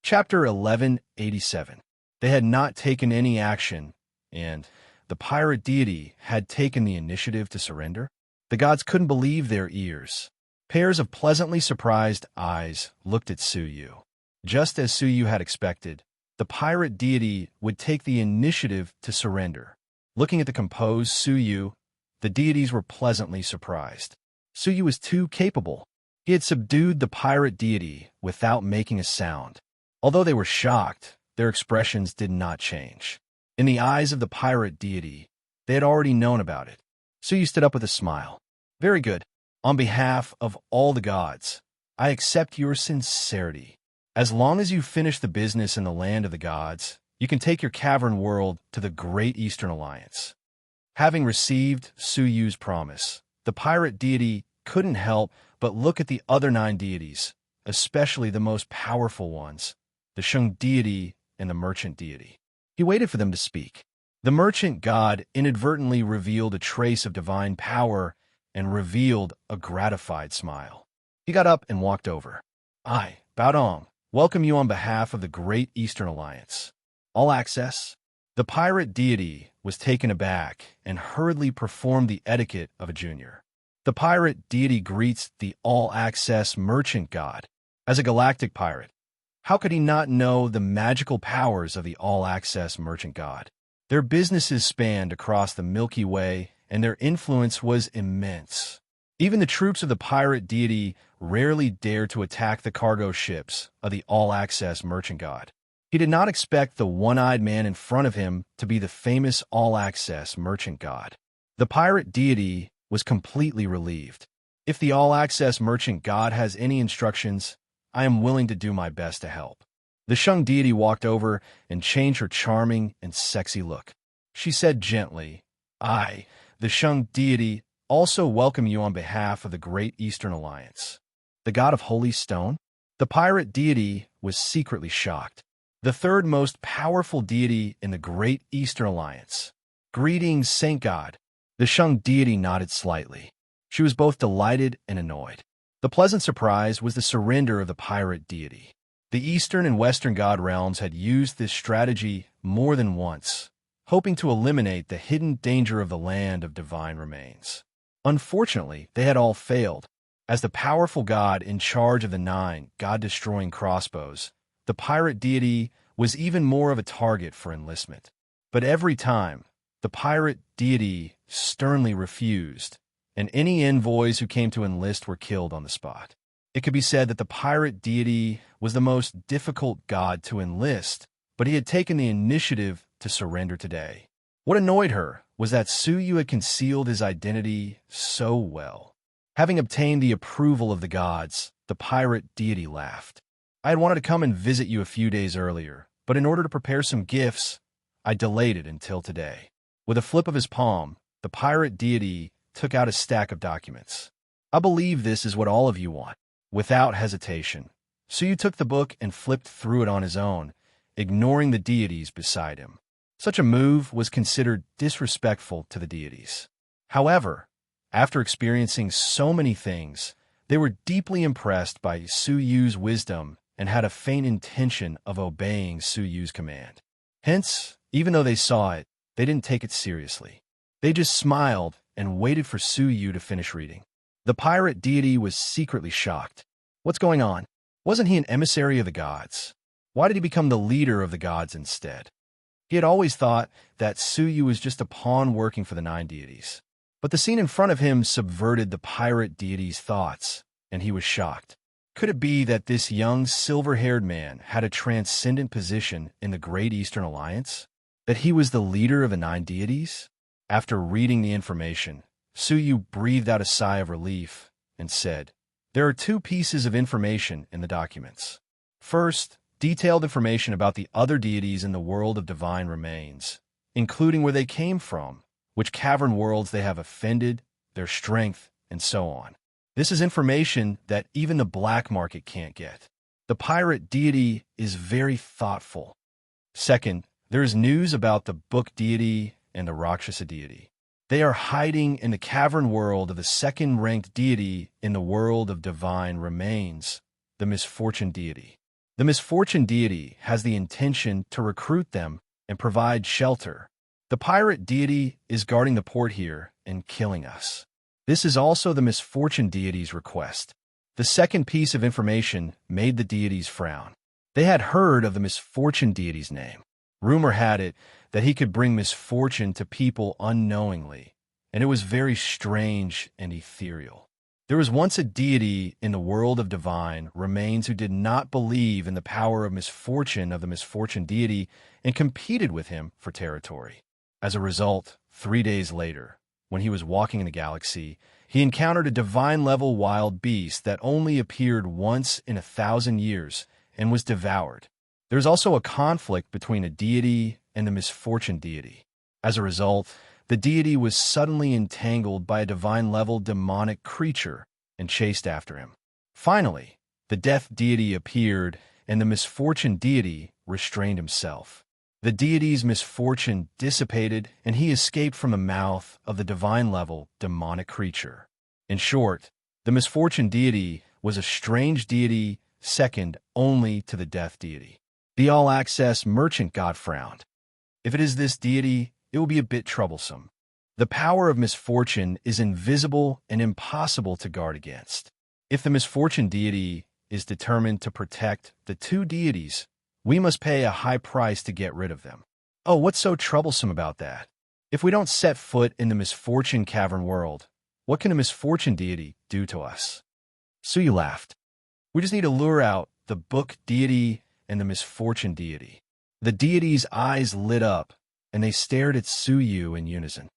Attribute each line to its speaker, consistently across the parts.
Speaker 1: Chapter 1187. They had not taken any action, and the pirate deity had taken the initiative to surrender. The gods couldn't believe their ears. Pairs of pleasantly surprised eyes looked at Suyu. Just as Suyu had expected, the pirate deity would take the initiative to surrender. Looking at the composed Suyu, the deities were pleasantly surprised. Suyu was too capable. He had subdued the pirate deity without making a sound. Although they were shocked, their expressions did not change. In the eyes of the pirate deity, they had already known about it. Suyu stood up with a smile. Very good. On behalf of all the gods, I accept your sincerity. As long as you finish the business in the land of the gods, you can take your cavern world to the Great Eastern Alliance. Having received Suyu's promise, the pirate deity couldn't help but look at the other 9 deities, especially the most powerful ones, the Shung deity and the merchant deity. He waited for them to speak. The merchant god inadvertently revealed a trace of divine power and revealed a gratified smile. He got up and walked over. I, Baodong, welcome you on behalf of the Great Eastern Alliance. All access? The pirate deity was taken aback and hurriedly performed the etiquette of a junior. The pirate deity greets the all-access merchant god. As a galactic pirate, how could he not know the magical powers of the all-access merchant god? Their businesses spanned across the Milky Way, and their influence was immense. Even the troops of the pirate deity rarely dared to attack the cargo ships of the all-access merchant god. He did not expect the one-eyed man in front of him to be the famous all-access merchant god. The pirate deity was completely relieved. If the all-access merchant god has any instructions, I am willing to do my best to help. The Shung deity walked over and changed her charming and sexy look. She said gently, I, the Shung deity, also welcome you on behalf of the Great Eastern Alliance. The god of Holy Stone? The pirate deity was secretly shocked. The third most powerful deity in the Great Eastern Alliance. Greetings, Saint God. The Shung deity nodded slightly. She was both delighted and annoyed. The pleasant surprise was the surrender of the pirate deity. The Eastern and Western god realms had used this strategy more than once, hoping to eliminate the hidden danger of the land of divine remains. Unfortunately, they had all failed. As the powerful god in charge of the 9 god-destroying crossbows, the pirate deity was even more of a target for enlistment. But every time, the pirate deity sternly refused, and any envoys who came to enlist were killed on the spot. It could be said that the pirate deity was the most difficult god to enlist, but he had taken the initiative to surrender today. What annoyed her was that Suyu had concealed his identity so well. Having obtained the approval of the gods, the pirate deity laughed. I had wanted to come and visit you a few days earlier, but in order to prepare some gifts, I delayed it until today. With a flip of his palm, the pirate deity took out a stack of documents. I believe this is what all of you want. Without hesitation, Suyu took the book and flipped through it on his own, ignoring the deities beside him. Such a move was considered disrespectful to the deities. However, after experiencing so many things, they were deeply impressed by Suyu's wisdom and had a faint intention of obeying Suyu's command. Hence, even though they saw it, they didn't take it seriously. They just smiled and waited for Suyu to finish reading. The pirate deity was secretly shocked. What's going on? Wasn't he an emissary of the gods? Why did he become the leader of the gods instead? He had always thought that Suyu was just a pawn working for the 9 deities. But the scene in front of him subverted the pirate deity's thoughts, and he was shocked. Could it be that this young silver-haired man had a transcendent position in the Great Eastern Alliance? That he was the leader of the 9 deities? After reading the information, Suyu breathed out a sigh of relief and said, There are 2 pieces of information in the documents. First, detailed information about the other deities in the world of divine remains, including where they came from, which cavern worlds they have offended, their strength, and so on. This is information that even the black market can't get. The pirate deity is very thoughtful. Second, there is news about the book deity and the Rakshasa deity. They are hiding in the cavern world of the second-ranked deity in the world of divine remains, the misfortune deity. The misfortune deity has the intention to recruit them and provide shelter. The pirate deity is guarding the port here and killing us. This is also the misfortune deity's request. The second piece of information made the deities frown. They had heard of the misfortune deity's name. Rumor had it that he could bring misfortune to people unknowingly, and it was very strange and ethereal. There was once a deity in the world of divine remains who did not believe in the power of the misfortune deity and competed with him for territory. As a result, 3 days later, when he was walking in the galaxy, he encountered a divine-level wild beast that only appeared once in 1,000 years and was devoured. There is also a conflict between a deity and the misfortune deity. As a result, the deity was suddenly entangled by a divine-level demonic creature and chased after him. Finally, the death deity appeared, and the misfortune deity restrained himself. The deity's misfortune dissipated, and he escaped from the mouth of the divine-level demonic creature. In short, the misfortune deity was a strange deity second only to the death deity. The all-access merchant god frowned. If it is this deity, it will be a bit troublesome. The power of misfortune is invisible and impossible to guard against. If the misfortune deity is determined to protect the two deities, we must pay a high price to get rid of them. Oh, what's so troublesome about that? If we don't set foot in the misfortune cavern world, what can a misfortune deity do to us? Suyu laughed. We just need to lure out the book deity and the misfortune deity. The deity's eyes lit up, and they stared at Suyu in unison.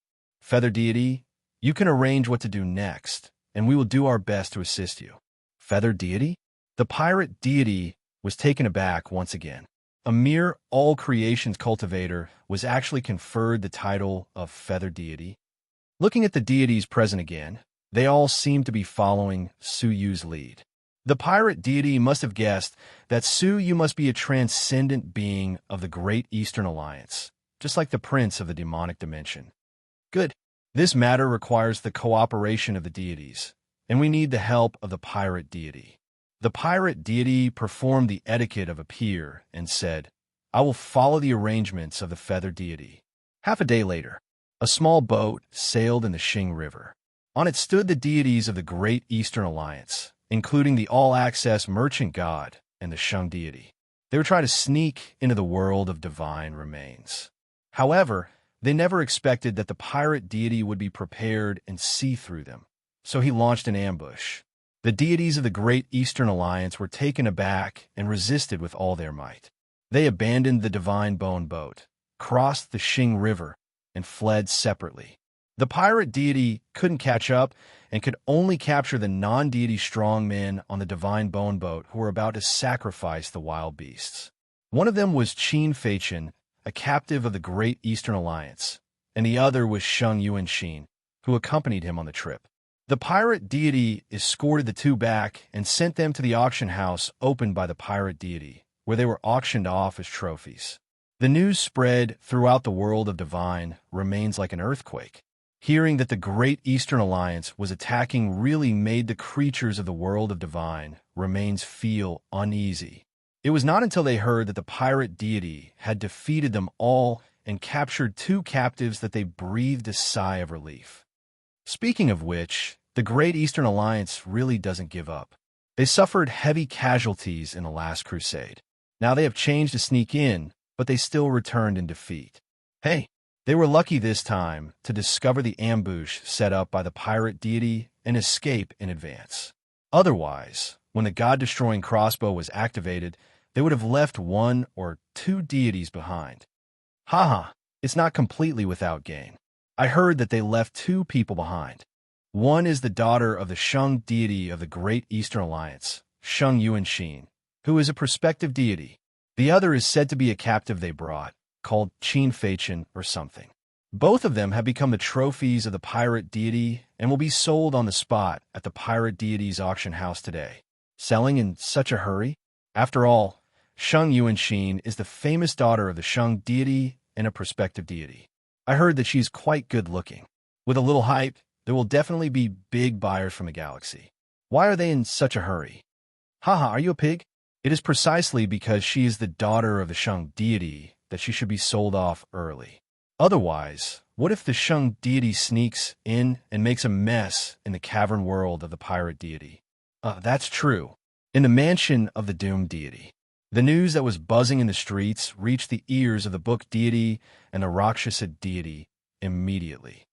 Speaker 1: Feather deity, you can arrange what to do next, and we will do our best to assist you. Feather deity? The pirate deity was taken aback once again. A mere all-creations cultivator was actually conferred the title of feather deity. Looking at the deities present again, they all seemed to be following Suyu's lead. The pirate deity must have guessed that Suyu must be a transcendent being of the Great Eastern Alliance, just like the prince of the demonic dimension. Good. This matter requires the cooperation of the deities, and we need the help of the pirate deity. The pirate deity performed the etiquette of a peer and said, I will follow the arrangements of the feather deity. Half a day later, a small boat sailed in the Xing River. On it stood the deities of the Great Eastern Alliance, including the all-access merchant god and the Shang deity. They were trying to sneak into the world of divine remains. However, they never expected that the pirate deity would be prepared and see through them, so he launched an ambush. The deities of the Great Eastern Alliance were taken aback and resisted with all their might. They abandoned the divine bone boat, crossed the Xing River, and fled separately. The pirate deity couldn't catch up and could only capture the non-deity strong men on the divine bone boat who were about to sacrifice the wild beasts. One of them was Qin Feichen, a captive of the Great Eastern Alliance, and the other was Sheng Yuanxin, who accompanied him on the trip. The pirate deity escorted the two back and sent them to the auction house opened by the pirate deity, where they were auctioned off as trophies. The news spread throughout the world of divine remains like an earthquake. Hearing that the Great Eastern Alliance was attacking really made the creatures of the world of divine remains feel uneasy. It was not until they heard that the pirate deity had defeated them all and captured two captives that they breathed a sigh of relief. Speaking of which, the Great Eastern Alliance really doesn't give up. They suffered heavy casualties in the last crusade. Now they have changed to sneak in, but they still returned in defeat. Hey, they were lucky this time to discover the ambush set up by the pirate deity and escape in advance. Otherwise, when the god-destroying crossbow was activated, they would have left one or two deities behind. Haha, it's not completely without gain. I heard that they left two people behind. One is the daughter of the Sheng deity of the Great Eastern Alliance, Sheng Yuanxin, who is a prospective deity. The other is said to be a captive they brought, called Qin Feichen or something. Both of them have become the trophies of the pirate deity and will be sold on the spot at the pirate deity's auction house today. Selling in such a hurry? After all, Sheng Yuanxin is the famous daughter of the Sheng deity and a prospective deity. I heard that she's quite good-looking. With a little hype, there will definitely be big buyers from the galaxy. Why are they in such a hurry? Haha, are you a pig? It is precisely because she is the daughter of the Shang deity that she should be sold off early. Otherwise, what if the Shang deity sneaks in and makes a mess in the cavern world of the pirate deity? That's true. In the mansion of the doomed deity. The news that was buzzing in the streets reached the ears of the book deity and the Rakshasa deity immediately.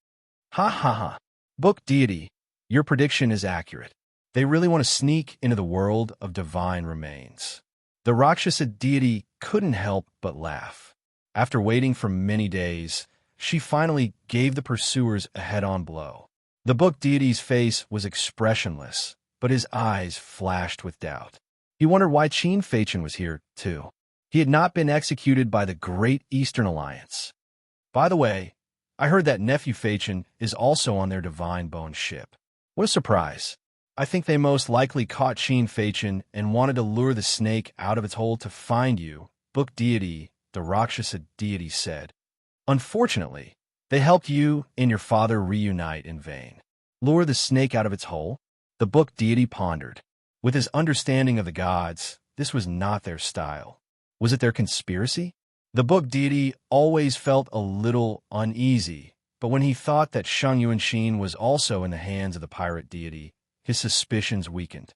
Speaker 1: Ha ha ha. Book deity, your prediction is accurate. They really want to sneak into the world of divine remains. The Rakshasa deity couldn't help but laugh. After waiting for many days, she finally gave the pursuers a head-on blow. The book deity's face was expressionless, but his eyes flashed with doubt. He wondered why Qin Feichen was here, too. He had not been executed by the Great Eastern Alliance. By the way, I heard that nephew Feichen is also on their Divine Bone ship. What a surprise. I think they most likely caught Qin Feichen and wanted to lure the snake out of its hole to find you, book deity, the Rakshasa deity said. Unfortunately, they helped you and your father reunite in vain. Lure the snake out of its hole? The book deity pondered. With his understanding of the gods, this was not their style. Was it their conspiracy? The book deity always felt a little uneasy, but when he thought that Shang Yuanxin was also in the hands of the pirate deity, his suspicions weakened.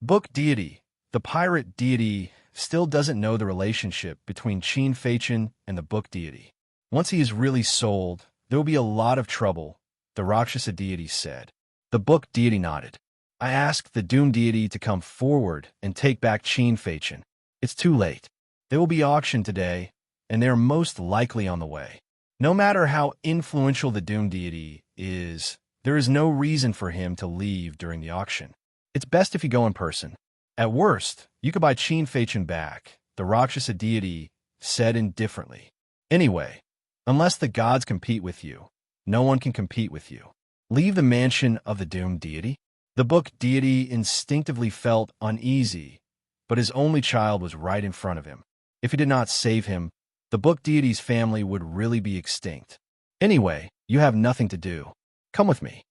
Speaker 1: Book deity, the pirate deity still doesn't know the relationship between Qin Feichen and the book deity. Once he is really sold, there will be a lot of trouble, the Rakshasa deity said. The book deity nodded. I asked the doomed deity to come forward and take back Qin Feichen. It's too late. They will be auctioned today, and they are most likely on the way. No matter how influential the doomed deity is, there is no reason for him to leave during the auction. It's best if you go in person. At worst, you could buy Qin Feichen back, the Rakshasa deity said indifferently. Anyway, unless the gods compete with you, no one can compete with you. Leave the mansion of the doomed deity? The book deity instinctively felt uneasy, but his only child was right in front of him. If he did not save him, the book deity's family would really be extinct. Anyway, you have nothing to do. Come with me.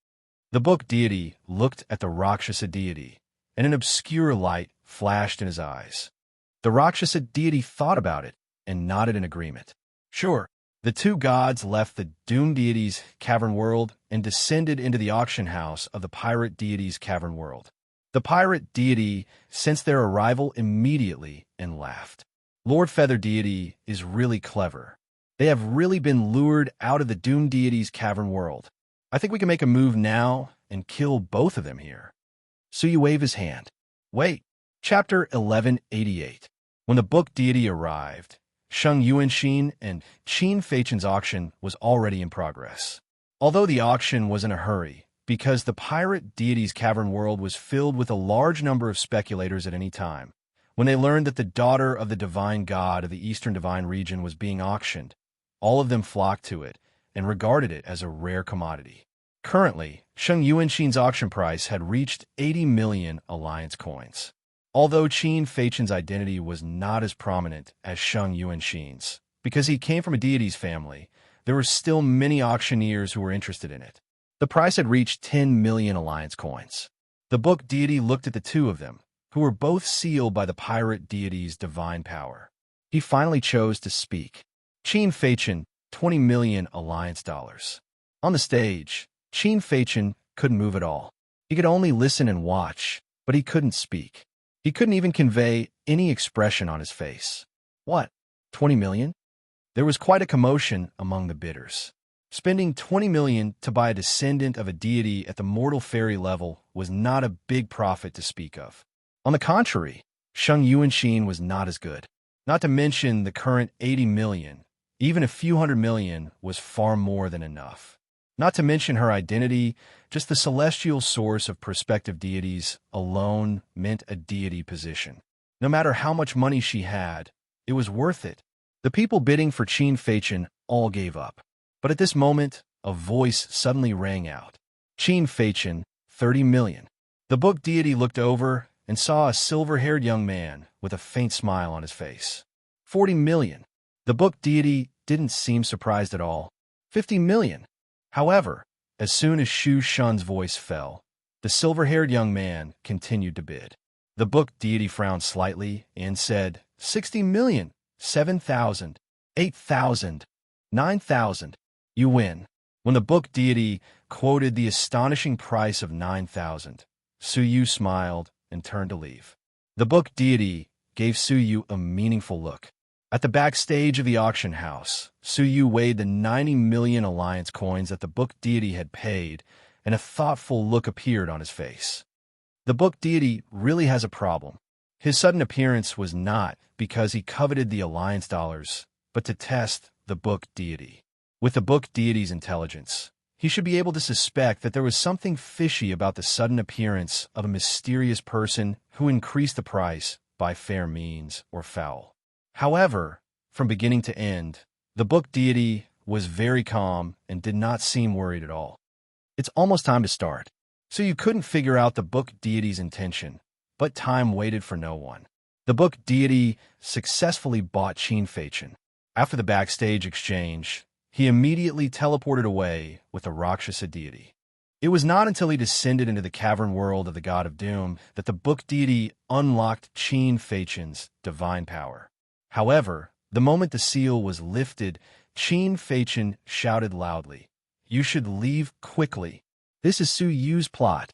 Speaker 1: The book deity looked at the Rakshasa deity, and an obscure light flashed in his eyes. The Rakshasa deity thought about it and nodded in agreement. Sure. The two gods left the doomed deity's cavern world and descended into the auction house of the pirate deity's cavern world. The pirate deity sensed their arrival immediately and laughed. Lord Feather deity is really clever. They have really been lured out of the doomed deity's cavern world. I think we can make a move now and kill both of them here. Suyu waved his hand. Wait. Chapter 1188. When the book deity arrived, Shang Yuanxin and Qin Feichen's auction was already in progress. Although the auction was in a hurry, because the pirate deity's cavern world was filled with a large number of speculators at any time, when they learned that the daughter of the divine god of the eastern divine region was being auctioned, all of them flocked to it and regarded it as a rare commodity. Currently, Shang Yuanxin's auction price had reached 80 million alliance coins. Although Qin Feichen's identity was not as prominent as Shang Yuanxin's, because he came from a deity's family, there were still many auctioneers who were interested in it. The price had reached 10 million alliance coins. The book deity looked at the two of them, who were both sealed by the pirate deity's divine power. He finally chose to speak. Qin Feichen, 20 million alliance dollars. On the stage, Qin Feichen couldn't move at all. He could only listen and watch, but he couldn't speak. He couldn't even convey any expression on his face. What? 20 million? There was quite a commotion among the bidders. Spending 20 million to buy a descendant of a deity at the mortal fairy level was not a big profit to speak of. On the contrary, Shang Yuanxin was not as good. Not to mention the current 80 million. Even a few hundred million was far more than enough. Not to mention her identity, just the celestial source of prospective deities alone meant a deity position. No matter how much money she had, it was worth it. The people bidding for Qin Feichen all gave up. But at this moment, a voice suddenly rang out. Qin Feichen, 30 million. The book deity looked over and saw a silver-haired young man with a faint smile on his face. 40 million. The book deity didn't seem surprised at all. 50 million. However, as soon as Shu Shun's voice fell, the silver-haired young man continued to bid. The book deity frowned slightly and said, 60 million, 7,000, 8,000, 9,000. You win. When the book deity quoted the astonishing price of 9,000, Suyu smiled and turned to leave. The book deity gave Suyu a meaningful look. At the backstage of the auction house, Suyu weighed the 90 million alliance coins that the book deity had paid, and a thoughtful look appeared on his face. The book deity really has a problem. His sudden appearance was not because he coveted the alliance dollars, but to test the book deity. With the book deity's intelligence, he should be able to suspect that there was something fishy about the sudden appearance of a mysterious person who increased the price by fair means or foul. However, from beginning to end, the book deity was very calm and did not seem worried at all. It's almost time to start. So you couldn't figure out the book deity's intention, but time waited for no one. The book deity successfully bought Qin Feichen. After the backstage exchange, he immediately teleported away with the Rakshasa deity. It was not until he descended into the cavern world of the god of doom that the book deity unlocked Qin Feichen's divine power. However, the moment the seal was lifted, Qin Feichen shouted loudly, "You should leave quickly. This is Su Yu's plot."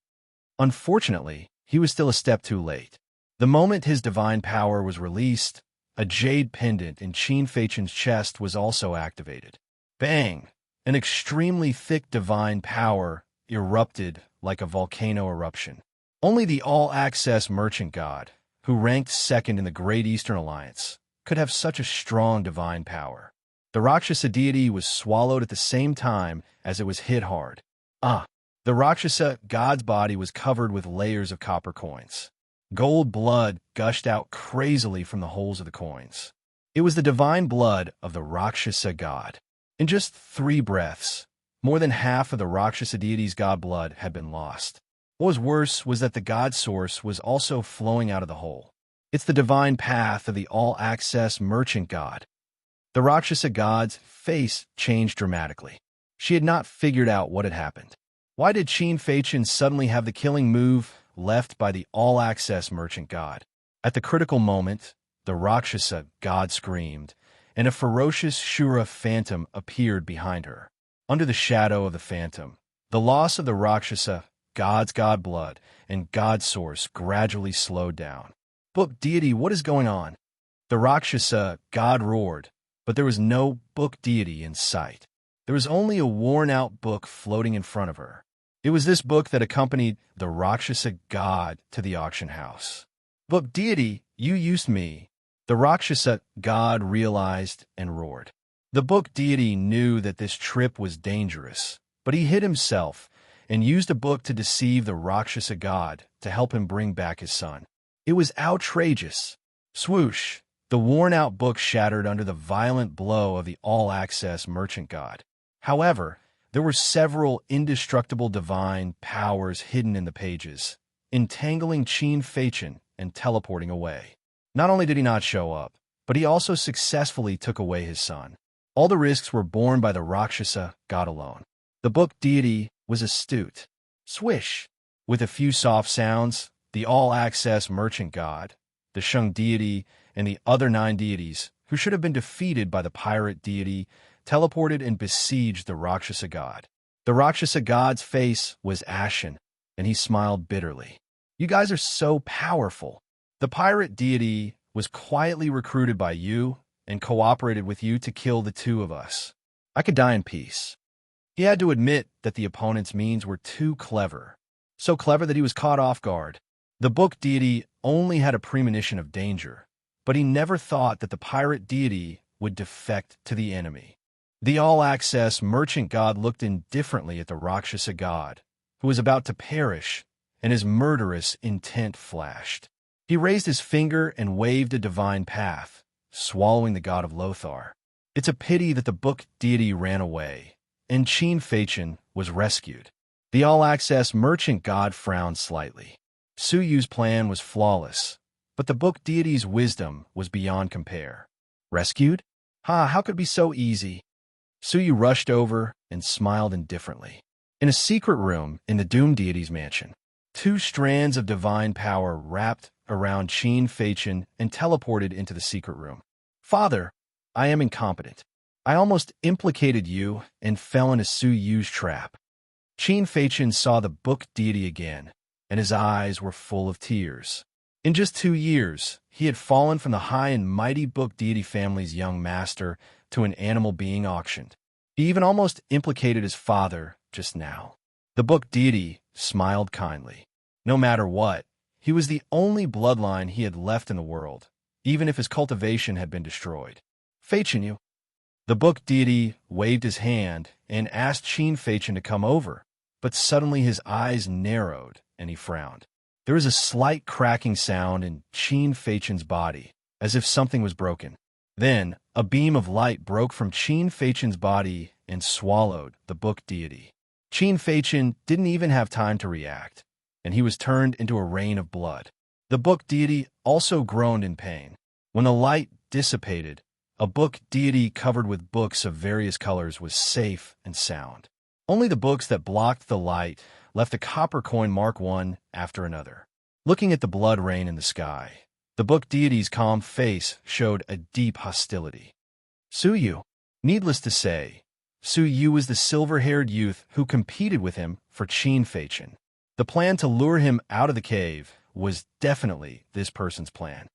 Speaker 1: Unfortunately, he was still a step too late. The moment his divine power was released, a jade pendant in Qin Feichen's chest was also activated. Bang! An extremely thick divine power erupted like a volcano eruption. Only the all-access merchant god, who ranked second in the Great Eastern Alliance, could have such a strong divine power. The Rakshasa deity was swallowed at the same time as it was hit hard. The Rakshasa god's body was covered with layers of copper coins. Gold blood gushed out crazily from the holes of the coins. It was the divine blood of the Rakshasa god. In just 3 breaths, more than half of the Rakshasa deity's god blood had been lost. What was worse was that the god source was also flowing out of the hole. It's the divine path of the all-access merchant god. The Rakshasa god's face changed dramatically. She had not figured out what had happened. Why did Qin Feichen suddenly have the killing move left by the all-access merchant god? At the critical moment, the Rakshasa god screamed, and a ferocious Shura phantom appeared behind her. Under the shadow of the phantom, the loss of the Rakshasa god's god blood and god source gradually slowed down. Book deity, what is going on? The Rakshasa god roared, but there was no book deity in sight. There was only a worn-out book floating in front of her. It was this book that accompanied the Rakshasa god to the auction house. Book deity, you used me. The Rakshasa god realized and roared. The book deity knew that this trip was dangerous, but he hid himself and used a book to deceive the Rakshasa god to help him bring back his son. It was outrageous. Swoosh! The worn-out book shattered under the violent blow of the all-access merchant god. However, there were several indestructible divine powers hidden in the pages, entangling Qin Feichen and teleporting away. Not only did he not show up, but he also successfully took away his son. All the risks were borne by the Rakshasa god alone. The book deity was astute. Swish! With a few soft sounds, the all-access merchant god, the Sheng deity, and the other 9 deities, who should have been defeated by the pirate deity, teleported and besieged the Rakshasa god. The Rakshasa god's face was ashen, and he smiled bitterly. You guys are so powerful. The pirate deity was quietly recruited by you and cooperated with you to kill the 2 of us. I could die in peace. He had to admit that the opponent's means were too clever. So clever that he was caught off guard. The book deity only had a premonition of danger, but he never thought that the pirate deity would defect to the enemy. The all-access merchant god looked indifferently at the Rakshasa god, who was about to perish, and his murderous intent flashed. He raised his finger and waved a divine path, swallowing the god of Lothar. It's a pity that the book deity ran away, and Qin Feichen was rescued. The all-access merchant god frowned slightly. Su Yu's plan was flawless, but the book deity's wisdom was beyond compare. Rescued? How could it be so easy? Su Yu rushed over and smiled indifferently. In a secret room in the Doom deity's mansion, 2 strands of divine power wrapped around Qin Feichen and teleported into the secret room. Father, I am incompetent. I almost implicated you and fell into Su Yu's trap. Qin Feichen saw the book deity again, and his eyes were full of tears. In just 2 years, he had fallen from the high and mighty book deity family's young master to an animal being auctioned. He even almost implicated his father just now. The book deity smiled kindly. No matter what, he was the only bloodline he had left in the world, even if his cultivation had been destroyed. Feichen you. The book deity waved his hand and asked Qin Feichen to come over, but suddenly his eyes narrowed and he frowned. There was a slight cracking sound in Qin Feichen's body, as if something was broken. Then, a beam of light broke from Qin Feichen's body and swallowed the book deity. Qin Feichen didn't even have time to react, and he was turned into a rain of blood. The book deity also groaned in pain. When the light dissipated, a book deity covered with books of various colors was safe and sound. Only the books that blocked the light left a copper coin mark one after another. Looking at the blood rain in the sky, the book deity's calm face showed a deep hostility. Su Yu. Needless to say, Su Yu was the silver-haired youth who competed with him for Qin Feichen. The plan to lure him out of the cave was definitely this person's plan.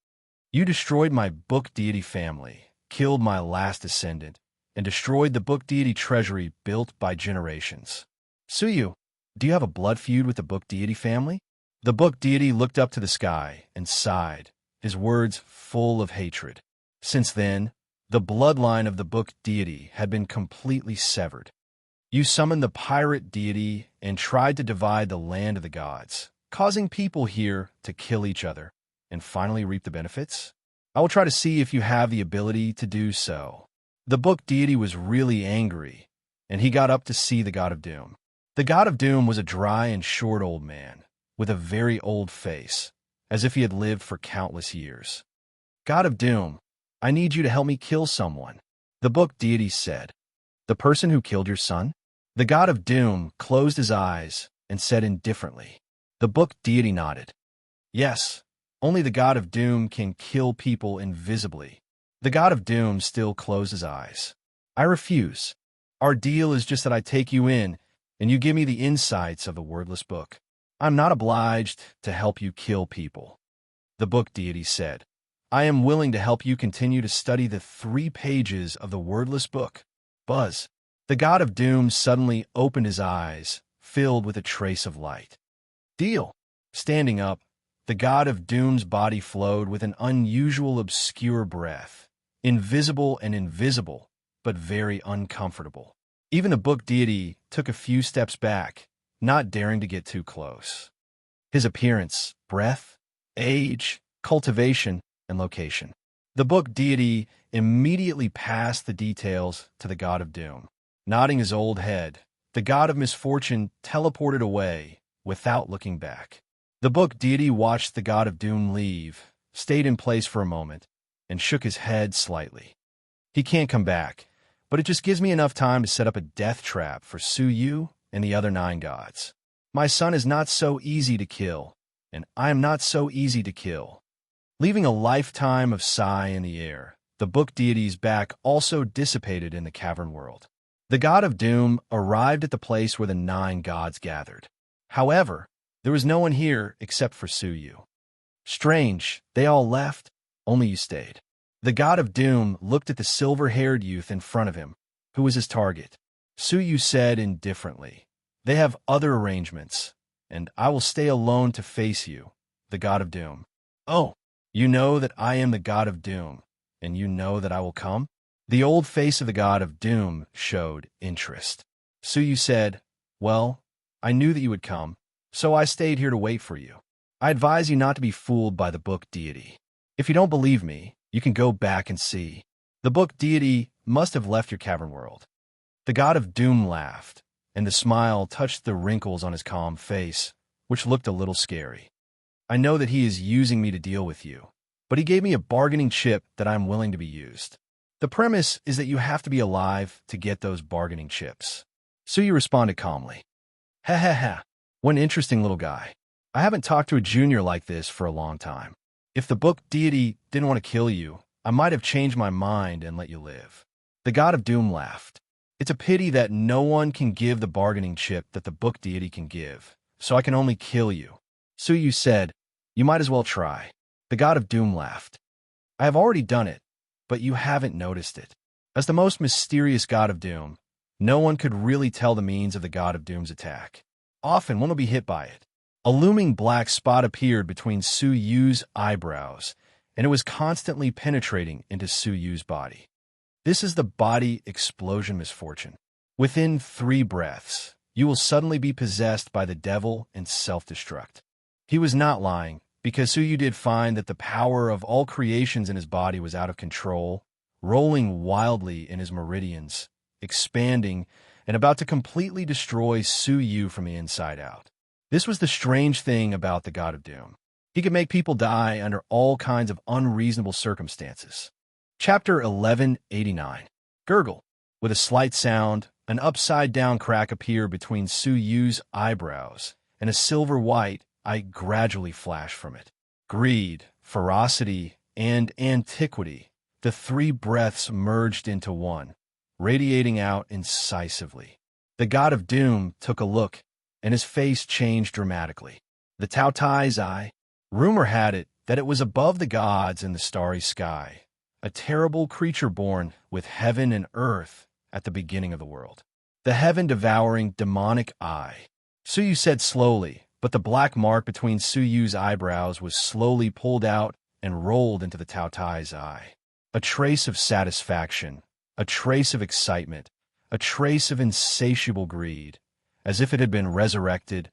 Speaker 1: You destroyed my book deity family, killed my last descendant, and destroyed the book deity treasury built by generations. Su Yu, do you have a blood feud with the book deity family? The book deity looked up to the sky and sighed, his words full of hatred. Since then, the bloodline of the book deity had been completely severed. You summoned the pirate deity and tried to divide the land of the gods, causing people here to kill each other and finally reap the benefits? I will try to see if you have the ability to do so. The book deity was really angry, and he got up to see the god of doom. The god of doom was a dry and short old man, with a very old face, as if he had lived for countless years. God of doom, I need you to help me kill someone, the book deity said. The person who killed your son? The god of doom closed his eyes and said indifferently. The book deity nodded. Yes, only the god of doom can kill people invisibly. The god of doom still closed his eyes. I refuse. Our deal is just that I take you in, and you give me the insights of the wordless book. I'm not obliged to help you kill people. The book deity said, I am willing to help you continue to study the 3 pages of the wordless book. Buzz. The god of doom suddenly opened his eyes, filled with a trace of light. Deal. Standing up, the god of doom's body flowed with an unusual obscure breath, invisible and invisible, but very uncomfortable. Even the book deity took a few steps back, not daring to get too close. His appearance, breath, age, cultivation, and location. The book deity immediately passed the details to the god of doom. Nodding his old head, the god of misfortune teleported away without looking back. The book deity watched the god of doom leave, stayed in place for a moment, and shook his head slightly. He can't come back, but it just gives me enough time to set up a death trap for Su Yu and the other 9 gods. My son is not so easy to kill, and I am not so easy to kill. Leaving a lifetime of sigh in the air, the book deity's back also dissipated in the cavern world. The god of doom arrived at the place where the 9 gods gathered. However, there was no one here except for Su Yu. Strange, they all left, only you stayed. The god of doom looked at the silver-haired youth in front of him, who was his target. Su Yu said indifferently, They have other arrangements, and I will stay alone to face you, the god of doom. Oh, you know that I am the god of doom, and you know that I will come? The old face of the god of doom showed interest. Su Yu said, Well, I knew that you would come, so I stayed here to wait for you. I advise you not to be fooled by the book deity. If you don't believe me, you can go back and see. The book deity must have left your cavern world. The god of doom laughed, and the smile touched the wrinkles on his calm face, which looked a little scary. I know that he is using me to deal with you, but he gave me a bargaining chip that I am willing to be used. The premise is that you have to be alive to get those bargaining chips. Su Yu responded calmly. Ha ha ha, what an interesting little guy. I haven't talked to a junior like this for a long time. If the book deity didn't want to kill you, I might have changed my mind and let you live. The god of doom laughed. It's a pity that no one can give the bargaining chip that the book deity can give, so I can only kill you. Suyu said, you might as well try. The god of doom laughed. I have already done it, but you haven't noticed it. As the most mysterious god of doom, no one could really tell the means of the god of doom's attack. Often one will be hit by it. A looming black spot appeared between Suyu's eyebrows, and it was constantly penetrating into Suyu's body. This is the body explosion misfortune. Within 3 breaths, you will suddenly be possessed by the devil and self-destruct. He was not lying, because Suyu did find that the power of all creations in his body was out of control, rolling wildly in his meridians, expanding, and about to completely destroy Suyu from the inside out. This was the strange thing about the god of doom. He could make people die under all kinds of unreasonable circumstances. Chapter 1189. Gurgle. With a slight sound, an upside-down crack appeared between Suyu's eyebrows, and a silver-white eye gradually flashed from it. Greed, ferocity, and antiquity, the 3 breaths merged into one, radiating out incisively. The god of doom took a look, and his face changed dramatically. The Taotai's eye. Rumor had it that it was above the gods in the starry sky, a terrible creature born with heaven and earth at the beginning of the world. The heaven-devouring demonic eye. Suyu said slowly, but the black mark between Suyu's eyebrows was slowly pulled out and rolled into the Taotai's eye. A trace of satisfaction, a trace of excitement, a trace of insatiable greed, as if it had been resurrected,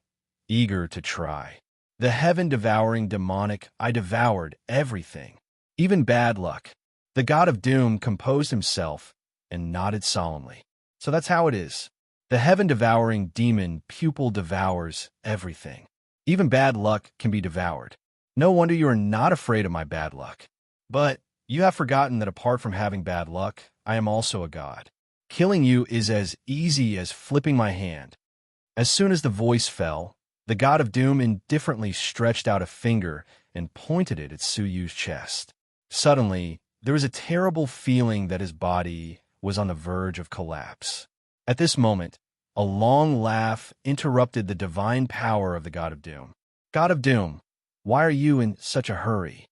Speaker 1: eager to try. The heaven-devouring demonic eye devoured everything, even bad luck. The god of doom composed himself and nodded solemnly. So that's how it is. The heaven-devouring demon pupil devours everything. Even bad luck can be devoured. No wonder you are not afraid of my bad luck. But you have forgotten that apart from having bad luck, I am also a god. Killing you is as easy as flipping my hand. As soon as the voice fell, the god of doom indifferently stretched out a finger and pointed it at Suyu's chest. Suddenly, there was a terrible feeling that his body was on the verge of collapse. At this moment, a long laugh interrupted the divine power of the god of doom. God of doom, why are you in such a hurry?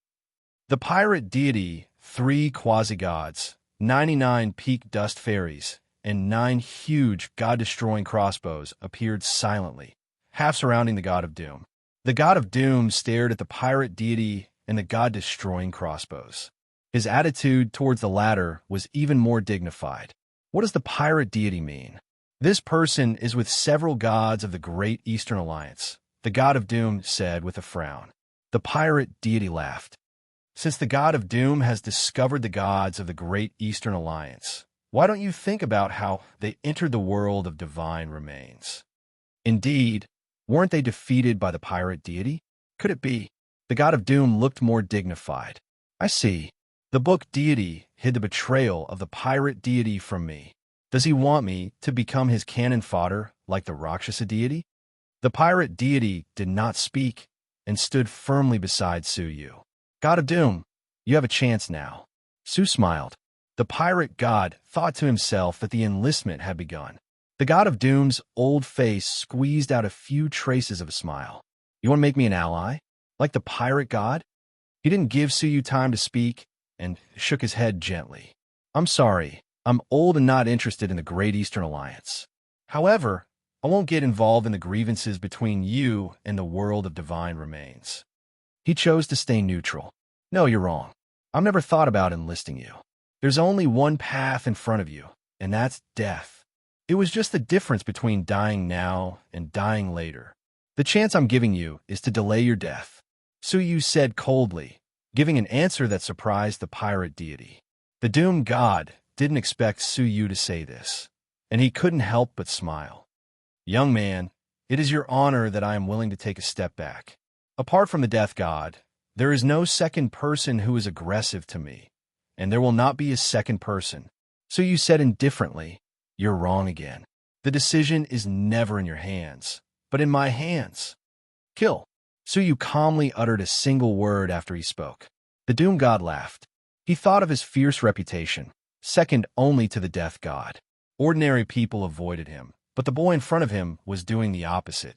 Speaker 1: The pirate deity, 3 quasi-gods, 99 peak dust fairies, and 9 huge god-destroying crossbows appeared silently, half surrounding the god of doom. The god of doom stared at the pirate deity and the god-destroying crossbows. His attitude towards the latter was even more dignified. What does the pirate deity mean? This person is with several gods of the Great Eastern Alliance, the god of doom said with a frown. The pirate deity laughed. Since the god of doom has discovered the gods of the Great Eastern Alliance, why don't you think about how they entered the world of divine remains? Indeed, weren't they defeated by the pirate deity? Could it be? The god of doom looked more dignified. I see. The book deity hid the betrayal of the pirate deity from me. Does he want me to become his cannon fodder like the Rakshasa deity? The pirate deity did not speak and stood firmly beside Suyu. God of doom, you have a chance now. Su smiled. The pirate god thought to himself that the enlistment had begun. The god of doom's old face squeezed out a few traces of a smile. You want to make me an ally? Like the pirate god? He didn't give Suyu time to speak and shook his head gently. I'm sorry, I'm old and not interested in the Great Eastern Alliance. However, I won't get involved in the grievances between you and the world of divine remains. He chose to stay neutral. No, you're wrong. I've never thought about enlisting you. There's only one path in front of you, and that's death. It was just the difference between dying now and dying later. The chance I'm giving you is to delay your death. Suyu said coldly, giving an answer that surprised the pirate deity. The doomed god didn't expect Suyu to say this, and he couldn't help but smile. Young man, it is your honor that I am willing to take a step back. Apart from the death god, there is no second person who is aggressive to me, and there will not be a second person. Suyu said indifferently, you're wrong again. The decision is never in your hands, but in my hands. Kill. Suyu calmly uttered a single word after he spoke. The Doom God laughed. He thought of his fierce reputation, second only to the Death God. Ordinary people avoided him, but the boy in front of him was doing the opposite.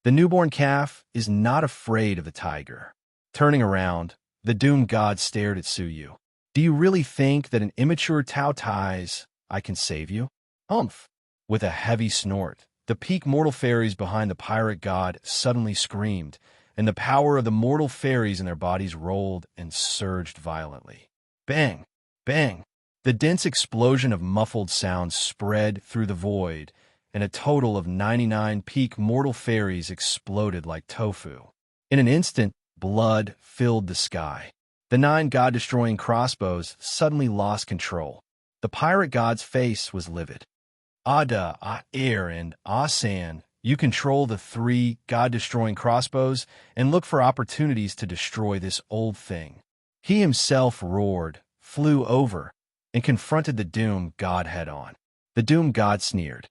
Speaker 1: The newborn calf is not afraid of the tiger. Turning around, the Doom God stared at Suyu. Do you really think that an immature Taotais I can save you? Humph! With a heavy snort, the peak mortal fairies behind the pirate god suddenly screamed, and the power of the mortal fairies in their bodies rolled and surged violently. Bang! Bang! The dense explosion of muffled sounds spread through the void, and a total of 99 peak mortal fairies exploded like tofu. In an instant, blood filled the sky. The 9 god-destroying crossbows suddenly lost control. The pirate god's face was livid. Ada, Air, and San, you control the 3 god-destroying crossbows and look for opportunities to destroy this old thing. He himself roared, flew over, and confronted the Doom God head-on. The Doom God sneered.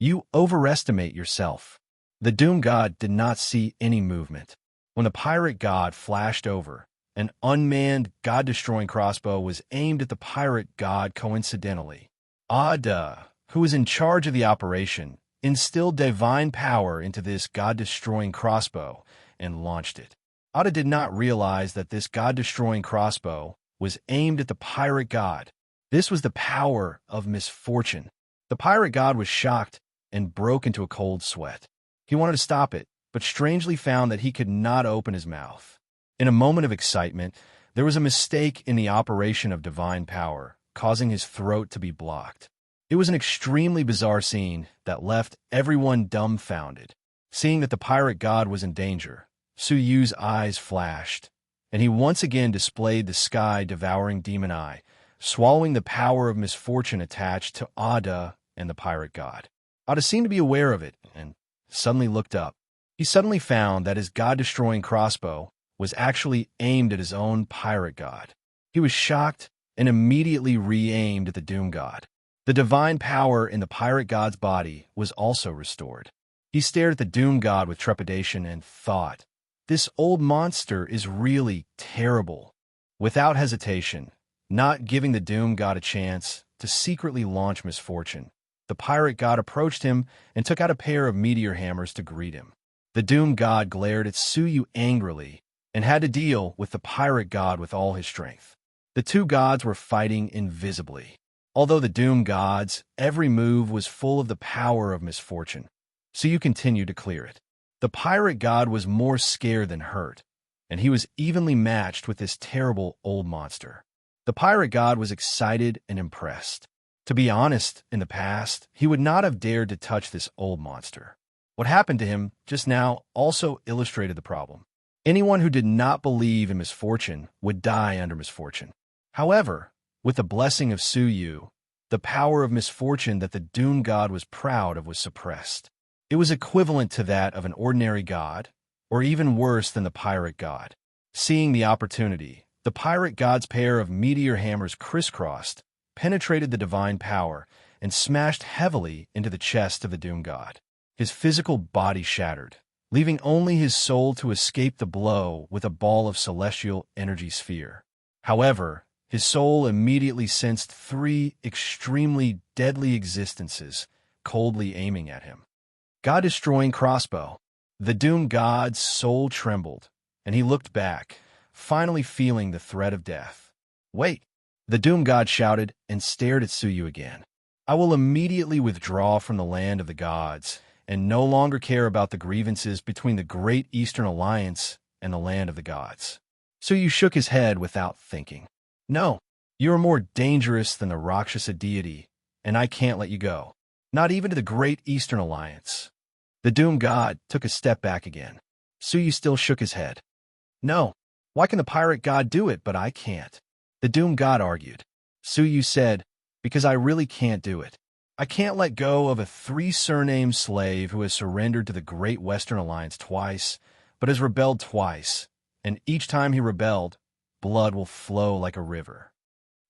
Speaker 1: You overestimate yourself. The Doom God did not see any movement. When the pirate god flashed over, an unmanned god-destroying crossbow was aimed at the pirate god coincidentally. Ada, who was in charge of the operation, instilled divine power into this god-destroying crossbow and launched it. Ada did not realize that this god-destroying crossbow was aimed at the pirate god. This was the power of misfortune. The pirate god was shocked and broke into a cold sweat. He wanted to stop it, but strangely found that he could not open his mouth. In a moment of excitement, there was a mistake in the operation of divine power, causing his throat to be blocked. It was an extremely bizarre scene that left everyone dumbfounded. Seeing that the pirate god was in danger, Suyu's eyes flashed, and he once again displayed the sky-devouring demon eye, swallowing the power of misfortune attached to Ada and the pirate god. Ada seemed to be aware of it, and suddenly looked up. He suddenly found that his god-destroying crossbow was actually aimed at his own pirate god. He was shocked and immediately re-aimed at the Doom God. The divine power in the pirate god's body was also restored. He stared at the Doom God with trepidation and thought, this old monster is really terrible. Without hesitation, not giving the Doom God a chance to secretly launch misfortune, the pirate god approached him and took out a pair of meteor hammers to greet him. The Doom God glared at Suyu angrily and had to deal with the pirate god with all his strength. The 2 gods were fighting invisibly. Although the Doom God's every move was full of the power of misfortune, Suyu continued to clear it. The pirate god was more scared than hurt, and he was evenly matched with this terrible old monster. The pirate god was excited and impressed. To be honest, in the past, he would not have dared to touch this old monster. What happened to him just now also illustrated the problem. Anyone who did not believe in misfortune would die under misfortune. However, with the blessing of Suyu, the power of misfortune that the Doom God was proud of was suppressed. It was equivalent to that of an ordinary god, or even worse than the pirate god. Seeing the opportunity, the pirate god's pair of meteor hammers crisscrossed, penetrated the divine power, and smashed heavily into the chest of the Doom God. His physical body shattered, leaving only his soul to escape the blow with a ball of celestial energy sphere. However, his soul immediately sensed 3 extremely deadly existences coldly aiming at him. God-destroying crossbow. The Doom God's soul trembled, and he looked back, finally feeling the threat of death. Wait! The Doom God shouted and stared at Suyu again. I will immediately withdraw from the land of the gods and no longer care about the grievances between the Great Eastern Alliance and the land of the gods. Suyu shook his head without thinking. No, you are more dangerous than the Rakshasa deity, and I can't let you go. Not even to the Great Eastern Alliance. The Doom God took a step back again. Suyu still shook his head. No, why can the pirate god do it, but I can't? The Doom God argued. Suyu said, because I really can't do it. I can't let go of a 3-surnamed slave who has surrendered to the Great Western Alliance twice, but has rebelled twice, and each time he rebelled, blood will flow like a river.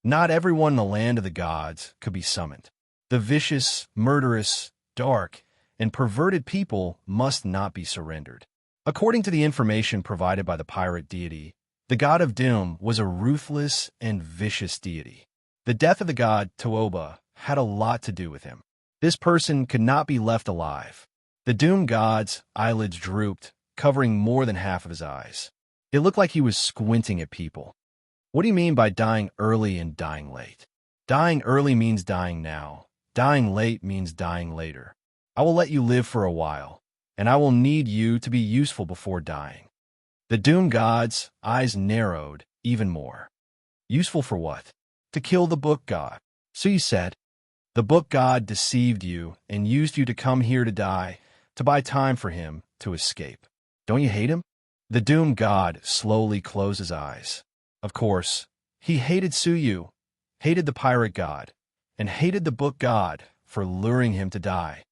Speaker 1: Not everyone in the land of the gods could be summoned. The vicious, murderous, dark, and perverted people must not be surrendered. According to the information provided by the pirate deity, the god of doom was a ruthless and vicious deity. The death of the god Toba had a lot to do with him. This person could not be left alive. The doom god's eyelids drooped, covering more than half of his eyes. It looked like he was squinting at people. What do you mean by dying early and dying late? Dying early means dying now. Dying late means dying later. I will let you live for a while, and I will need you to be useful before dying. The doom god's eyes narrowed even more. Useful for what? To kill the book god. So you said, the book god deceived you and used you to come here to die, to buy time for him to escape. Don't you hate him? The doom god slowly closed his eyes. Of course, he hated Suyu, hated the pirate god, and hated the book god for luring him to die.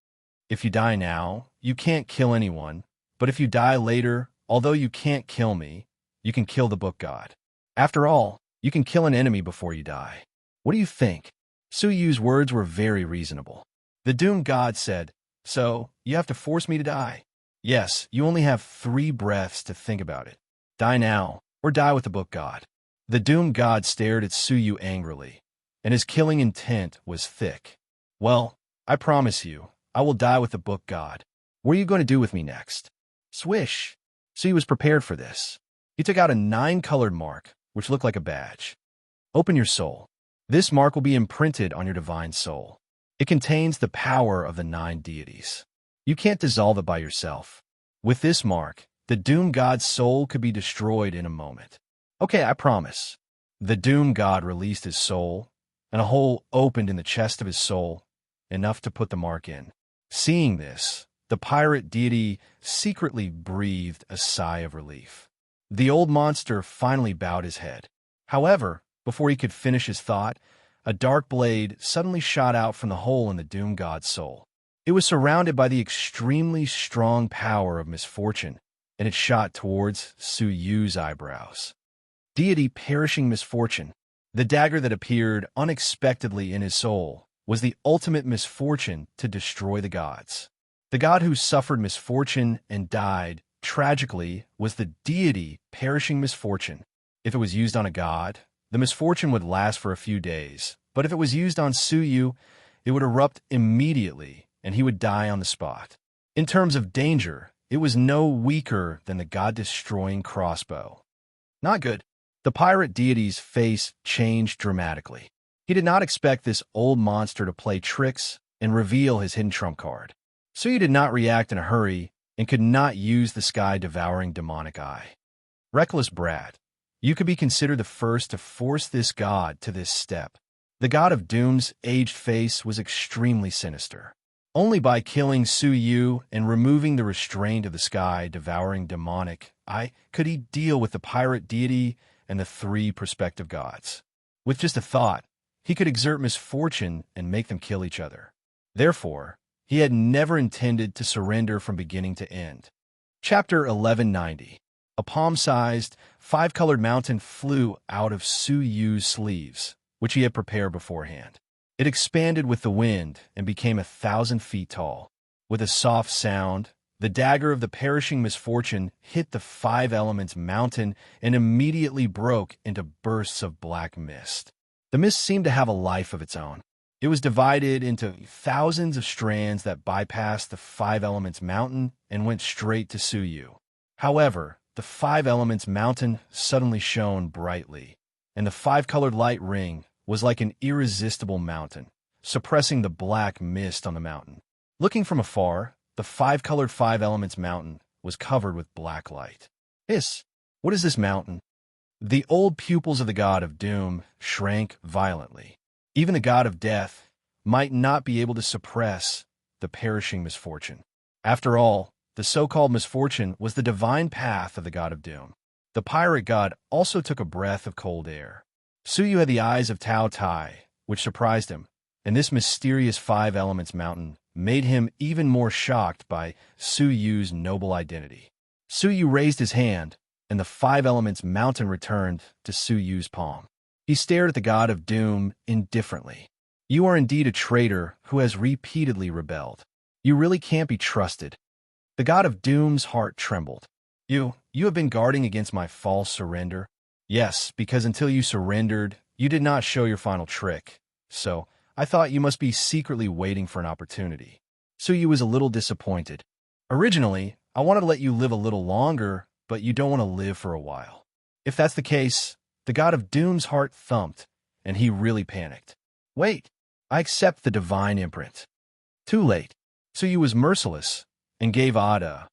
Speaker 1: If you die now, you can't kill anyone, but if you die later, although you can't kill me, you can kill the book god. After all, you can kill an enemy before you die. What do you think? Suyu's words were very reasonable. The doom god said, so, you have to force me to die? Yes, you only have 3 breaths to think about it. Die now, or die with the book god. The doom god stared at Suyu angrily, and his killing intent was thick. Well, I promise you, I will die with the book god. What are you going to do with me next? Swish. Suyu was prepared for this. He took out a 9-colored mark, which looked like a badge. Open your soul. This mark will be imprinted on your divine soul. It contains the power of the 9 deities. You can't dissolve it by yourself. With this mark, the doom god's soul could be destroyed in a moment. Okay, I promise. The doom god released his soul, and a hole opened in the chest of his soul, enough to put the mark in. Seeing this, the pirate deity secretly breathed a sigh of relief. The old monster finally bowed his head. However, before he could finish his thought, a dark blade suddenly shot out from the hole in the doom god's soul. It was surrounded by the extremely strong power of misfortune, and it shot towards Suyu's eyebrows. Deity perishing misfortune. The dagger that appeared unexpectedly in his soul was the ultimate misfortune to destroy the gods. The god who suffered misfortune and died tragically was the deity perishing misfortune. If it was used on a god, the misfortune would last for a few days, but if it was used on Suyu, it would erupt immediately, and he would die on the spot. In terms of danger, it was no weaker than the god-destroying crossbow. Not good. The pirate deity's face changed dramatically. He did not expect this old monster to play tricks and reveal his hidden trump card. Suyu did not react in a hurry and could not use the sky-devouring demonic eye. Reckless brat, you could be considered the first to force this god to this step. The god of doom's aged face was extremely sinister. Only by killing Suyu and removing the restraint of the sky-devouring demonic eye could he deal with the pirate deity and the 3 prospective gods. With just a thought, he could exert misfortune and make them kill each other. Therefore, he had never intended to surrender from beginning to end. Chapter 1190. A palm-sized, 5-colored mountain flew out of Suyu's sleeves, which he had prepared beforehand. It expanded with the wind and became 1,000 feet tall. With a soft sound, the dagger of the perishing misfortune hit the 5 elements mountain and immediately broke into bursts of black mist. The mist seemed to have a life of its own. It was divided into thousands of strands that bypassed the 5 elements mountain and went straight to Suyu. However, the 5 elements mountain suddenly shone brightly, and the 5-colored light ring was like an irresistible mountain, suppressing the black mist on the mountain. Looking from afar, the 5-colored 5 elements mountain was covered with black light. Hiss! What is this mountain? The old pupils of the god of doom shrank violently. Even the god of death might not be able to suppress the perishing misfortune. After all, the so-called misfortune was the divine path of the god of doom. The pirate god also took a breath of cold air. Suyu had the eyes of Tao Tai, which surprised him, and this mysterious 5 elements mountain made him even more shocked by Suyu's noble identity. Suyu raised his hand, and the 5 elements mountain returned to Suyu's palm. He stared at the god of doom indifferently. You are indeed a traitor who has repeatedly rebelled. You really can't be trusted. The god of doom's heart trembled. You have been guarding against my false surrender? Yes, because until you surrendered, you did not show your final trick. So, I thought you must be secretly waiting for an opportunity. Suyu was a little disappointed. Originally, I wanted to let you live a little longer, but you don't want to live for a while. If that's the case, the god of doom's heart thumped, and he really panicked. Wait, I accept the divine imprint. Too late. Suyu was merciless and gave Ada,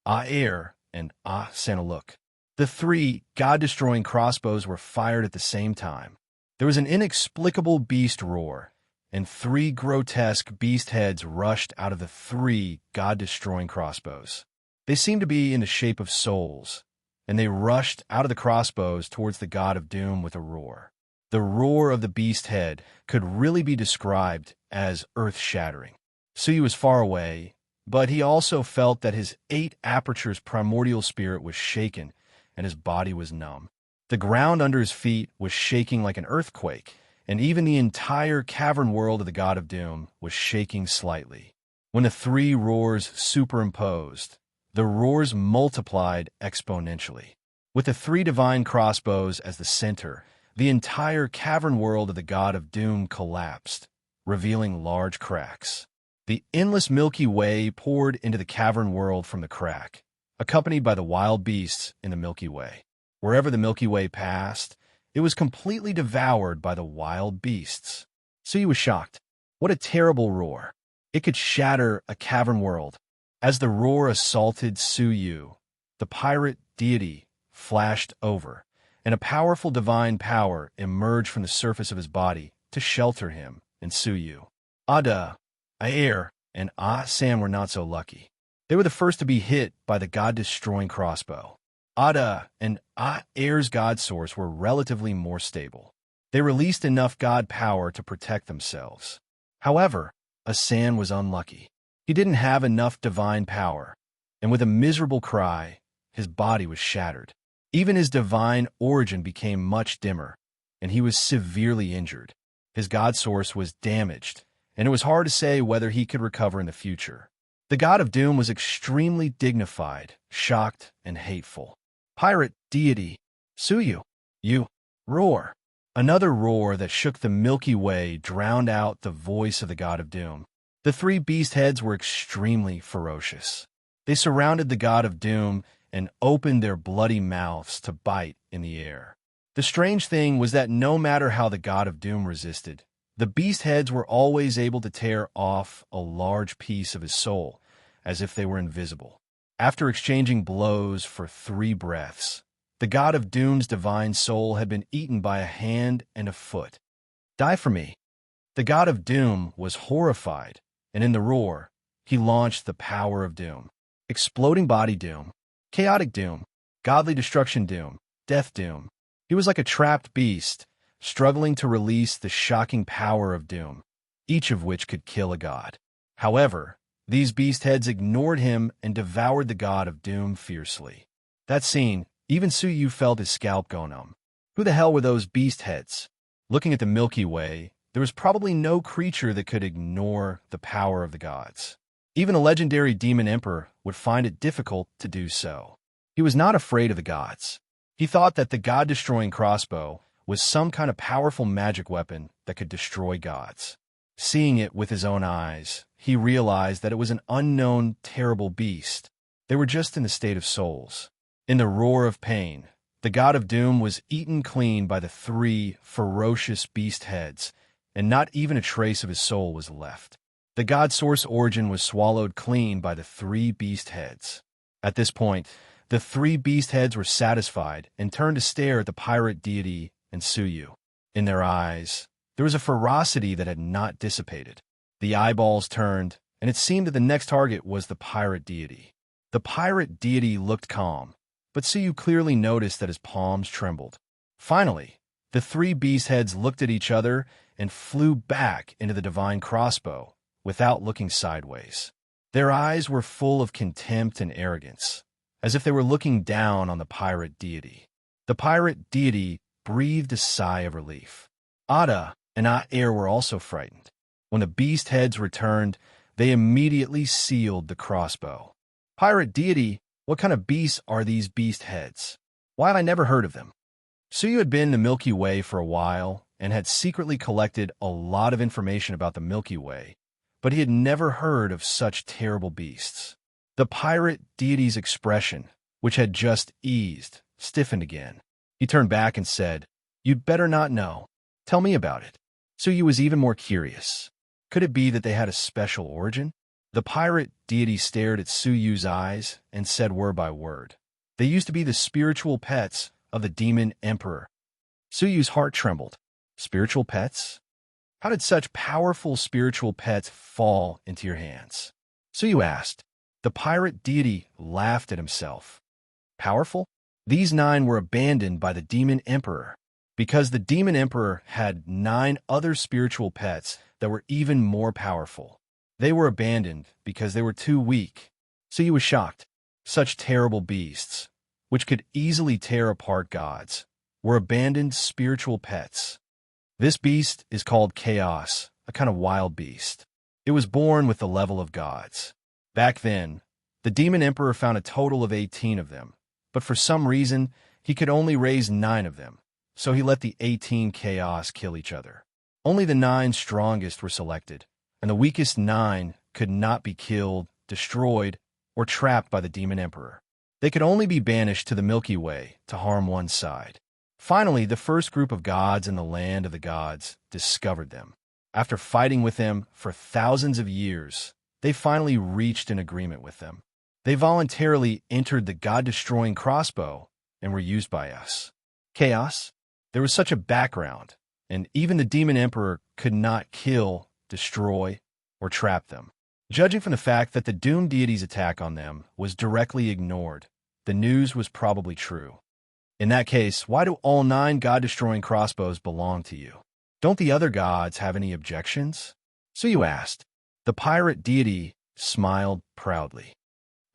Speaker 1: Aer, and Sen a look. The three god-destroying crossbows were fired at the same time. There was an inexplicable beast roar, and three grotesque beast heads rushed out of the three god-destroying crossbows. They seemed to be in the shape of souls, and they rushed out of the crossbows towards the god of doom with a roar. The roar of the beast head could really be described as earth-shattering. Suyu was far away, but he also felt that his 8 apertures primordial spirit was shaken, and his body was numb. The ground under his feet was shaking like an earthquake, and even the entire cavern world of the god of doom was shaking slightly. When the three roars superimposed, the roars multiplied exponentially. With the three divine crossbows as the center, the entire cavern world of the god of doom collapsed, revealing large cracks. The endless Milky Way poured into the cavern world from the crack, accompanied by the wild beasts in the Milky Way. Wherever the Milky Way passed, it was completely devoured by the wild beasts. Suyu was shocked. What a terrible roar. It could shatter a cavern world. As the roar assaulted Suyu, the pirate deity flashed over, and a powerful divine power emerged from the surface of his body to shelter him and Suyu. Ada, Aer, and Sam were not so lucky. They were the first to be hit by the god-destroying crossbow. Ada and Aer's god source were relatively more stable. They released enough god power to protect themselves. However, Asan was unlucky. He didn't have enough divine power, and with a miserable cry, his body was shattered. Even his divine origin became much dimmer, and he was severely injured. His god source was damaged, and it was hard to say whether he could recover in the future. The god of doom was extremely dignified, shocked, and hateful. Pirate deity, Suyu, you, roar. Another roar that shook the Milky Way drowned out the voice of the god of doom. The three beast heads were extremely ferocious. They surrounded the god of doom and opened their bloody mouths to bite in the air. The strange thing was that no matter how the god of doom resisted, the beast heads were always able to tear off a large piece of his soul, as if they were invisible. After exchanging blows for 3 breaths, the god of doom's divine soul had been eaten by a hand and a foot. Die for me. The god of doom was horrified, and in the roar, he launched the power of doom. Exploding body doom, chaotic doom, godly destruction doom, death doom. He was like a trapped beast, struggling to release the shocking power of doom, each of which could kill a god. However, these beast heads ignored him and devoured the god of doom fiercely. That scene, even Suyu felt his scalp go numb. Who the hell were those beast heads? Looking at the Milky Way, there was probably no creature that could ignore the power of the gods. Even a legendary demon emperor would find it difficult to do so. He was not afraid of the gods. He thought that the god-destroying crossbow was some kind of powerful magic weapon that could destroy gods. Seeing it with his own eyes, he realized that it was an unknown, terrible beast. They were just in the state of souls. In the roar of pain, the god of doom was eaten clean by the 3 ferocious beast heads, and not even a trace of his soul was left. The god source origin was swallowed clean by the 3 beast heads. At this point, the 3 beast heads were satisfied and turned to stare at the pirate deity and Suyu. In their eyes, there was a ferocity that had not dissipated. The eyeballs turned, and it seemed that the next target was the pirate deity. The pirate deity looked calm, but Suyu clearly noticed that his palms trembled. Finally, the 3 beast heads looked at each other and flew back into the divine crossbow without looking sideways. Their eyes were full of contempt and arrogance, as if they were looking down on the pirate deity. The pirate deity breathed a sigh of relief. Ada and Aer were also frightened. When the beast heads returned, they immediately sealed the crossbow. Pirate deity, What kind of beasts are these beast heads? Why have I never heard of them? Suyu had been in the Milky Way for a while and had secretly collected a lot of information about the Milky Way, but he had never heard of such terrible beasts. The pirate deity's expression, which had just eased, stiffened again. He turned back and said, "You'd better not know. Tell me about it." Suyu was even more curious. Could it be that they had a special origin? The pirate deity stared at Suyu's eyes and said word by word, "They used to be the spiritual pets of the demon emperor." Suyu's heart trembled. Spiritual pets? How did such powerful spiritual pets fall into your hands? Suyu asked. The pirate deity laughed at himself. Powerful? These 9 were abandoned by the demon emperor, because the demon emperor had 9 other spiritual pets that were even more powerful. They were abandoned because they were too weak. Suyu was shocked. Such terrible beasts, which could easily tear apart gods, were abandoned spiritual pets. This beast is called Chaos, a kind of wild beast. It was born with the level of gods. Back then, the demon emperor found a total of 18 of them, but for some reason, he could only raise 9 of them, so he let the 18 Chaos kill each other. Only the 9 strongest were selected, and the weakest 9 could not be killed, destroyed, or trapped by the demon emperor. They could only be banished to the Milky Way to harm one side. Finally, the first group of gods in the land of the gods discovered them. After fighting with them for thousands of years, they finally reached an agreement with them. They voluntarily entered the god-destroying crossbow and were used by us. Chaos? There was such a background, and even the demon emperor could not kill, destroy, or trap them. Judging from the fact that the doomed deity's attack on them was directly ignored, the news was probably true. In that case, why do all 9 god-destroying crossbows belong to you? Don't the other gods have any objections? Suyu asked. The pirate deity smiled proudly.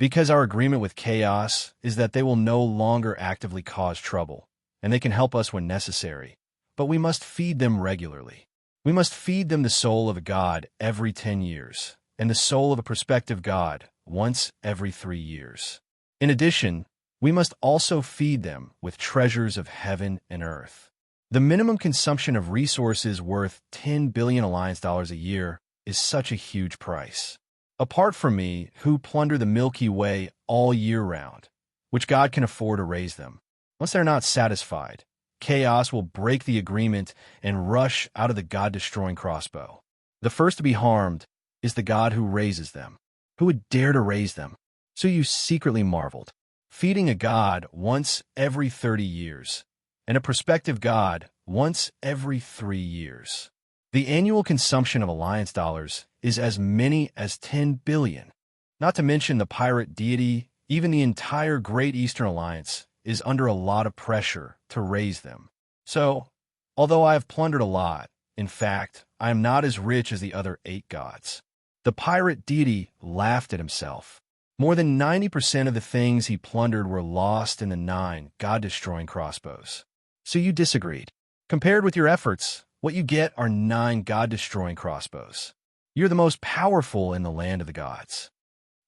Speaker 1: Because our agreement with Chaos is that they will no longer actively cause trouble, and they can help us when necessary, but we must feed them regularly. We must feed them the soul of a god every 10 years, and the soul of a prospective god once every 3 years. In addition, we must also feed them with treasures of heaven and earth. The minimum consumption of resources worth 10 billion alliance dollars a year is such a huge price. Apart from me, who plunder the Milky Way all year round, which god can afford to raise them? Once they're not satisfied, Chaos will break the agreement and rush out of the god-destroying crossbow. The first to be harmed is the god who raises them. Who would dare to raise them? Suyu secretly marveled. Feeding a god once every 30 years, and a prospective god once every 3 years. The annual consumption of alliance dollars is as many as 10 billion. Not to mention the pirate deity, even the entire Great Eastern Alliance is under a lot of pressure to raise them. So, although I have plundered a lot, in fact, I am not as rich as the other 8 gods. The pirate deity laughed at himself. More than 90% of the things he plundered were lost in the 9 god-destroying crossbows. So you disagreed. Compared with your efforts, what you get are 9 god-destroying crossbows. You're the most powerful in the land of the gods.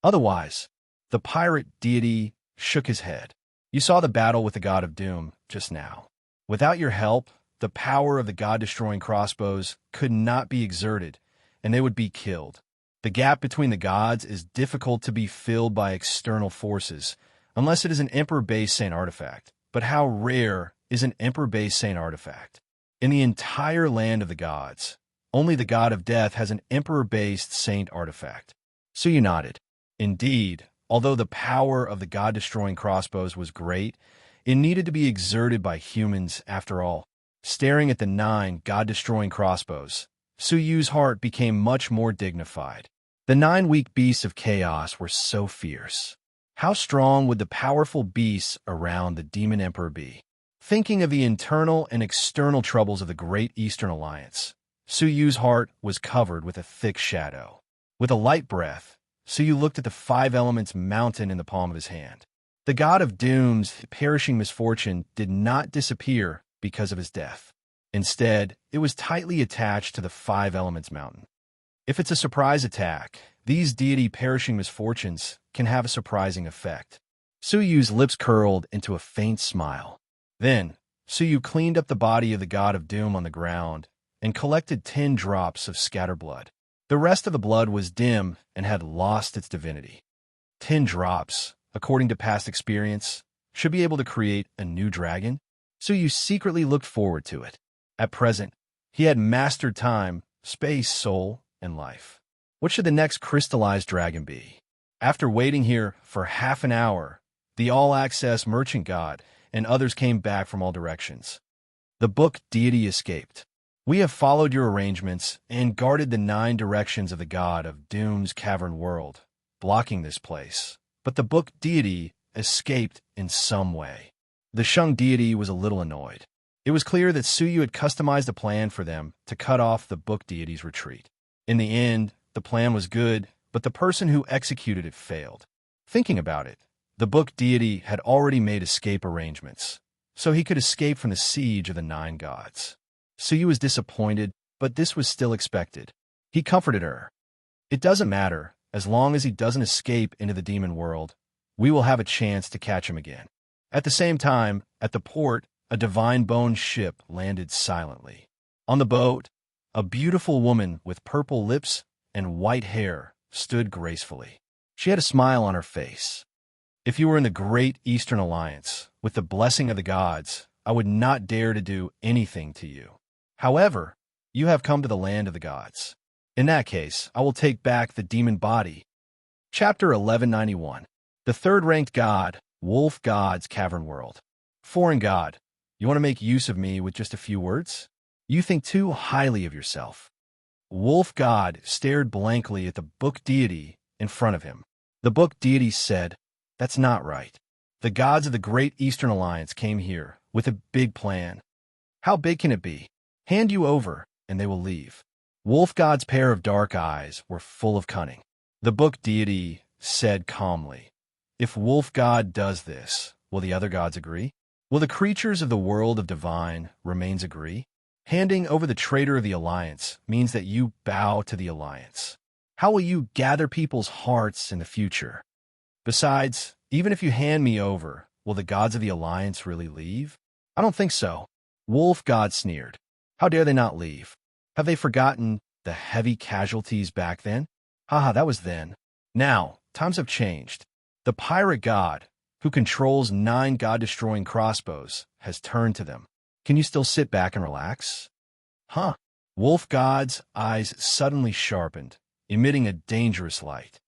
Speaker 1: Otherwise, the pirate deity shook his head. You saw the battle with the god of doom just now. Without your help, the power of the god-destroying crossbows could not be exerted, and they would be killed. The gap between the gods is difficult to be filled by external forces, unless it is an Emperor-based Saint artifact. But how rare is an Emperor-based Saint artifact? In the entire land of the gods, only the god of death has an Emperor-based Saint artifact. Suyu nodded. Indeed, although the power of the god-destroying crossbows was great, it needed to be exerted by humans after all. Staring at the 9 god-destroying crossbows, Suyu's heart became much more dignified. The 9 weak beasts of chaos were so fierce. How strong would the powerful beasts around the demon emperor be? Thinking of the internal and external troubles of the Great Eastern Alliance, Suyu's heart was covered with a thick shadow. With a light breath, Suyu looked at the 5 elements mountain in the palm of his hand. The god of doom's perishing misfortune did not disappear because of his death. Instead, it was tightly attached to the 5 elements mountain. If it's a surprise attack, these deity perishing misfortunes can have a surprising effect. Suyu's lips curled into a faint smile. Then, Suyu cleaned up the body of the god of doom on the ground and collected 10 drops of scatter blood. The rest of the blood was dim and had lost its divinity. 10 drops, according to past experience, should be able to create a new dragon. Suyu secretly looked forward to it. At present, he had mastered time, space, soul, and life. What should the next crystallized dragon be? After waiting here for half an hour, the all-access merchant god and others came back from all directions. The book deity escaped. We have followed your arrangements and guarded the 9 directions of the god of doom's cavern world, blocking this place. But the book deity escaped in some way. The Shung deity was a little annoyed. It was clear that Suyu had customized a plan for them to cut off the book deity's retreat. In the end, the plan was good, but the person who executed it failed. Thinking about it, the book deity had already made escape arrangements, so he could escape from the siege of the 9 gods. Suyu was disappointed, but this was still expected. He comforted her. It doesn't matter, as long as he doesn't escape into the demon world, we will have a chance to catch him again. At the same time, at the port, a divine bone ship landed silently. On the boat, a beautiful woman with purple lips and white hair stood gracefully. She had a smile on her face. If you were in the Great Eastern Alliance, with the blessing of the gods, I would not dare to do anything to you. However, you have come to the land of the gods. In that case, I will take back the demon body. Chapter 1191. The third-ranked god, Wolf God's Cavern World. Foreign god, you want to make use of me with just a few words? You think too highly of yourself. Wolf God stared blankly at the book deity in front of him. The book deity said, "That's not right. The gods of the Great Eastern Alliance came here with a big plan. How big can it be? Hand you over, and they will leave." Wolf God's pair of dark eyes were full of cunning. The book deity said calmly, "If Wolf God does this, will the other gods agree? Will the creatures of the world of divine remains agree? Handing over the traitor of the alliance means that you bow to the alliance. How will you gather people's hearts in the future? Besides, even if you hand me over, will the gods of the alliance really leave? I don't think so." Wolf God sneered. "How dare they not leave? Have they forgotten the heavy casualties back then? Haha, that was then. Now, times have changed. The pirate god, who controls 9 god-destroying crossbows, has turned to them. Can you still sit back and relax?" Huh? Wolf God's eyes suddenly sharpened, emitting a dangerous light.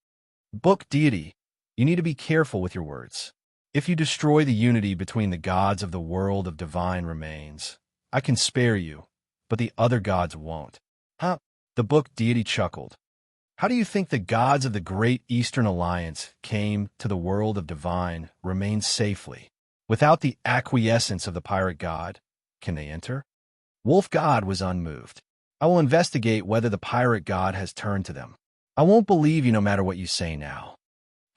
Speaker 1: "Book deity, you need to be careful with your words. If you destroy the unity between the gods of the world of divine remains, I can spare you, but the other gods won't." Huh? The book deity chuckled. "How do you think the gods of the Great Eastern Alliance came to the world of divine remains safely? Without the acquiescence of the pirate god, can they enter?" Wolf God was unmoved. "I will investigate whether the pirate god has turned to them. I won't believe you no matter what you say now."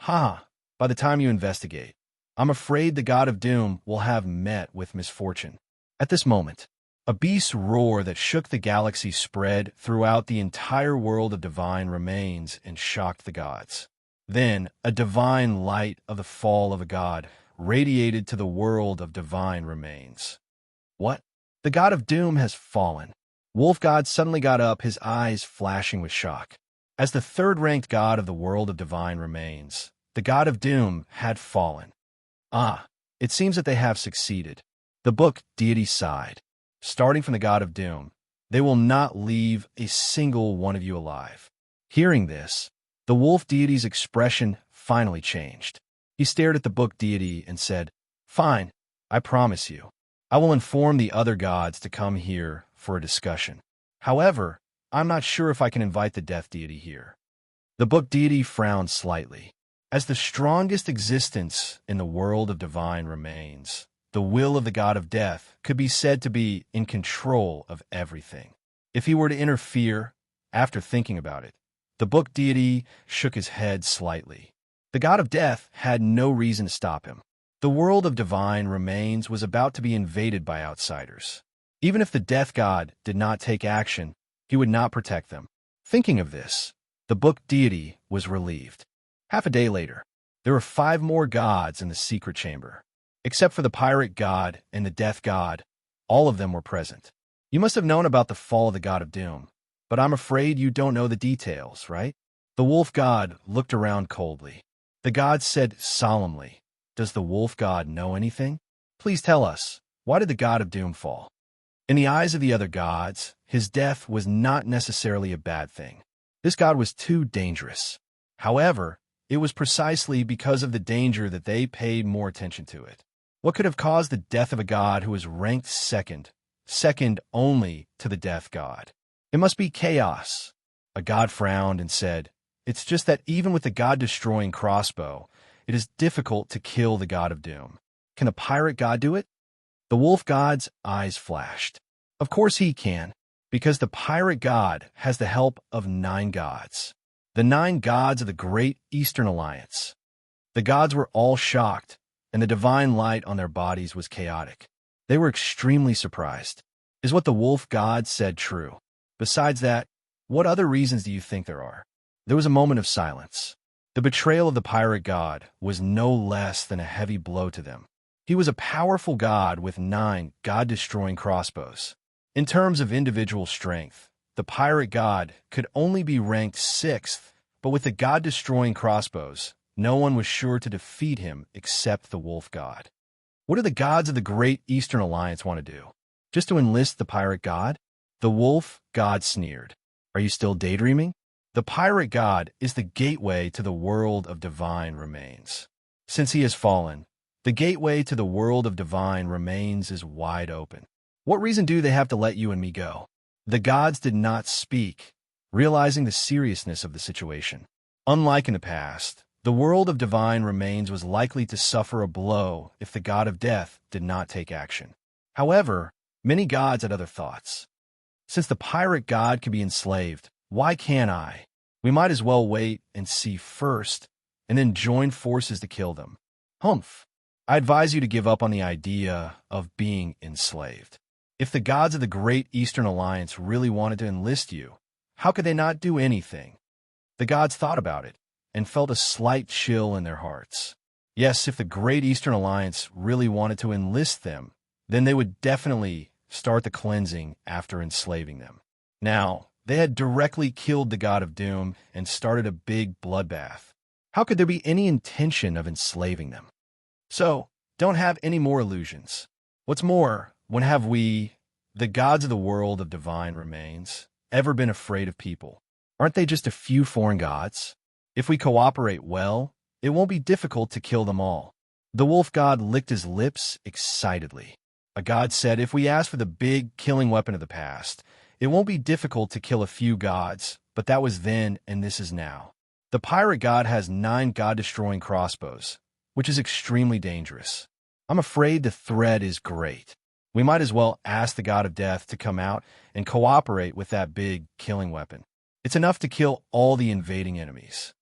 Speaker 1: "Ha! By the time you investigate, I'm afraid the god of doom will have met with misfortune." At this moment, a beast's roar that shook the galaxy spread throughout the entire world of divine remains and shocked the gods. Then, a divine light of the fall of a god radiated to the world of divine remains. What? The god of doom has fallen. Wolf God suddenly got up, his eyes flashing with shock. As the third-ranked god of the world of divine remains, the god of doom had fallen. Ah, it seems that they have succeeded. The book deity sighed. Starting from the god of doom, they will not leave a single one of you alive. Hearing this, the wolf deity's expression finally changed. He stared at the book deity and said, "Fine, I promise you. I will inform the other gods to come here for a discussion. However, I'm not sure if I can invite the death deity here." The book deity frowned slightly. As the strongest existence in the world of divine remains, the will of the god of death could be said to be in control of everything. If he were to interfere, after thinking about it, the book deity shook his head slightly. The god of death had no reason to stop him. The world of divine remains was about to be invaded by outsiders. Even if the death god did not take action, he would not protect them. Thinking of this, the book deity was relieved. Half a day later, There were 5 more gods in the secret chamber. Except for the pirate god and the death god, all of them were present. You must have known about the fall of the god of doom, but I'm afraid you don't know the details, right? The wolf god looked around coldly. The god said solemnly, "Does the wolf god know anything? Please tell us, why did the god of doom fall?" In the eyes of the other gods, his death was not necessarily a bad thing. This god was too dangerous. However, it was precisely because of the danger that they paid more attention to it. What could have caused the death of a god who was ranked second only to the death god? It must be chaos. A god frowned and said, "It's just that even with the god-destroying crossbow, it is difficult to kill the god of doom. Can a pirate god do it?" The wolf god's eyes flashed. Of course he can, because the pirate god has the help of 9 gods. The 9 gods of the Great Eastern Alliance. The gods were all shocked, and the divine light on their bodies was chaotic. They were extremely surprised. Is what the wolf god said true? Besides that, what other reasons do you think there are? There was a moment of silence. The betrayal of the pirate god was no less than a heavy blow to them. He was a powerful god with 9 god-destroying crossbows. In terms of individual strength, the pirate god could only be ranked 6th, but with the god-destroying crossbows, no one was sure to defeat him except the wolf god. What do the gods of the Great Eastern Alliance want to do? Just to enlist the pirate god? The wolf god sneered. Are you still daydreaming? The pirate god is the gateway to the world of divine remains. Since he has fallen, the gateway to the world of divine remains is wide open. What reason do they have to let you and me go? The gods did not speak, realizing the seriousness of the situation. Unlike in the past, the world of divine remains was likely to suffer a blow if the god of death did not take action. However, many gods had other thoughts. Since the pirate god can be enslaved, why can't I? We might as well wait and see first, and then join forces to kill them. Humph. I advise you to give up on the idea of being enslaved. If the gods of the Great Eastern Alliance really wanted to enlist you, how could they not do anything? The gods thought about it and felt a slight chill in their hearts. Yes, if the Great Eastern Alliance really wanted to enlist them, then they would definitely start the cleansing after enslaving them. Now, they had directly killed the god of doom and started a big bloodbath. How could there be any intention of enslaving them? So, don't have any more illusions. What's more, when have we, the gods of the world of divine remains, ever been afraid of people? Aren't they just a few foreign gods? If we cooperate well, it won't be difficult to kill them all. The wolf god licked his lips excitedly. A god said, if we ask for the big killing weapon of the past, it won't be difficult to kill a few gods, but that was then and this is now. The pirate god has 9 god-destroying crossbows, which is extremely dangerous. I'm afraid the threat is great. We might as well ask the god of death to come out and cooperate with that big killing weapon. It's enough to kill all the invading enemies.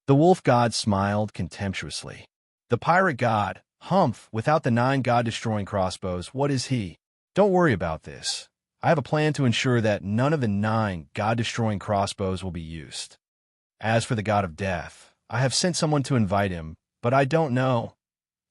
Speaker 1: The wolf god smiled contemptuously. The pirate god, Humph, without the 9 god-destroying crossbows, what is he? Don't worry about this. I have a plan to ensure that none of the 9 god-destroying crossbows will be used. As for the god of death, I have sent someone to invite him, but I don't know.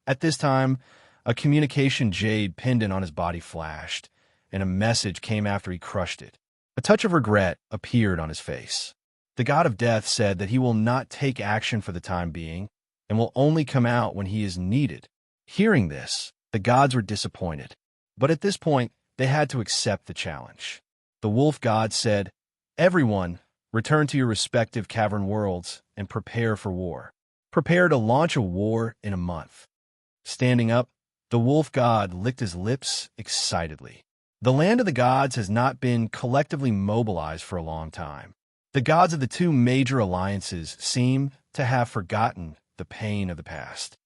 Speaker 1: At this time, a communication jade pendant on his body flashed, and a message came after he crushed it. A touch of regret appeared on his face. The god of death said that he will not take action for the time being, and will only come out when he is needed. Hearing this, the gods were disappointed. But at this point, they had to accept the challenge. The wolf god said, "Everyone, return to your respective cavern worlds and prepare for war. Prepare to launch a war in a month." Standing up, the wolf god licked his lips excitedly. The land of the gods has not been collectively mobilized for a long time. The gods of the 2 major alliances seem to have forgotten the pain of the past.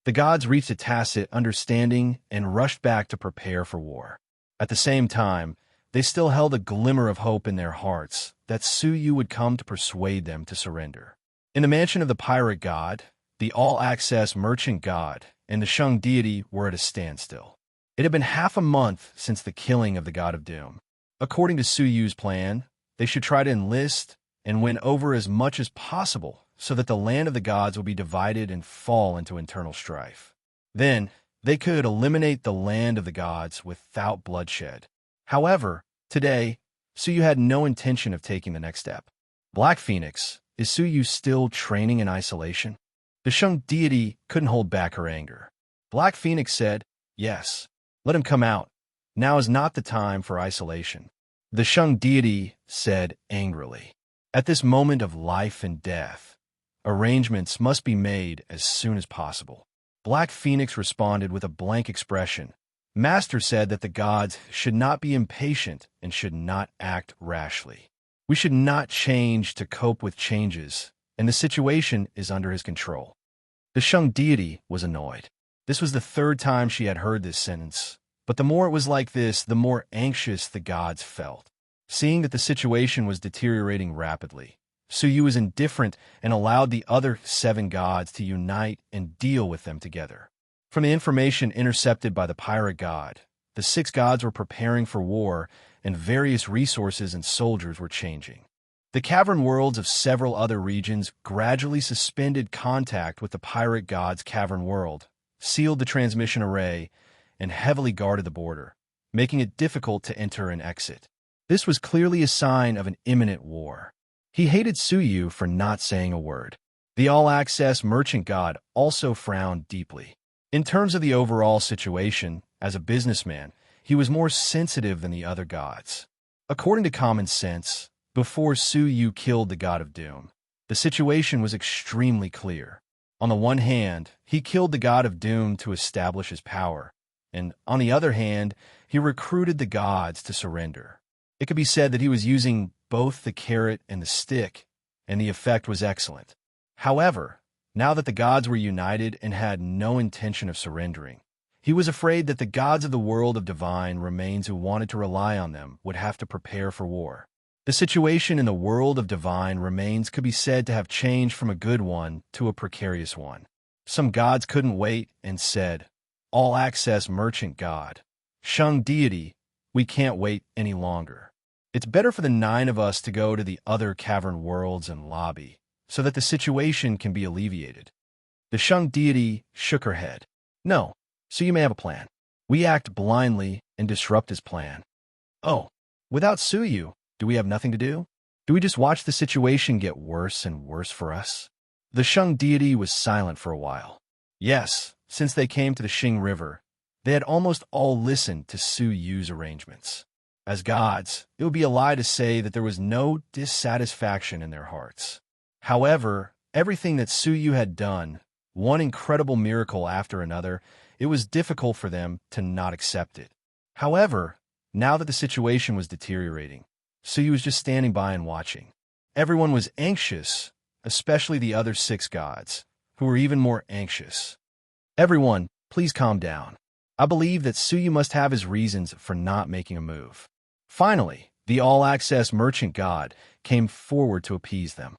Speaker 1: The gods reached a tacit understanding and rushed back to prepare for war. At the same time, they still held a glimmer of hope in their hearts that Suyu would come to persuade them to surrender. In the mansion of the pirate god, the all-access merchant god, and the Shung deity were at a standstill. It had been half a month since the killing of the god of doom. According to Suyu's plan, they should try to enlist and win over as much as possible so that the land of the gods would be divided and fall into internal strife. Then they could eliminate the land of the gods without bloodshed. However, today, Suyu had no intention of taking the next step. Black Phoenix, is Suyu still training in isolation? The Shang deity couldn't hold back her anger. Black Phoenix said, "Yes, let him come out. Now is not the time for isolation." The Shang deity said angrily, "At this moment of life and death, arrangements must be made as soon as possible." Black Phoenix responded with a blank expression. Master said that the gods should not be impatient and should not act rashly. We should not change to cope with changes, and the situation is under his control. The Shang deity was annoyed. This was the third time she had heard this sentence, but the more it was like this, the more anxious the gods felt. Seeing that the situation was deteriorating rapidly, Suyu was indifferent and allowed the other 7 gods to unite and deal with them together. From the information intercepted by the pirate god, the 6 gods were preparing for war, and various resources and soldiers were changing. The cavern worlds of several other regions gradually suspended contact with the pirate god's cavern world, sealed the transmission array, and heavily guarded the border, making it difficult to enter and exit. This was clearly a sign of an imminent war. He hated Suyu for not saying a word. The all-access merchant god also frowned deeply. In terms of the overall situation, as a businessman, he was more sensitive than the other gods. According to common sense, before Suyu killed the god of doom, the situation was extremely clear. On the one hand, he killed the god of doom to establish his power, and on the other hand, he recruited the gods to surrender. It could be said that he was using both the carrot and the stick, and the effect was excellent. However, now that the gods were united and had no intention of surrendering, he was afraid that the gods of the world of divine remains who wanted to rely on them would have to prepare for war. The situation in the world of divine remains could be said to have changed from a good one to a precarious one. Some gods couldn't wait and said, "All-access merchant god, Shang deity, we can't wait any longer. It's better for the 9 of us to go to the other cavern worlds and lobby, so that the situation can be alleviated." The Shang deity shook her head. "No, so you may have a plan. We act blindly and disrupt his plan." "Oh, without Suyu, do we have nothing to do? Do we just watch the situation get worse and worse for us?" The Shang deity was silent for a while. Yes, since they came to the Xing River, they had almost all listened to Suyu's arrangements. As gods, it would be a lie to say that there was no dissatisfaction in their hearts. However, everything that Suyu had done, one incredible miracle after another, it was difficult for them to not accept it. However, now that the situation was deteriorating, Suyu was just standing by and watching. Everyone was anxious, especially the other 6 gods, who were even more anxious. "Everyone, please calm down. I believe that Suyu must have his reasons for not making a move." Finally, the all-access merchant god came forward to appease them.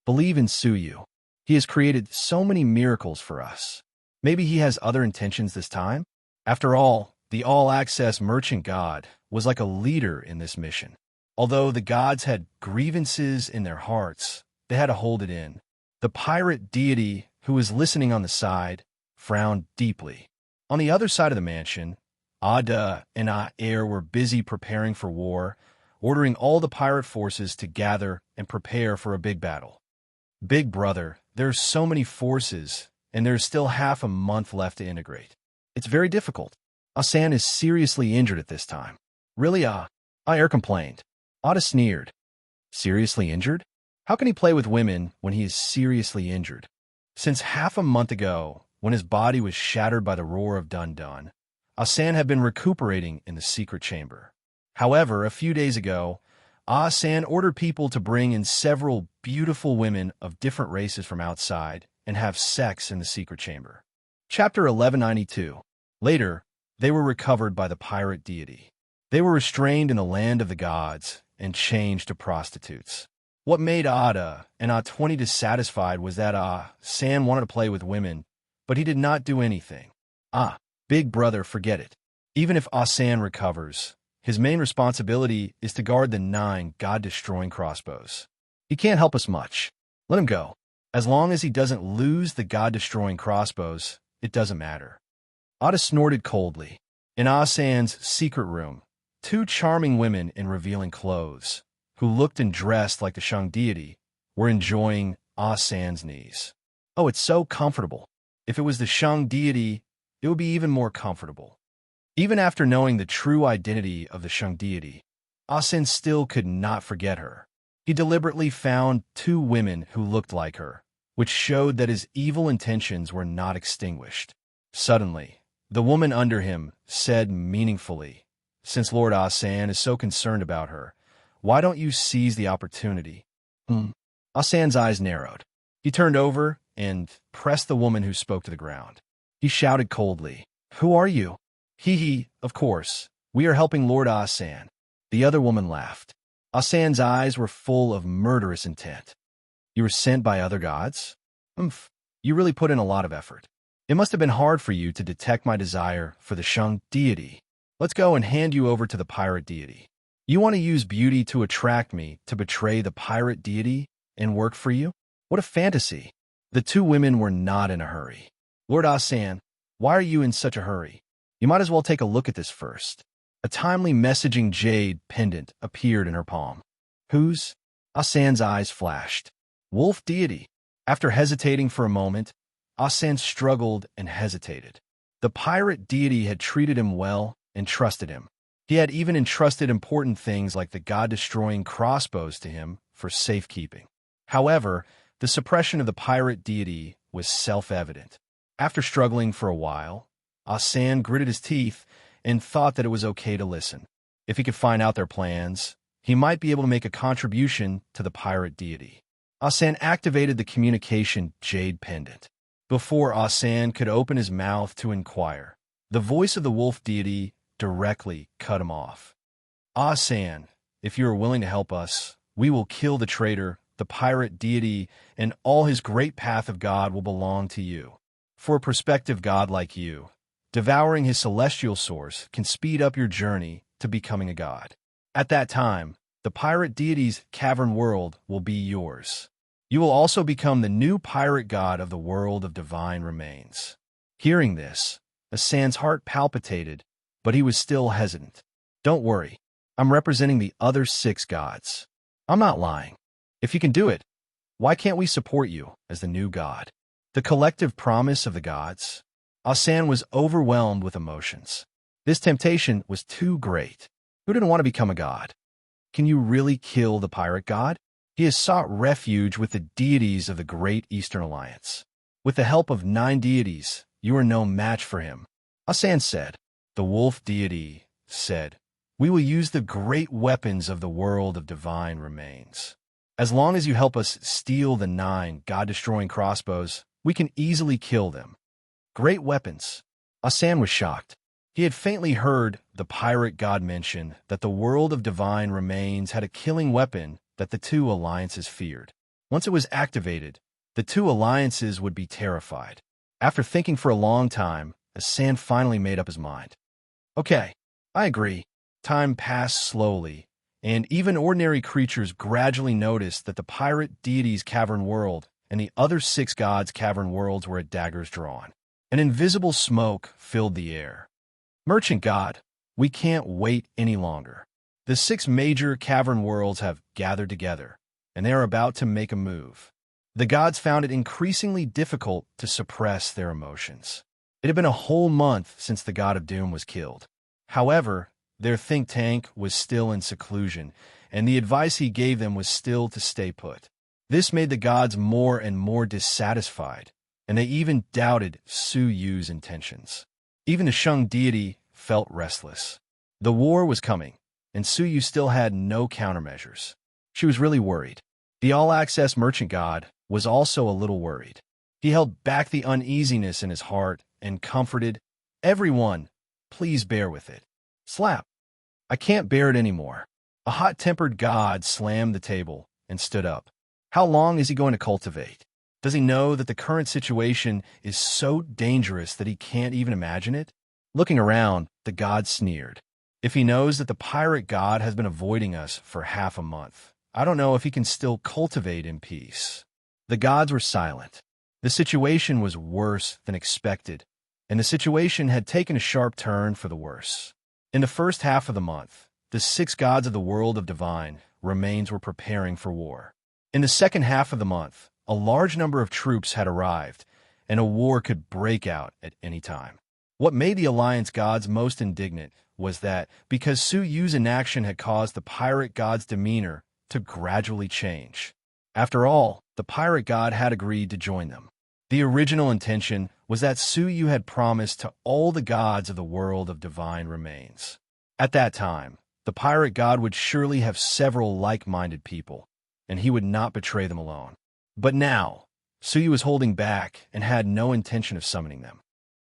Speaker 1: "Believe in Suyu. He has created so many miracles for us. Maybe he has other intentions this time?" After all, the all-access merchant god was like a leader in this mission. Although the gods had grievances in their hearts, they had to hold it in. The pirate deity, who was listening on the side, frowned deeply. On the other side of the mansion, Ada and Aer were busy preparing for war, ordering all the pirate forces to gather and prepare for a big battle. "Big brother, there are so many forces, and there's still half a month left to integrate. It's very difficult. Asan is seriously injured at this time." "Really, Aer complained. Ada sneered. "Seriously injured? How can he play with women when he is seriously injured? Since half a month ago, when his body was shattered by the roar of Dun-Dun, Asan had been recuperating in the secret chamber. However, a few days ago, Asan ordered people to bring in several beautiful women of different races from outside and have sex in the secret chamber." Chapter 1192. Later, they were recovered by the pirate deity. They were restrained in the land of the gods and changed to prostitutes. What made Ada and A20 dissatisfied was that San wanted to play with women, but he did not do anything. Big brother, forget it. Even if Asan recovers, his main responsibility is to guard the 9 god-destroying crossbows. He can't help us much. Let him go. As long as he doesn't lose the god-destroying crossbows, it doesn't matter. Ada snorted coldly. In Asan's secret room, two charming women in revealing clothes, who looked and dressed like the Shang deity, were enjoying Asan's knees. Oh, it's so comfortable. If it was the Shang deity, it would be even more comfortable. Even after knowing the true identity of the Shang deity, Asan still could not forget her. He deliberately found two women who looked like her, which showed that his evil intentions were not extinguished. Suddenly, the woman under him said meaningfully, "Since Lord Asan is so concerned about her, why don't you seize the opportunity?" Asan's eyes narrowed. He turned over and pressed the woman who spoke to the ground. He shouted coldly, "Who are you?" "Hee, of course. We are helping Lord Asan." The other woman laughed. Asan's eyes were full of murderous intent. "You were sent by other gods?" You really put in a lot of effort. It must have been hard for you to detect my desire for the Shang deity. Let's go and hand you over to the pirate deity. You want to use beauty to attract me to betray the pirate deity and work for you? What a fantasy. The two women were not in a hurry. "Lord Asan, why are you in such a hurry? You might as well take a look at this first." A timely messaging jade pendant appeared in her palm. "Whose?" Asan's eyes flashed. "Wolf deity." After hesitating for a moment, Asan struggled and hesitated. The pirate deity had treated him well and trusted him. He had even entrusted important things like the god-destroying crossbows to him for safekeeping. However, the suppression of the pirate deity was self-evident. After struggling for a while, Asan gritted his teeth and thought that it was okay to listen. If he could find out their plans, he might be able to make a contribution to the pirate deity. Asan activated the communication jade pendant. Before Asan could open his mouth to inquire, the voice of the wolf deity directly cut him off. "Asan, if you are willing to help us, we will kill the traitor, the pirate deity, and all his great path of God will belong to you. For a prospective god like you, devouring his celestial source can speed up your journey to becoming a god. At that time, the pirate deity's cavern world will be yours. You will also become the new pirate god of the world of divine remains." Hearing this, Asan's heart palpitated, but he was still hesitant. "Don't worry, I'm representing the other 6 gods. I'm not lying. If you can do it, why can't we support you as the new god?" The collective promise of the gods. Asan was overwhelmed with emotions. This temptation was too great. Who didn't want to become a god? Can you really kill the pirate god? He has sought refuge with the deities of the Great Eastern Alliance. With the help of 9 deities, you are no match for him. Asan said. The wolf deity said, "We will use the great weapons of the world of divine remains. As long as you help us steal the 9 god-destroying crossbows, we can easily kill them." Great weapons. Asan was shocked. He had faintly heard the pirate god mention that the world of divine remains had a killing weapon that the 2 alliances feared. Once it was activated, the 2 alliances would be terrified. After thinking for a long time, Asan finally made up his mind. "Okay, I agree." Time passed slowly, and even ordinary creatures gradually noticed that the pirate deity's cavern world and the other 6 gods' cavern worlds were at daggers drawn. An invisible smoke filled the air. "Merchant god, we can't wait any longer. The 6 major cavern worlds have gathered together, and they are about to make a move." The gods found it increasingly difficult to suppress their emotions. It had been a whole month since the god of doom was killed. However, their think tank was still in seclusion, and the advice he gave them was still to stay put. This made the gods more and more dissatisfied, and they even doubted Su Yu's intentions. Even the Shang deity felt restless. The war was coming, and Su Yu still had no countermeasures. She was really worried. The all-access merchant god was also a little worried. He held back the uneasiness in his heart and comforted, "Everyone, please bear with it." Slap. "I can't bear it anymore." A hot-tempered god slammed the table and stood up. How long is he going to cultivate? Does he know that the current situation is so dangerous that he can't even imagine it? Looking around, the god sneered. "If he knows that the pirate god has been avoiding us for half a month, I don't know if he can still cultivate in peace." The gods were silent. The situation was worse than expected, and the situation had taken a sharp turn for the worse. In the first half of the month, the 6 gods of the world of divine remains were preparing for war. In the second half of the month, a large number of troops had arrived, and a war could break out at any time. What made the Alliance gods most indignant was that because Su Yu's inaction had caused the pirate god's demeanor to gradually change. After all, the pirate god had agreed to join them. The original intention was that Su Yu had promised to all the gods of the world of divine remains. At that time, the pirate god would surely have several like-minded people, and he would not betray them alone. But now, Su Yu was holding back and had no intention of summoning them.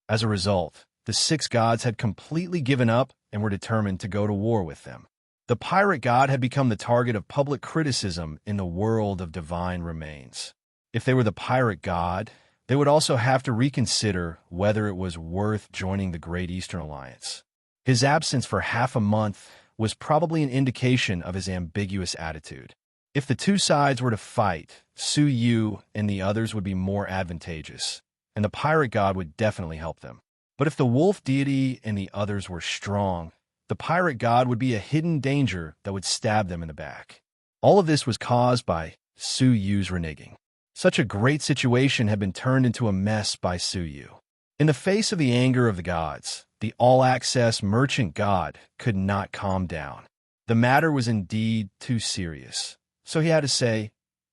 Speaker 1: As a result, the 6 gods had completely given up and were determined to go to war with them. The pirate god had become the target of public criticism in the world of divine remains. If they were the pirate god, they would also have to reconsider whether it was worth joining the Great Eastern Alliance. His absence for half a month was probably an indication of his ambiguous attitude. If the 2 sides were to fight, Su Yu and the others would be more advantageous, and the pirate god would definitely help them. But if the wolf deity and the others were strong, the pirate god would be a hidden danger that would stab them in the back. All of this was caused by Su Yu's reneging. Such a great situation had been turned into a mess by Su Yu. In the face of the anger of the gods, the all-access merchant god could not calm down. The matter was indeed too serious. So he had to say,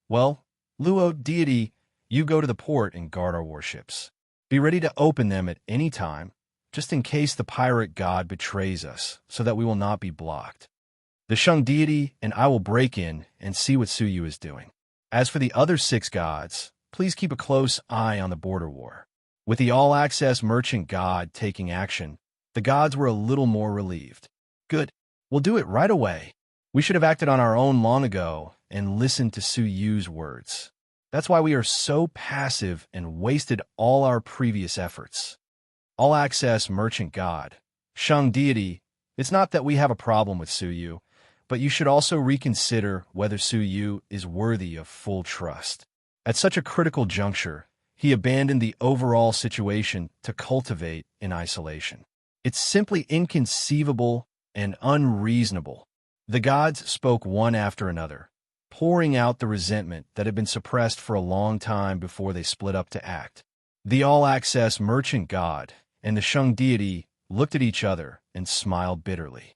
Speaker 1: "Well, Luo deity, you go to the port and guard our warships. Be ready to open them at any time, just in case the pirate god betrays us, so that we will not be blocked. The Shang deity and I will break in and see what Su Yu is doing. As for the other 6 gods, please keep a close eye on the border war." With the all-access merchant god taking action, the gods were a little more relieved. "Good. We'll do it right away. We should have acted on our own long ago and listened to Su Yu's words. That's why we are so passive and wasted all our previous efforts." All-access merchant god, Shang deity, it's not that we have a problem with Su Yu, but you should also reconsider whether Su Yu is worthy of full trust. At such a critical juncture, he abandoned the overall situation to cultivate in isolation. It's simply inconceivable and unreasonable. The gods spoke one after another, pouring out the resentment that had been suppressed for a long time before they split up to act. The all-access merchant god and the Shang deity looked at each other and smiled bitterly.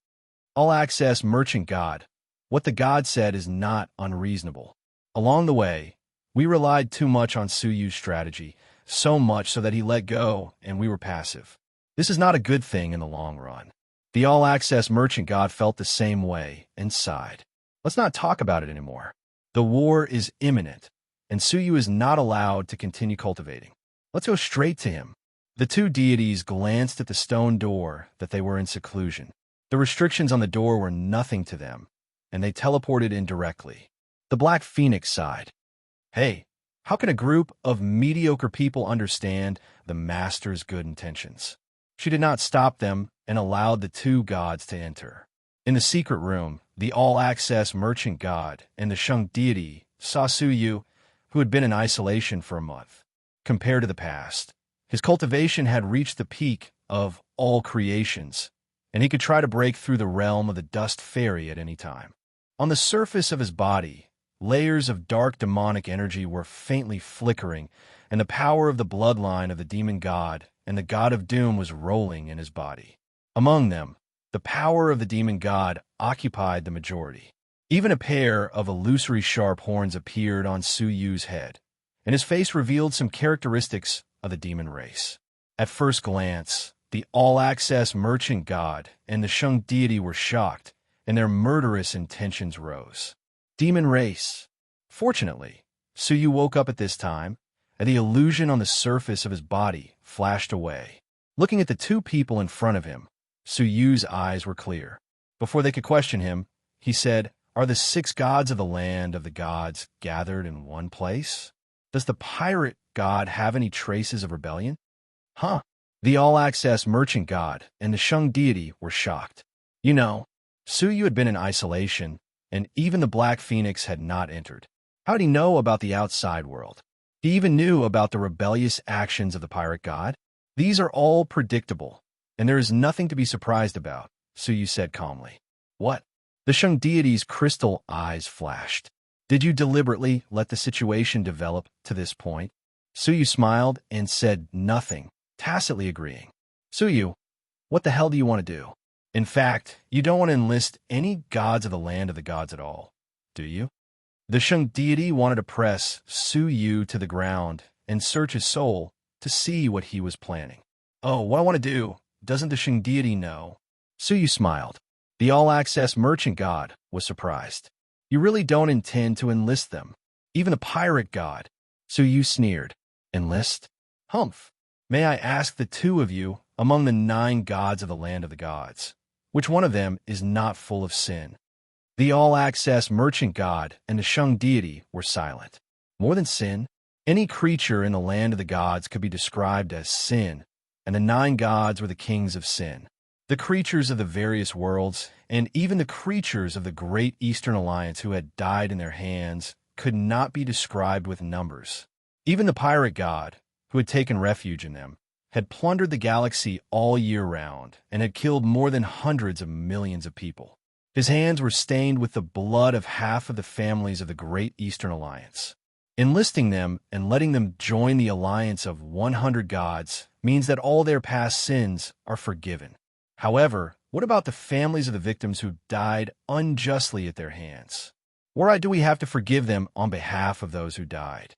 Speaker 1: All-access merchant god, what the god said is not unreasonable. Along the way, we relied too much on Su Yu's strategy, so much so that he let go and we were passive. This is not a good thing in the long run. The all-access merchant god felt the same way and sighed. Let's not talk about it anymore. The war is imminent, and Su Yu is not allowed to continue cultivating. Let's go straight to him. The 2 deities glanced at the stone door that they were in seclusion. The restrictions on the door were nothing to them, and they teleported in directly. The Black Phoenix sighed. "Hey, how can a group of mediocre people understand the Master's good intentions?" She did not stop them and allowed the 2 gods to enter. In the secret room, the all-access merchant god and the Shang deity saw Su Yu, who had been in isolation for a month. Compared to the past, his cultivation had reached the peak of all creations, and he could try to break through the realm of the dust fairy at any time. On the surface of his body, layers of dark demonic energy were faintly flickering, and the power of the bloodline of the demon god and the god of doom was rolling in his body. Among them, the power of the demon god occupied the majority. Even a pair of illusory sharp horns appeared on Su Yu's head, and his face revealed some characteristics of the demon race. At first glance, the all-access merchant god and the Shang deity were shocked, and their murderous intentions rose. Demon race. Fortunately, Su Yu woke up at this time, and the illusion on the surface of his body flashed away. Looking at the 2 people in front of him, Su Yu's eyes were clear. Before they could question him, he said, "Are the 6 gods of the land of the gods gathered in one place? Does the pirate god have any traces of rebellion?" "Huh." The all-access merchant god and the Shang deity were shocked. You know, Su Yu had been in isolation, and even the Black Phoenix had not entered. How did he know about the outside world? He even knew about the rebellious actions of the pirate god. These are all predictable, and there is nothing to be surprised about, Suyu said calmly. What? The Shang deity's crystal eyes flashed. Did you deliberately let the situation develop to this point? Suyu smiled and said nothing, tacitly agreeing. Suyu, what the hell do you want to do? In fact, you don't want to enlist any gods of the land of the gods at all, do you? The Shang deity wanted to press Suyu to the ground and search his soul to see what he was planning. Oh, what I want to do, doesn't the Shang deity know? Suyu smiled. The all-access merchant god was surprised. You really don't intend to enlist them, even the pirate god. Suyu sneered. Enlist? Humph. May I ask the two of you, among the 9 gods of the land of the gods, which one of them is not full of sin? The all-access merchant god and the Shang deity were silent. More than sin, any creature in the land of the gods could be described as sin, and the 9 gods were the kings of sin. The creatures of the various worlds, and even the creatures of the great Eastern Alliance who had died in their hands, could not be described with numbers. Even the pirate god, who had taken refuge in them, had plundered the galaxy all year round and had killed more than hundreds of millions of people. His hands were stained with the blood of half of the families of the Great Eastern Alliance. Enlisting them and letting them join the alliance of 100 gods means that all their past sins are forgiven. However, what about the families of the victims who died unjustly at their hands? Or do we have to forgive them on behalf of those who died?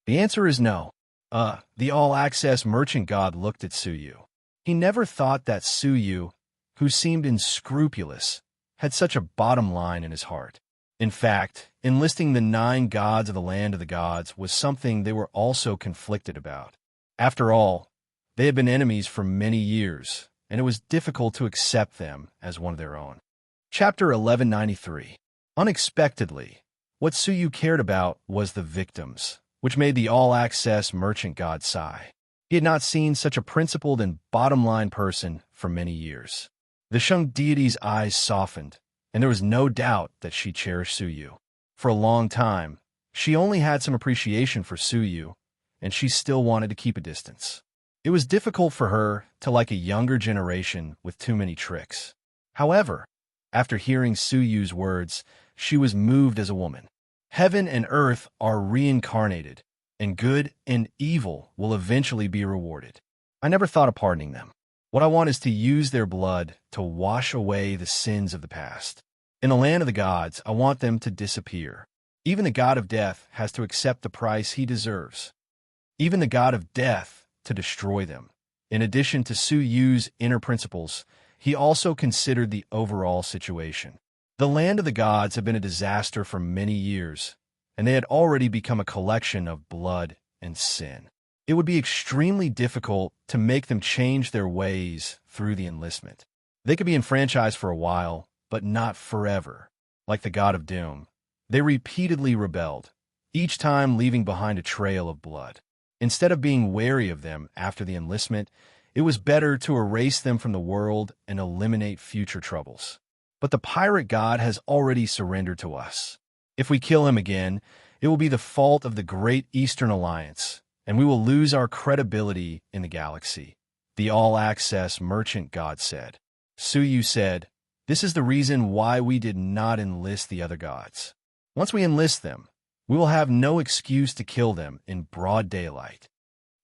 Speaker 1: The answer is no. The all-access merchant god looked at Suyu. He never thought that Suyu, who seemed unscrupulous, had such a bottom line in his heart. In fact, enlisting the 9 gods of the land of the gods was something they were also conflicted about. After all, they had been enemies for many years, and it was difficult to accept them as one of their own. Chapter 1193. Unexpectedly, what Suyu cared about was the victims, which made the all-access merchant god sigh. He had not seen such a principled and bottom-line person for many years. The Shang deity's eyes softened, and there was no doubt that she cherished Suyu. For a long time, she only had some appreciation for Suyu, and she still wanted to keep a distance. It was difficult for her to like a younger generation with too many tricks. However, after hearing Suyu's words, she was moved as a woman. Heaven and earth are reincarnated, and good and evil will eventually be rewarded. I never thought of pardoning them. What I want is to use their blood to wash away the sins of the past. In the land of the gods, I want them to disappear. Even the god of death has to accept the price he deserves. Even the god of death to destroy them. In addition to Suyu's inner principles, he also considered the overall situation. The land of the gods had been a disaster for many years, and they had already become a collection of blood and sin. It would be extremely difficult to make them change their ways through the enlistment. They could be enfranchised for a while, but not forever. Like the god of doom, they repeatedly rebelled, each time leaving behind a trail of blood. Instead of being wary of them after the enlistment, it was better to erase them from the world and eliminate future troubles. But the pirate god has already surrendered to us. If we kill him again, it will be the fault of the Great Eastern Alliance, and we will lose our credibility in the galaxy, the all-access merchant god said. Suyu said, this is the reason why we did not enlist the other gods. Once we enlist them, we will have no excuse to kill them in broad daylight.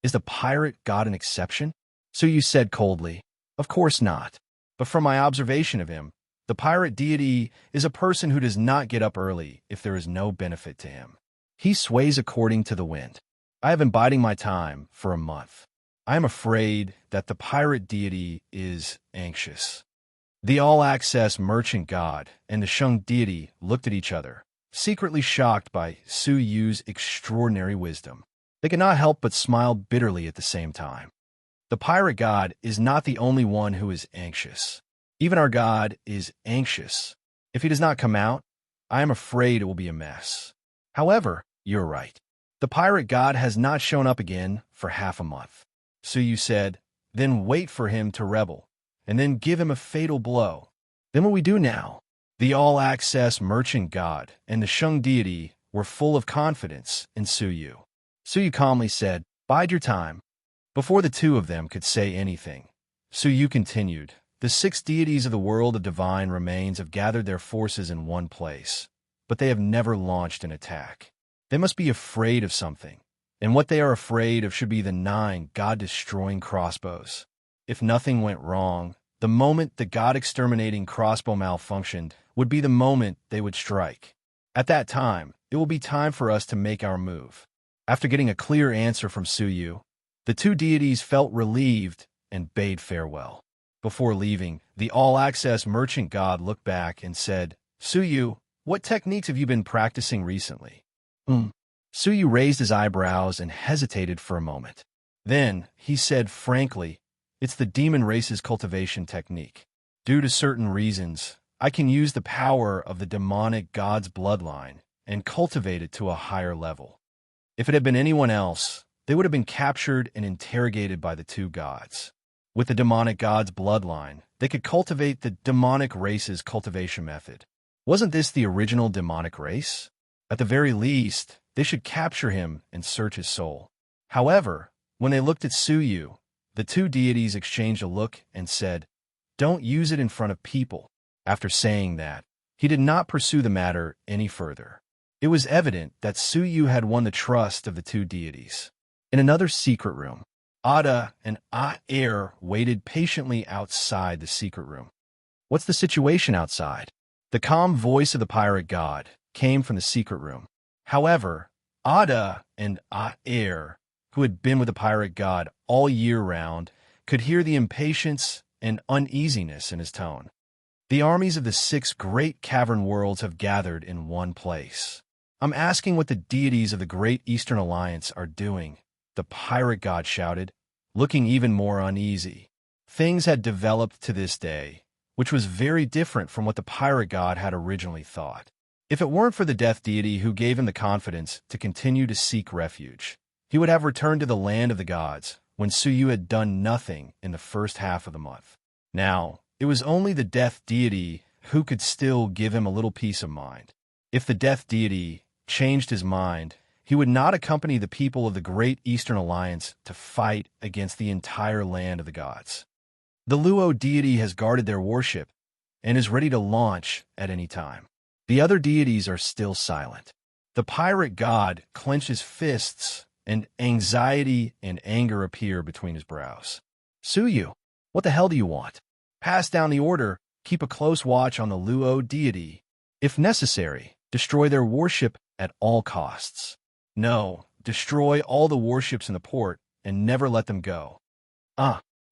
Speaker 1: Is the pirate god an exception? Suyu said coldly, of course not. But from my observation of him, the pirate deity is a person who does not get up early if there is no benefit to him. He sways according to the wind. I have been biding my time for a month. I am afraid that the pirate deity is anxious. The all-access merchant god and the Shang deity looked at each other, secretly shocked by Suyu's extraordinary wisdom. They could not help but smile bitterly at the same time. The pirate god is not the only one who is anxious. Even our god is anxious. If he does not come out, I am afraid it will be a mess. However, you're right. The pirate god has not shown up again for half a month. Suyu said, then wait for him to rebel, and then give him a fatal blow. Then what we do now? The all-access merchant god and the Shang deity were full of confidence in Suyu. Suyu calmly said, "Bide your time." Before the two of them could say anything, Suyu continued, "The 6 deities of the world of divine remains have gathered their forces in one place, but they have never launched an attack. They must be afraid of something, and what they are afraid of should be the 9 god-destroying crossbows. If nothing went wrong, the moment the god-exterminating crossbow malfunctioned would be the moment they would strike. At that time, it will be time for us to make our move." After getting a clear answer from Suyu, the 2 deities felt relieved and bade farewell. Before leaving, the all-access merchant god looked back and said, "Suyu, what techniques have you been practicing recently?" Suyu raised his eyebrows and hesitated for a moment. Then, he said frankly, "It's the demon race's cultivation technique. Due to certain reasons, I can use the power of the demonic god's bloodline and cultivate it to a higher level. If it had been anyone else, they would have been captured and interrogated by the 2 gods. With the demonic god's bloodline, they could cultivate the demonic race's cultivation method. Wasn't this the original demonic race? At the very least, they should capture him and search his soul." However, when they looked at Suyu, the 2 deities exchanged a look and said, "Don't use it in front of people." After saying that, he did not pursue the matter any further. It was evident that Suyu had won the trust of the 2 deities. In another secret room, Ada and Air waited patiently outside the secret room. "What's the situation outside?" The calm voice of the pirate god came from the secret room. However, Ada and Air, who had been with the pirate god all year round, could hear the impatience and uneasiness in his tone. "The armies of the 6 great cavern worlds have gathered in one place. I'm asking what the deities of the Great Eastern Alliance are doing," the pirate god shouted, looking even more uneasy. Things had developed to this day, which was very different from what the pirate god had originally thought. If it weren't for the death deity who gave him the confidence to continue to seek refuge, he would have returned to the land of the gods when Suyu had done nothing in the first half of the month. Now, it was only the death deity who could still give him a little peace of mind. If the death deity changed his mind, he would not accompany the people of the Great Eastern Alliance to fight against the entire land of the gods. The Luo deity has guarded their warship and is ready to launch at any time. The other deities are still silent. The pirate god clenched his fists, and anxiety and anger appear between his brows. "Suyu, what the hell do you want? Pass down the order, keep a close watch on the Luo deity. If necessary, destroy their warship at all costs. No, destroy all the warships in the port and never let them go."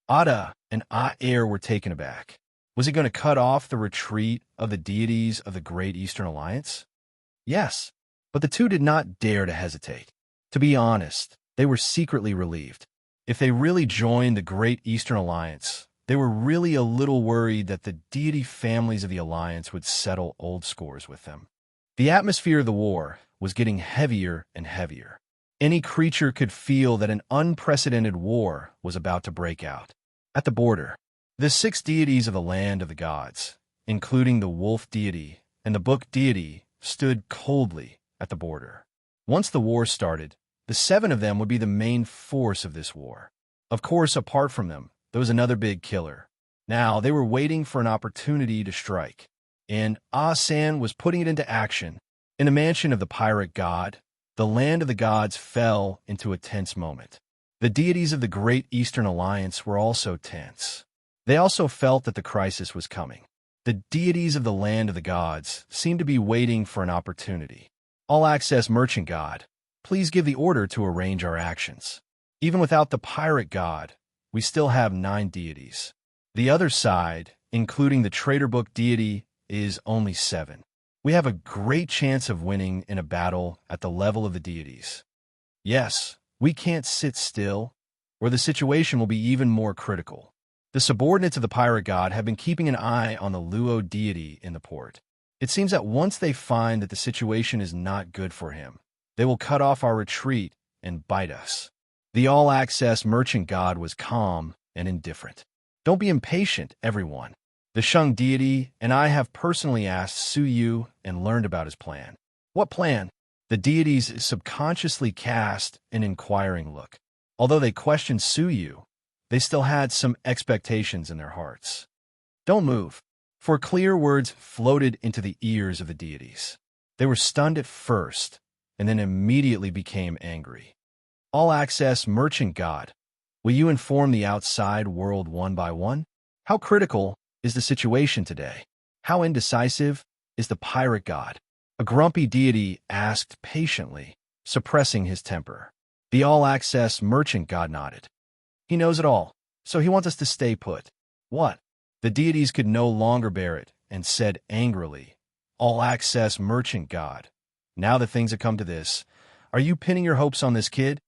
Speaker 1: Ada and Air were taken aback. Was he going to cut off the retreat of the deities of the Great Eastern Alliance? Yes, but the 2 did not dare to hesitate. To be honest, they were secretly relieved. If they really joined the Great Eastern Alliance, they were really a little worried that the deity families of the Alliance would settle old scores with them. The atmosphere of the war was getting heavier and heavier. Any creature could feel that an unprecedented war was about to break out. At the border, the 6 deities of the land of the gods, including the wolf deity and the book deity, stood coldly at the border. Once the war started, the 7 of them would be the main force of this war. Of course, apart from them, there was another big killer. Now, they were waiting for an opportunity to strike, and Ah-san was putting it into action. In the mansion of the pirate god, the land of the gods fell into a tense moment. The deities of the Great Eastern Alliance were also tense. They also felt that the crisis was coming. The deities of the land of the gods seemed to be waiting for an opportunity. "All-access merchant god, please give the order to arrange our actions. Even without the pirate god, we still have 9 deities. The other side, including the trader book deity, is only 7. We have a great chance of winning in a battle at the level of the deities. Yes, we can't sit still, or the situation will be even more critical." The subordinates of the pirate god have been keeping an eye on the Luo deity in the port. It seems that once they find that the situation is not good for him, they will cut off our retreat and bite us. The all-access merchant god was calm and indifferent. "Don't be impatient, everyone. The Shang deity and I have personally asked Suyu and learned about his plan." "What plan?" The deities subconsciously cast an inquiring look. Although they questioned Suyu, they still had some expectations in their hearts. Don't move, for clear words floated into the ears of the deities. They were stunned at first, and then immediately became angry. All-access merchant god, will you inform the outside world one by one? How critical is the situation today? How indecisive is the pirate god? A grumpy deity asked patiently, suppressing his temper. The all-access merchant god nodded. He knows it all, so he wants us to stay put. What? The deities could no longer bear it and said angrily, All-access merchant god, now that things have come to this, are you pinning your hopes on this kid?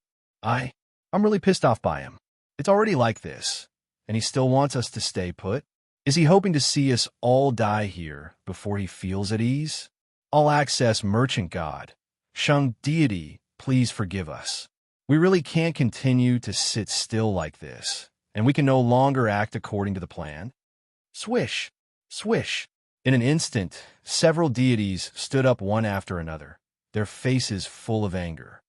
Speaker 1: I'm really pissed off by him. It's already like this, and he still wants us to stay put. Is he hoping to see us all die here before he feels at ease? All-access merchant god, Shung deity, please forgive us. We really can't continue to sit still like this, and we can no longer act according to the plan. Swish, swish. In an instant, several deities stood up one after another, their faces full of anger.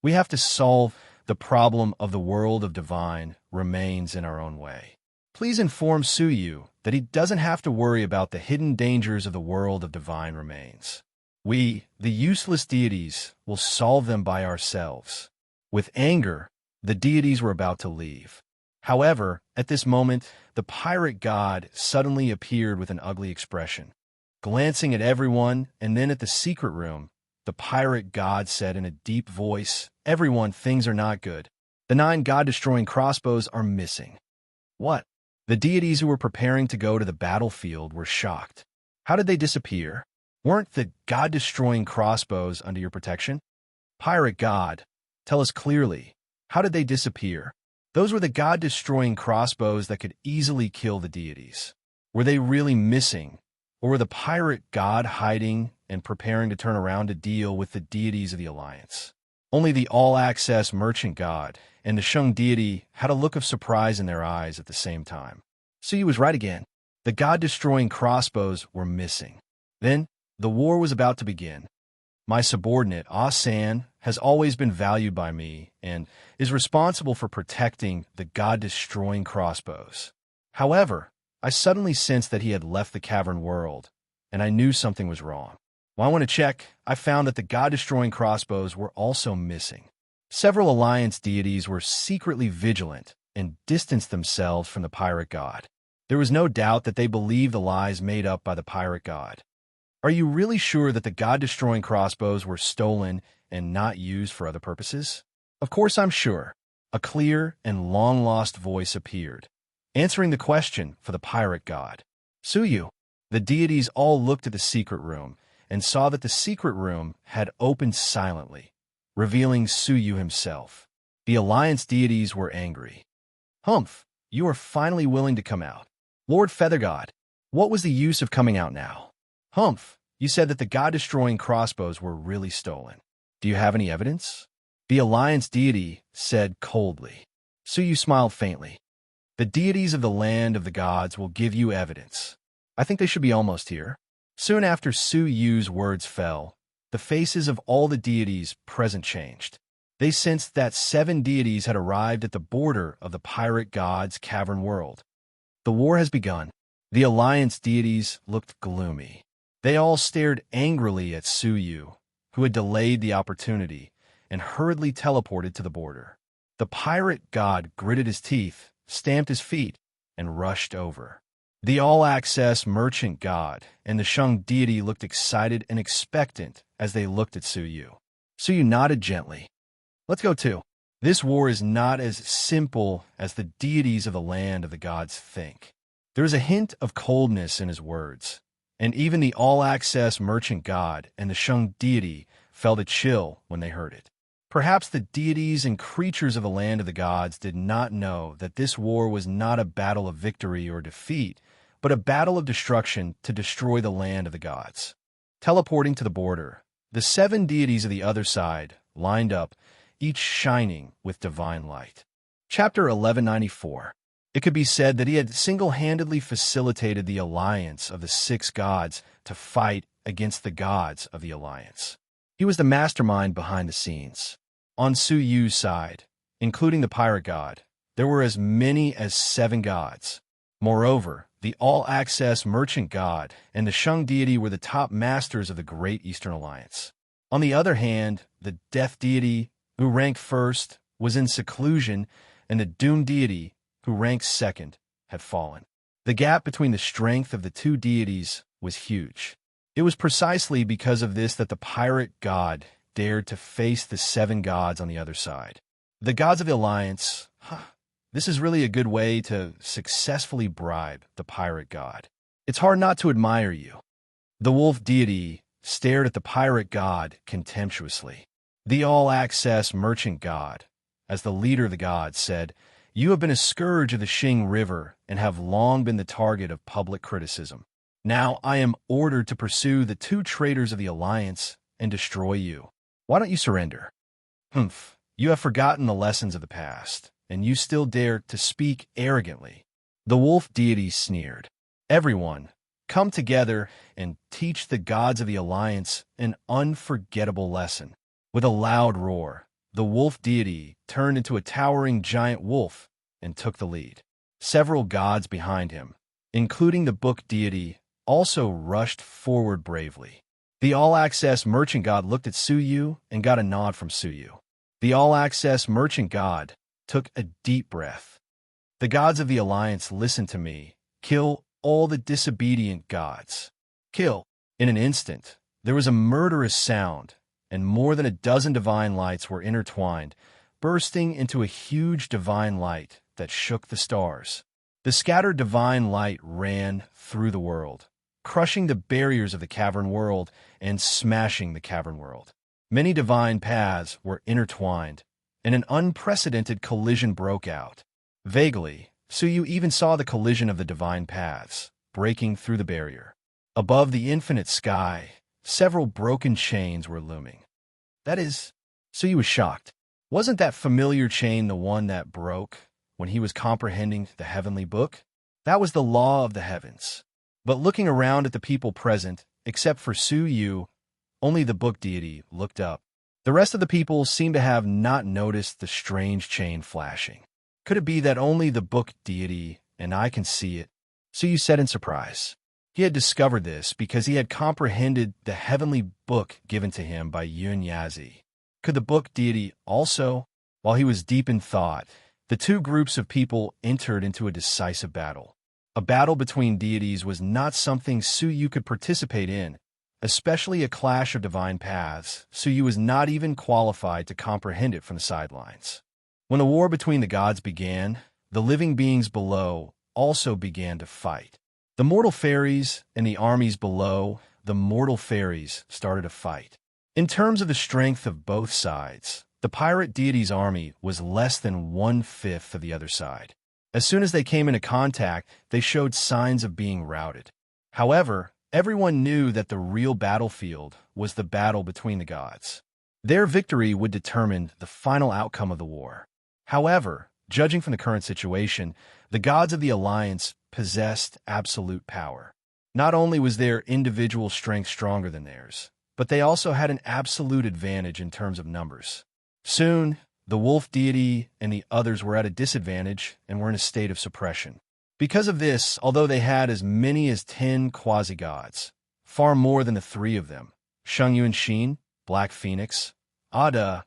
Speaker 1: We have to solve the problem of the world of divine remains in our own way. Please inform Suyu that he doesn't have to worry about the hidden dangers of the world of divine remains. We, the useless deities, will solve them by ourselves. With anger, the deities were about to leave. However, at this moment, the pirate god suddenly appeared with an ugly expression. Glancing at everyone and then at the secret room, the pirate god said in a deep voice, Everyone, things are not good. The 9 god-destroying crossbows are missing. What? The deities who were preparing to go to the battlefield were shocked. How did they disappear? Weren't the god-destroying crossbows under your protection? Pirate god, tell us clearly, how did they disappear? Those were the god-destroying crossbows that could easily kill the deities. Were they really missing, or were the pirate god hiding and preparing to turn around to deal with the deities of the Alliance? Only the all-access merchant god and the Shung deity had a look of surprise in their eyes at the same time. Suyu was right again. The god-destroying crossbows were missing. Then, the war was about to begin. My subordinate, Ah-san, has always been valued by me and is responsible for protecting the god-destroying crossbows. However, I suddenly sensed that he had left the cavern world, and I knew something was wrong. When I went to check, I found that the god-destroying crossbows were also missing. Several Alliance deities were secretly vigilant and distanced themselves from the pirate god. There was no doubt that they believed the lies made up by the pirate god. Are you really sure that the god-destroying crossbows were stolen and not used for other purposes? Of course I'm sure. A clear and long-lost voice appeared, answering the question for the pirate god. Suyu. The deities all looked at the secret room and saw that the secret room had opened silently, revealing Suyu himself. The Alliance deities were angry. Humph, you are finally willing to come out. Lord Feathergod, what was the use of coming out now? Humph, you said that the god-destroying crossbows were really stolen. Do you have any evidence? The Alliance deity said coldly. Suyu smiled faintly. The deities of the land of the gods will give you evidence. I think they should be almost here. Soon after Suyu's words fell, the faces of all the deities present changed. They sensed that 7 deities had arrived at the border of the pirate god's cavern world. The war has begun. The Alliance deities looked gloomy. They all stared angrily at Suyu, who had delayed the opportunity, and hurriedly teleported to the border. The pirate god gritted his teeth, stamped his feet, and rushed over. The all-access merchant god and the Shung deity looked excited and expectant as they looked at Suyu. Suyu nodded gently. Let's go too. This war is not as simple as the deities of the land of the gods think. There is a hint of coldness in his words, and even the all-access merchant god and the Shung deity felt a chill when they heard it. Perhaps the deities and creatures of the land of the gods did not know that this war was not a battle of victory or defeat, but a battle of destruction to destroy the land of the gods. Teleporting to the border, the 7 deities of the other side lined up, each shining with divine light. Chapter 1194. It could be said that he had single-handedly facilitated the alliance of the 6 gods to fight against the gods of the alliance. He was the mastermind behind the scenes. On Su Yu's side, including the pirate god, there were as many as 7 gods. Moreover, the all-access merchant god and the Shang deity were the top masters of the Great Eastern Alliance. On the other hand, the death deity, who ranked first, was in seclusion, and the doom deity, who ranked second, had fallen. The gap between the strength of the two deities was huge. It was precisely because of this that the pirate god dared to face the 7 gods on the other side. The gods of the Alliance, this is really a good way to successfully bribe the pirate god. It's hard not to admire you. The wolf deity stared at the pirate god contemptuously. The all-access merchant god, as the leader of the gods, said, "You have been a scourge of the Xing River and have long been the target of public criticism. Now I am ordered to pursue the 2 traitors of the Alliance and destroy you. Why don't you surrender?" "Humph, you have forgotten the lessons of the past, and you still dare to speak arrogantly." The wolf deity sneered. "Everyone, come together and teach the gods of the Alliance an unforgettable lesson." With a loud roar, the wolf deity turned into a towering giant wolf and took the lead. Several gods behind him, including the book deity, also rushed forward bravely. The all-access merchant god looked at Su Yu and got a nod from Su Yu. The all-access merchant god took a deep breath. "The gods of the Alliance, listen to me. Kill all the disobedient gods. Kill." In an instant, there was a murderous sound, and more than a dozen divine lights were intertwined, bursting into a huge divine light that shook the stars. The scattered divine light ran through the world, crushing the barriers of the cavern world and smashing the cavern world. Many divine paths were intertwined, and an unprecedented collision broke out. Vaguely, Su Yu even saw the collision of the divine paths, breaking through the barrier. Above the infinite sky, several broken chains were looming. That is, Su Yu was shocked. Wasn't that familiar chain the one that broke when he was comprehending the heavenly book? That was the law of the heavens. But looking around at the people present, except for Su Yu, only the book deity looked up. The rest of the people seemed to have not noticed the strange chain flashing. Could it be that only the book deity and I can see it? Su Yu said in surprise. He had discovered this because he had comprehended the heavenly book given to him by Yun Yazi. Could the book deity also? While he was deep in thought, the 2 groups of people entered into a decisive battle. A battle between deities was not something Su Yu could participate in, especially a clash of divine paths. Su Yu was not even qualified to comprehend it from the sidelines. When the war between the gods began, the living beings below also began to fight. The mortal fairies and the armies below the mortal fairies started a fight. In terms of the strength of both sides, the pirate deity's army was less than 1/5 of the other side. As soon as they came into contact, they showed signs of being routed. However, everyone knew that the real battlefield was the battle between the gods. Their victory would determine the final outcome of the war. However, judging from the current situation, the gods of the Alliance possessed absolute power. Not only was their individual strength stronger than theirs, but they also had an absolute advantage in terms of numbers. Soon, the wolf deity and the others were at a disadvantage and were in a state of suppression. Because of this, although they had as many as 10 quasi-gods, far more than the 3 of them, Shang Yuan Xin, Black Phoenix, Ada,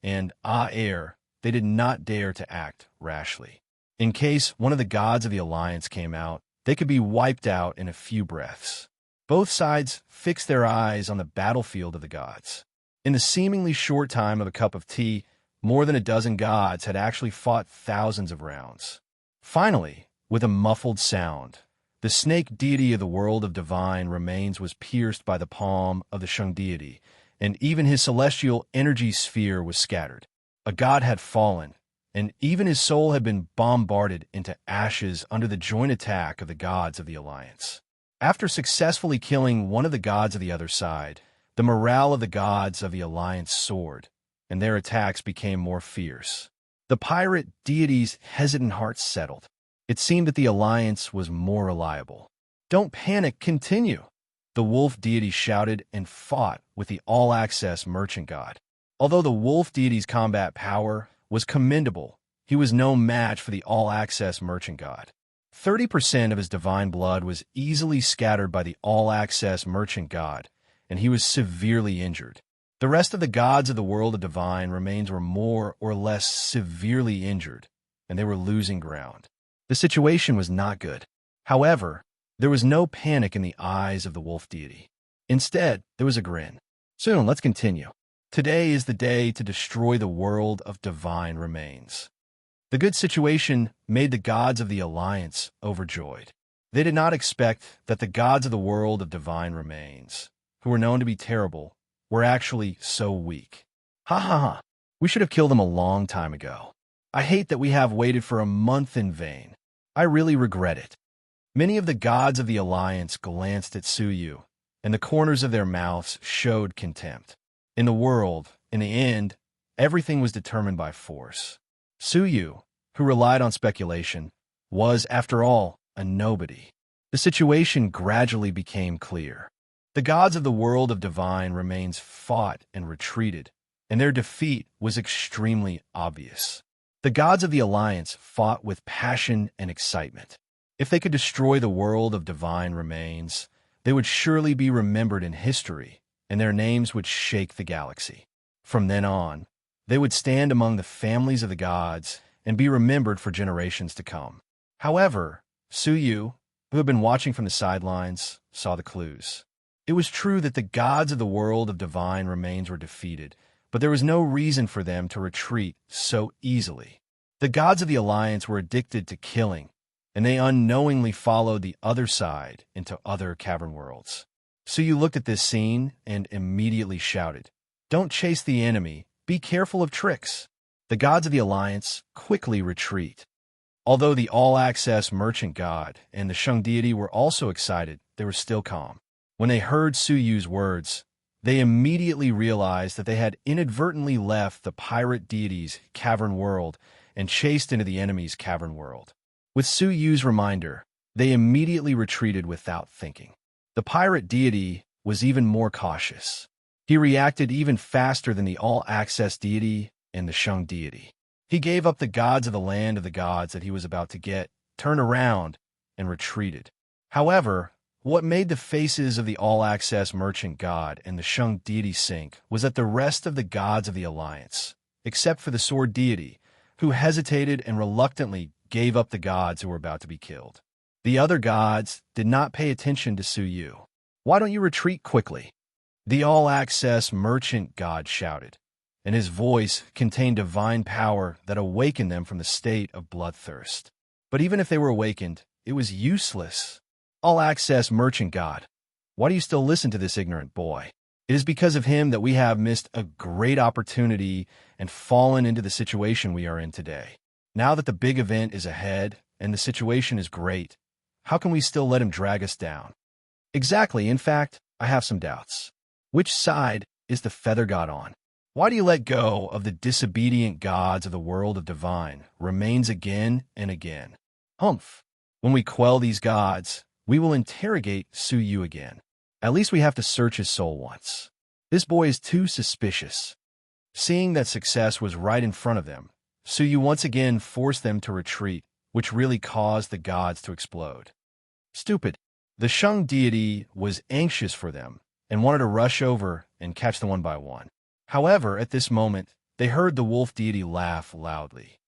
Speaker 1: and Ah-Er, they did not dare to act rashly. In case one of the gods of the Alliance came out, they could be wiped out in a few breaths. Both sides fixed their eyes on the battlefield of the gods. In the seemingly short time of a cup of tea, more than a dozen gods had actually fought thousands of rounds. Finally, with a muffled sound, the snake deity of the world of divine remains was pierced by the palm of the Shang deity, and even his celestial energy sphere was scattered. A god had fallen, and even his soul had been bombarded into ashes under the joint attack of the gods of the Alliance. After successfully killing one of the gods of the other side, the morale of the gods of the Alliance soared, and their attacks became more fierce. The pirate deity's hesitant heart settled. It seemed that the Alliance was more reliable. "Don't panic, continue." The wolf deity shouted and fought with the all-access merchant god. Although the wolf deity's combat power was commendable, he was no match for the all-access merchant god. 30% of his divine blood was easily scattered by the all-access merchant god, and he was severely injured. The rest of the gods of the world of divine remains were more or less severely injured, and they were losing ground. The situation was not good. However, there was no panic in the eyes of the wolf deity. Instead, there was a grin. Soon, let's continue. Today is the day to destroy the world of divine remains. The good situation made the gods of the alliance overjoyed. They did not expect that the gods of the world of divine remains, who were known to be terrible, were actually so weak. Ha ha ha. We should have killed them a long time ago. I hate that we have waited for a month in vain. I really regret it. Many of the gods of the alliance glanced at Suyu, and the corners of their mouths showed contempt. In the world, in the end, everything was determined by force. Suyu, who relied on speculation, was, after all, a nobody. The situation gradually became clear. The gods of the world of divine remains fought and retreated, and their defeat was extremely obvious. The gods of the alliance fought with passion and excitement. If they could destroy the world of divine remains, they would surely be remembered in history, and their names would shake the galaxy. From then on, they would stand among the families of the gods and be remembered for generations to come. However, Suyu, who had been watching from the sidelines, saw the clues. It was true that the gods of the world of divine remains were defeated, but there was no reason for them to retreat so easily. The gods of the alliance were addicted to killing, and they unknowingly followed the other side into other cavern worlds. Suyu looked at this scene and immediately shouted, "Don't chase the enemy, be careful of tricks." The gods of the alliance quickly retreat. Although the all-access merchant god and the Shang deity were also excited, they were still calm. When they heard Suyu's words, they immediately realized that they had inadvertently left the pirate deity's cavern world and chased into the enemy's cavern world. With Suyu's reminder, they immediately retreated without thinking. The pirate deity was even more cautious. He reacted even faster than the all-access deity and the Shang deity. He gave up the gods of the land of the gods that he was about to get, turned around, and retreated. However, what made the faces of the all-access merchant god and the Shang deity sink was that the rest of the gods of the alliance, except for the sword deity, who hesitated and reluctantly gave up the gods who were about to be killed. The other gods did not pay attention to Suyu. "Why don't you retreat quickly?" The all-access merchant god shouted, and his voice contained divine power that awakened them from the state of bloodthirst. But even if they were awakened, it was useless. All-access merchant god, why do you still listen to this ignorant boy? It is because of him that we have missed a great opportunity and fallen into the situation we are in today. Now that the big event is ahead and the situation is great, how can we still let him drag us down? Exactly. In fact, I have some doubts. Which side is the feather god on? Why do you let go of the disobedient gods of the world of divine remains again and again? Humph. When we quell these gods, we will interrogate Suyu again. At least we have to search his soul once. This boy is too suspicious. Seeing that success was right in front of them, Suyu once again forced them to retreat, which really caused the gods to explode. Stupid. The Shang deity was anxious for them and wanted to rush over and catch them one by one. However, at this moment, they heard the wolf deity laugh loudly.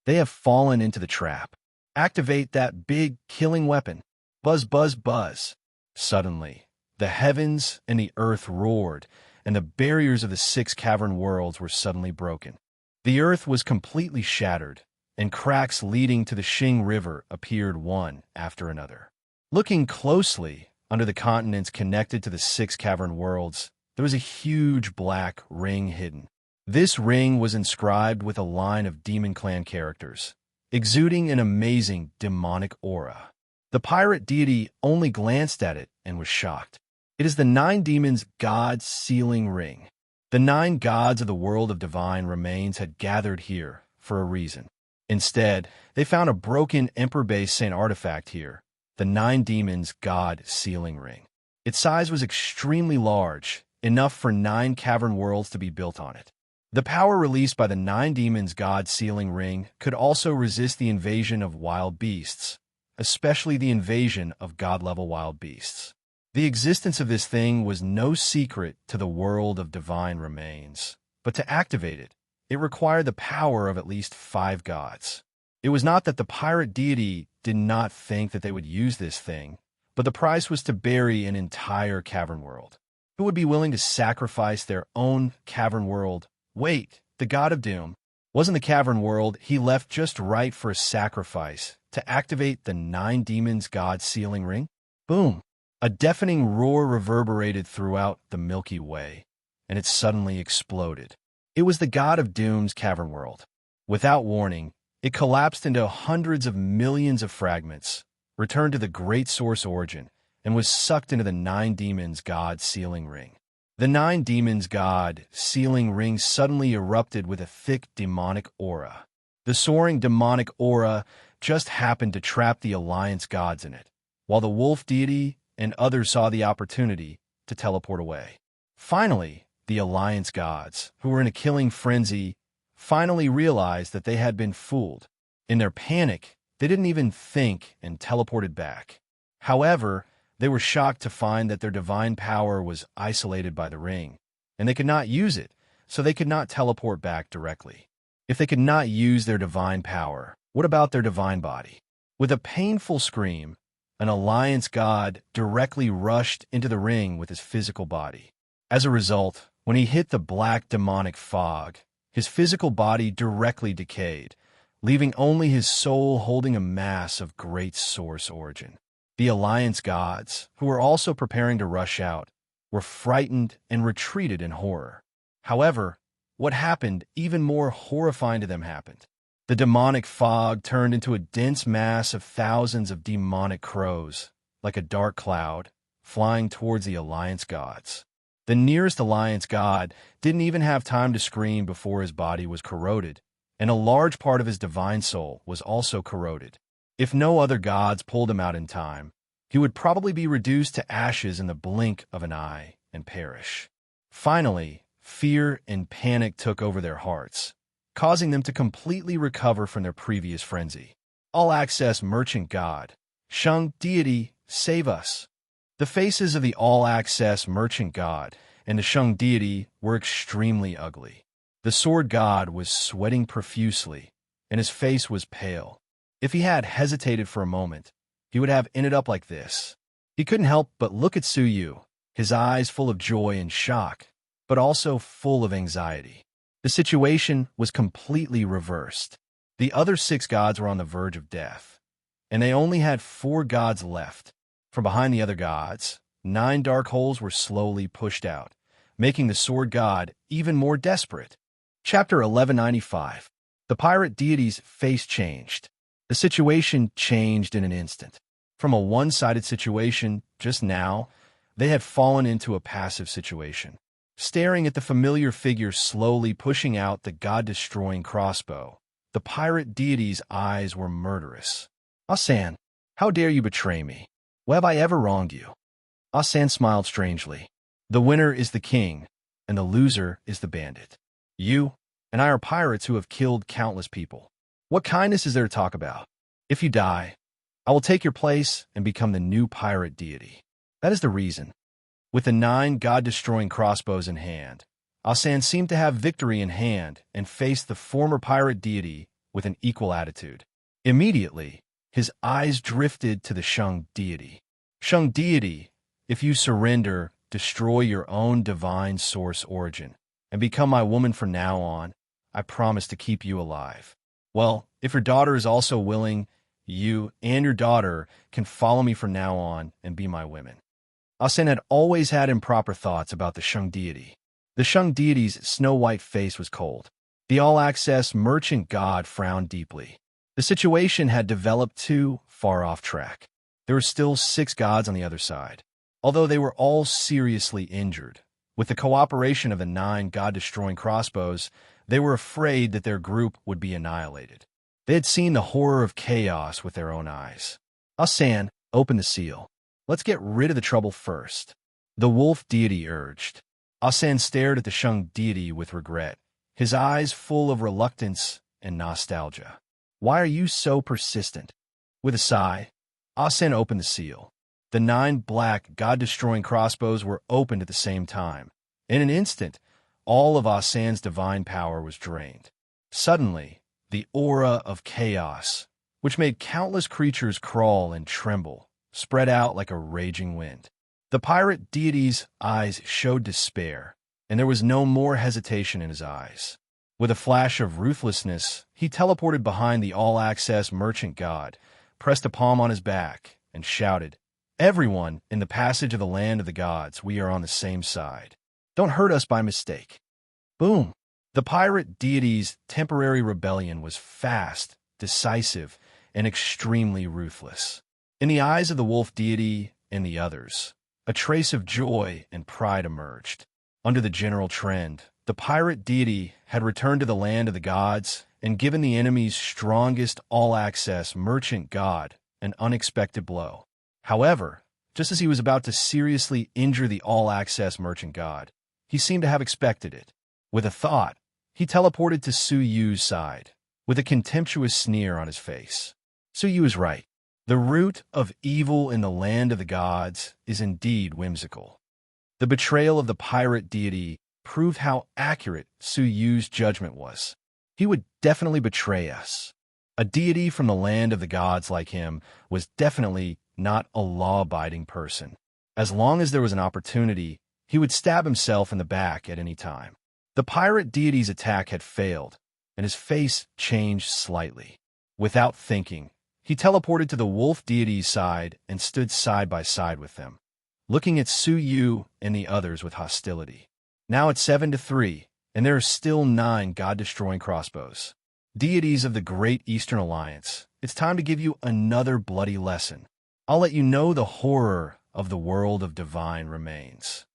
Speaker 1: They have fallen into the trap. Activate that big killing weapon. Buzz, buzz, buzz. Suddenly, the heavens and the earth roared, and the barriers of the 6 cavern worlds were suddenly broken. The earth was completely shattered, and cracks leading to the Xing River appeared one after another. Looking closely under the continents connected to the 6 cavern worlds, there was a huge black ring hidden. This ring was inscribed with a line of Demon Clan characters, exuding an amazing demonic aura. The pirate deity only glanced at it and was shocked. It is the 9 demons' god sealing ring. The 9 gods of the world of divine remains had gathered here for a reason. Instead, they found a broken Emperor-based Saint artifact here, the 9 demons' god sealing ring. Its size was extremely large, enough for 9 cavern worlds to be built on it. The power released by the 9 demons' god sealing ring could also resist the invasion of wild beasts, especially the invasion of god-level wild beasts. The existence of this thing was no secret to the world of divine remains, but to activate it, it required the power of at least 5 gods. It was not that the pirate deity did not think that they would use this thing, but the price was to bury an entire cavern world. Who would be willing to sacrifice their own cavern world? Wait, the god of doom. Wasn't the cavern world he left just right for a sacrifice to activate the 9 demons' god sealing ring? Boom! A deafening roar reverberated throughout the Milky Way, and it suddenly exploded. It was the god of doom's cavern world. Without warning, it collapsed into hundreds of millions of fragments, returned to the great source origin, and was sucked into the 9 demons' god sealing ring. The 9 demons' god sealing ring suddenly erupted with a thick demonic aura. The soaring demonic aura just happened to trap the alliance gods in it, while the wolf deity and others saw the opportunity to teleport away. Finally, the alliance gods, who were in a killing frenzy, finally realized that they had been fooled. In their panic, they didn't even think and teleported back. However, they were shocked to find that their divine power was isolated by the ring, and they could not use it, so they could not teleport back directly. If they could not use their divine power, what about their divine body? With a painful scream, an alliance god directly rushed into the ring with his physical body. As a result, when he hit the black demonic fog, his physical body directly decayed, leaving only his soul holding a mass of great source origin. The alliance gods, who were also preparing to rush out, were frightened and retreated in horror. However, what happened even more horrifying to them happened. The demonic fog turned into a dense mass of thousands of demonic crows, like a dark cloud, flying towards the alliance gods. The nearest alliance god didn't even have time to scream before his body was corroded, and a large part of his divine soul was also corroded. If no other gods pulled him out in time, he would probably be reduced to ashes in the blink of an eye and perish. Finally, fear and panic took over their hearts, causing them to completely recover from their previous frenzy. All-Access Merchant God, Shang Deity, save us! The faces of the All-Access Merchant God and the Shang Deity were extremely ugly. The Sword God was sweating profusely, and his face was pale. If he had hesitated for a moment, he would have ended up like this. He couldn't help but look at Su Yu, his eyes full of joy and shock, but also full of anxiety. The situation was completely reversed. The other 6 gods were on the verge of death, and they only had 4 gods left. From behind the other gods, 9 dark holes were slowly pushed out, making the Sword God even more desperate. Chapter 1195. The pirate deity's face changed. The situation changed in an instant. From a one-sided situation just now, they had fallen into a passive situation. Staring at the familiar figure slowly pushing out the god-destroying crossbow, the pirate deity's eyes were murderous. "Ah-san, how dare you betray me? Have I ever wronged you?" Ah-san smiled strangely. "The winner is the king, and the loser is the bandit. You and I are pirates who have killed countless people. What kindness is there to talk about? If you die, I will take your place and become the new pirate deity. That is the reason." With the 9 god-destroying crossbows in hand, Ah-san seemed to have victory in hand and faced the former pirate deity with an equal attitude. Immediately, his eyes drifted to the Shang deity. "Shang deity, if you surrender, destroy your own divine source origin, and become my woman from now on, I promise to keep you alive. Well, if your daughter is also willing, you and your daughter can follow me from now on and be my women." Ah-san had always had improper thoughts about the Shang deity. The Shang deity's snow-white face was cold. The all-access merchant god frowned deeply. The situation had developed too far off track. There were still 6 gods on the other side, although they were all seriously injured. With the cooperation of the 9 god-destroying crossbows, they were afraid that their group would be annihilated. They had seen the horror of chaos with their own eyes. Ah-san opened the seal. Let's get rid of the trouble first. The wolf deity urged. Asen stared at the Shung deity with regret, his eyes full of reluctance and nostalgia. Why are you so persistent? With a sigh, Asen opened the seal. The 9 black, god-destroying crossbows were opened at the same time. In an instant, all of Asen's divine power was drained. Suddenly, the aura of chaos, which made countless creatures crawl and tremble, spread out like a raging wind. The pirate deity's eyes showed despair, and there was no more hesitation in his eyes. With a flash of ruthlessness, he teleported behind the all-access merchant god, pressed a palm on his back, and shouted, "Everyone in the passage of the land of the gods, we are on the same side. Don't hurt us by mistake." Boom! The pirate deity's temporary rebellion was fast, decisive, and extremely ruthless. In the eyes of the wolf deity and the others, a trace of joy and pride emerged. Under the general trend, the pirate deity had returned to the land of the gods and given the enemy's strongest all-access merchant god an unexpected blow. However, just as he was about to seriously injure the all-access merchant god, he seemed to have expected it. With a thought, he teleported to Su Yu's side, with a contemptuous sneer on his face. Su Yu is right. The root of evil in the land of the gods is indeed whimsical. The betrayal of the pirate deity proved how accurate Su Yu's judgment was. He would definitely betray us. A deity from the land of the gods like him was definitely not a law-abiding person. As long as there was an opportunity, he would stab himself in the back at any time. The pirate deity's attack had failed, and his face changed slightly. Without thinking, he teleported to the wolf deity's side and stood side by side with them, looking at Su Yu and the others with hostility. Now it's 7-3, and there are still 9 god-destroying crossbows. Deities of the Great Eastern Alliance, it's time to give you another bloody lesson. I'll let you know the horror of the world of divine remains.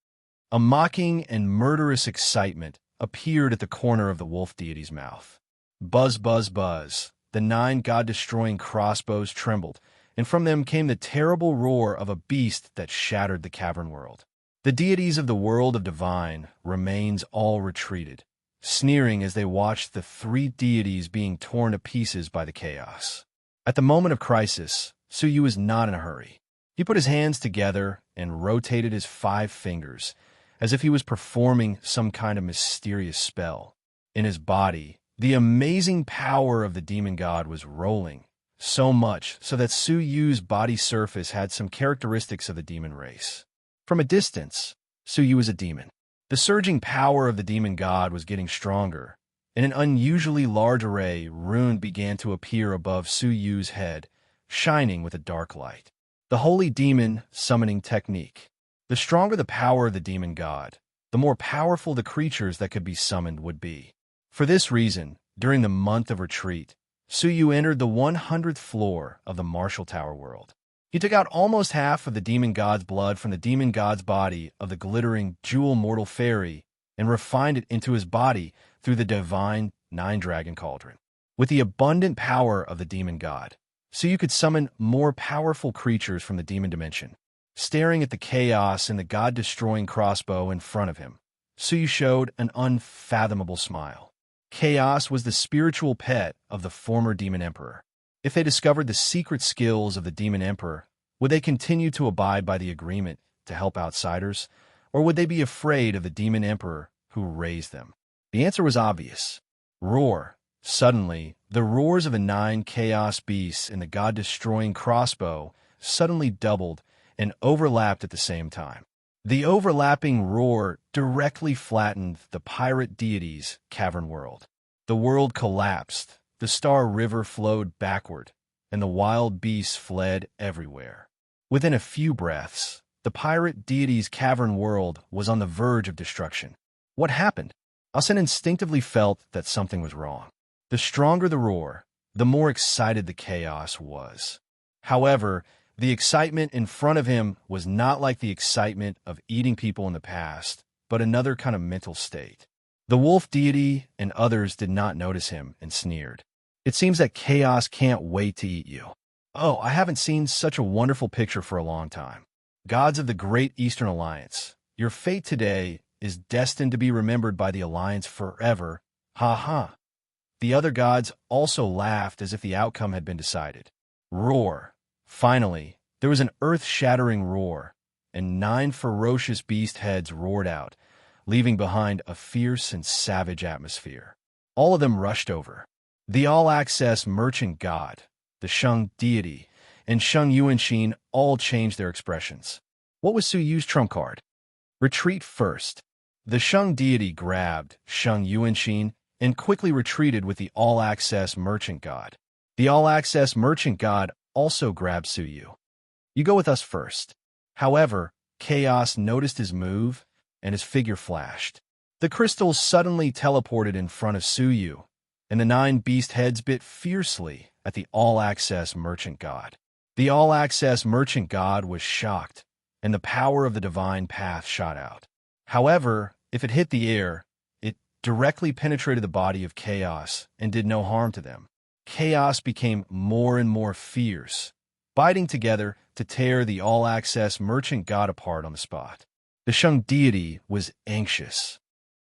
Speaker 1: A mocking and murderous excitement appeared at the corner of the wolf deity's mouth. Buzz, buzz, buzz. The 9 god-destroying crossbows trembled, and from them came the terrible roar of a beast that shattered the cavern world. The deities of the world of divine remains all retreated, sneering as they watched the 3 deities being torn to pieces by the chaos. At the moment of crisis, Su Yu was not in a hurry. He put his hands together and rotated his 5 fingers, as if he was performing some kind of mysterious spell. In his body, the amazing power of the demon god was rolling, so much so that Su Yu's body surface had some characteristics of the demon race. From a distance, Su Yu was a demon. The surging power of the demon god was getting stronger, and an unusually large array rune began to appear above Su Yu's head, shining with a dark light. The holy demon summoning technique. The stronger the power of the demon god, the more powerful the creatures that could be summoned would be. For this reason, during the month of retreat, Su Yu entered the 100th floor of the Marshall Tower world. He took out almost half of the demon god's blood from the demon god's body of the glittering jewel mortal fairy and refined it into his body through the divine 9-dragon cauldron. With the abundant power of the demon god, Su Yu could summon more powerful creatures from the demon dimension. Staring at the chaos in the god-destroying crossbow in front of him, Su Yu showed an unfathomable smile. Chaos was the spiritual pet of the former demon emperor. If they discovered the secret skills of the demon emperor, would they continue to abide by the agreement to help outsiders, or would they be afraid of the demon emperor who raised them? The answer was obvious. Roar. Suddenly, the roars of the 9 chaos beasts in the god-destroying crossbow suddenly doubled and overlapped at the same time. The overlapping roar directly flattened the pirate deity's cavern world. The world collapsed, the star river flowed backward, and the wild beasts fled everywhere. Within a few breaths, the pirate deity's cavern world was on the verge of destruction. What happened? Asen instinctively felt that something was wrong. The stronger the roar, the more excited the chaos was. However, the excitement in front of him was not like the excitement of eating people in the past, but another kind of mental state. The wolf deity and others did not notice him and sneered. It seems that chaos can't wait to eat you. Oh, I haven't seen such a wonderful picture for a long time. Gods of the Great Eastern Alliance, your fate today is destined to be remembered by the Alliance forever. Ha ha. The other gods also laughed as if the outcome had been decided. Roar. Finally, there was an earth-shattering roar, and 9 ferocious beast heads roared out, leaving behind a fierce and savage atmosphere. All of them rushed over. The all-access merchant god, the Shang deity, and Shang Yuanxin all changed their expressions. What was Su Yu's trump card? Retreat first. The Shang deity grabbed Shang Yuanxin and quickly retreated with the all-access merchant god. The all-access merchant god also grabbed Su Yu. You go with us first. However, Chaos noticed his move, and his figure flashed. The crystals suddenly teleported in front of Su Yu, and the 9 beast heads bit fiercely at the all-access merchant god. The all-access merchant god was shocked, and the power of the divine path shot out. However, if it hit the air, it directly penetrated the body of Chaos and did no harm to them. Chaos became more and more fierce, biting together to tear the all-access merchant god apart on the spot. The Shang deity was anxious.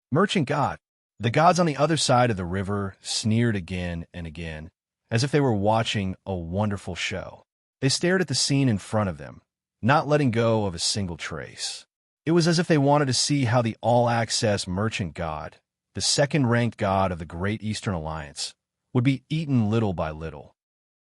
Speaker 1: Merchant god. The gods on the other side of the river sneered again and again, as if they were watching a wonderful show. They stared at the scene in front of them, not letting go of a single trace. It was as if they wanted to see how the all-access merchant god, the second-ranked god of the Great Eastern Alliance, would be eaten little by little.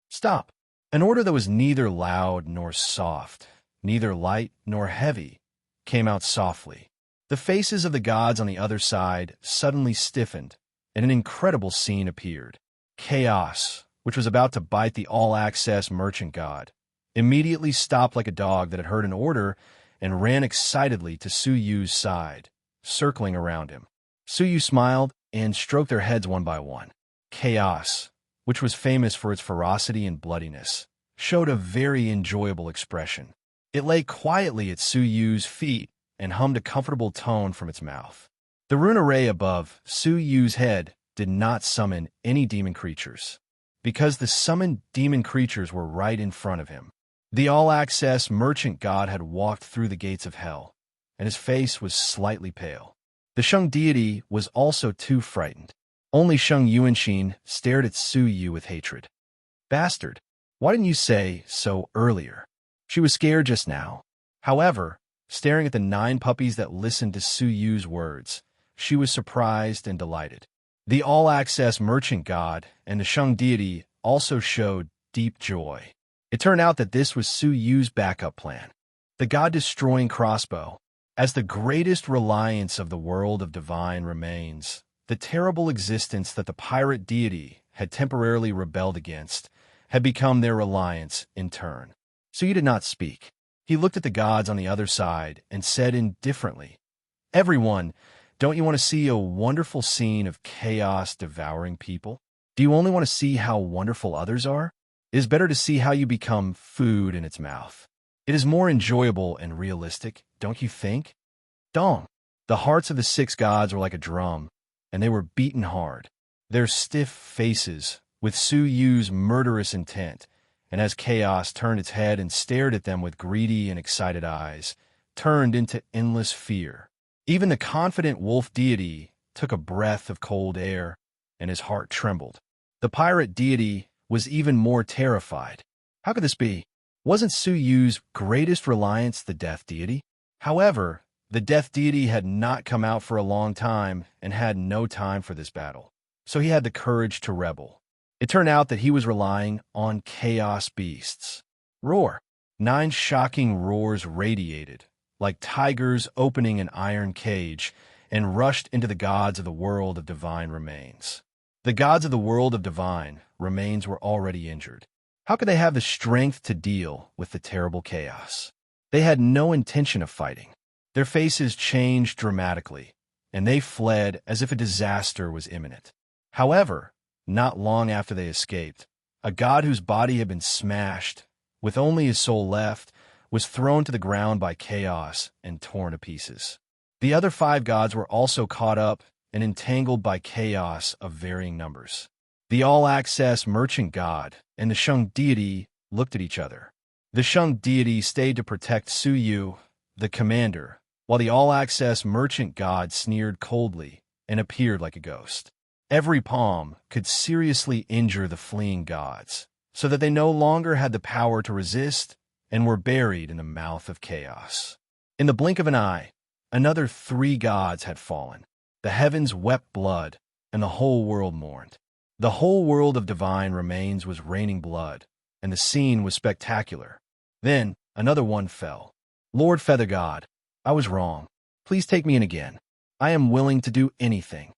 Speaker 1: Stop! An order that was neither loud nor soft, neither light nor heavy, came out softly. The faces of the gods on the other side suddenly stiffened, and an incredible scene appeared. Chaos, which was about to bite the all-access merchant god, immediately stopped like a dog that had heard an order and ran excitedly to Su Yu's side, circling around him. Su Yu smiled and stroked their heads one by one. Chaos, which was famous for its ferocity and bloodiness, showed a very enjoyable expression. It lay quietly at Su Yu's feet and hummed a comfortable tone from its mouth. The rune array above Su Yu's head did not summon any demon creatures, because the summoned demon creatures were right in front of him. The all-access merchant god had walked through the gates of hell, and his face was slightly pale. The Shang deity was also too frightened. Only Shang Yuanxin stared at Su Yu with hatred. Bastard, why didn't you say so earlier? She was scared just now. However, staring at the 9 puppies that listened to Su Yu's words, she was surprised and delighted. The all-access merchant god and the Shang deity also showed deep joy. It turned out that this was Su Yu's backup plan. The god-destroying crossbow. As the greatest reliance of the world of divine remains, the terrible existence that the pirate deity had temporarily rebelled against had become their reliance in turn. Su Yu did not speak. He looked at the gods on the other side and said indifferently, "Everyone, don't you want to see a wonderful scene of chaos devouring people? Do you only want to see how wonderful others are? It is better to see how you become food in its mouth. It is more enjoyable and realistic, don't you think?" Dong! The hearts of the 6 gods were like a drum, and they were beaten hard. Their stiff faces, with Su Yu's murderous intent, and as Chaos turned its head and stared at them with greedy and excited eyes, turned into endless fear. Even the confident wolf deity took a breath of cold air, and his heart trembled. The pirate deity was even more terrified. How could this be? Wasn't Su Yu's greatest reliance the death deity? However, the death deity had not come out for a long time and had no time for this battle, so he had the courage to rebel. It turned out that he was relying on chaos beasts. Roar! 9 shocking roars radiated, like tigers opening an iron cage, and rushed into the gods of the world of divine remains. The gods of the world of divine remains were already injured. How could they have the strength to deal with the terrible chaos? They had no intention of fighting. Their faces changed dramatically, and they fled as if a disaster was imminent. However, not long after they escaped, a god whose body had been smashed, with only his soul left, was thrown to the ground by chaos and torn to pieces. The other 5 gods were also caught up and entangled by chaos of varying numbers. The all-access merchant god and the Shang deity looked at each other. The Shang deity stayed to protect Su Yu, the commander, while the all-access merchant god sneered coldly and appeared like a ghost. Every palm could seriously injure the fleeing gods, so that they no longer had the power to resist and were buried in the mouth of chaos. In the blink of an eye, another 3 gods had fallen. The heavens wept blood, and the whole world mourned. The whole world of divine remains was raining blood, and the scene was spectacular. Then another one fell. Lord Feather God, I was wrong. Please take me in again. I am willing to do anything.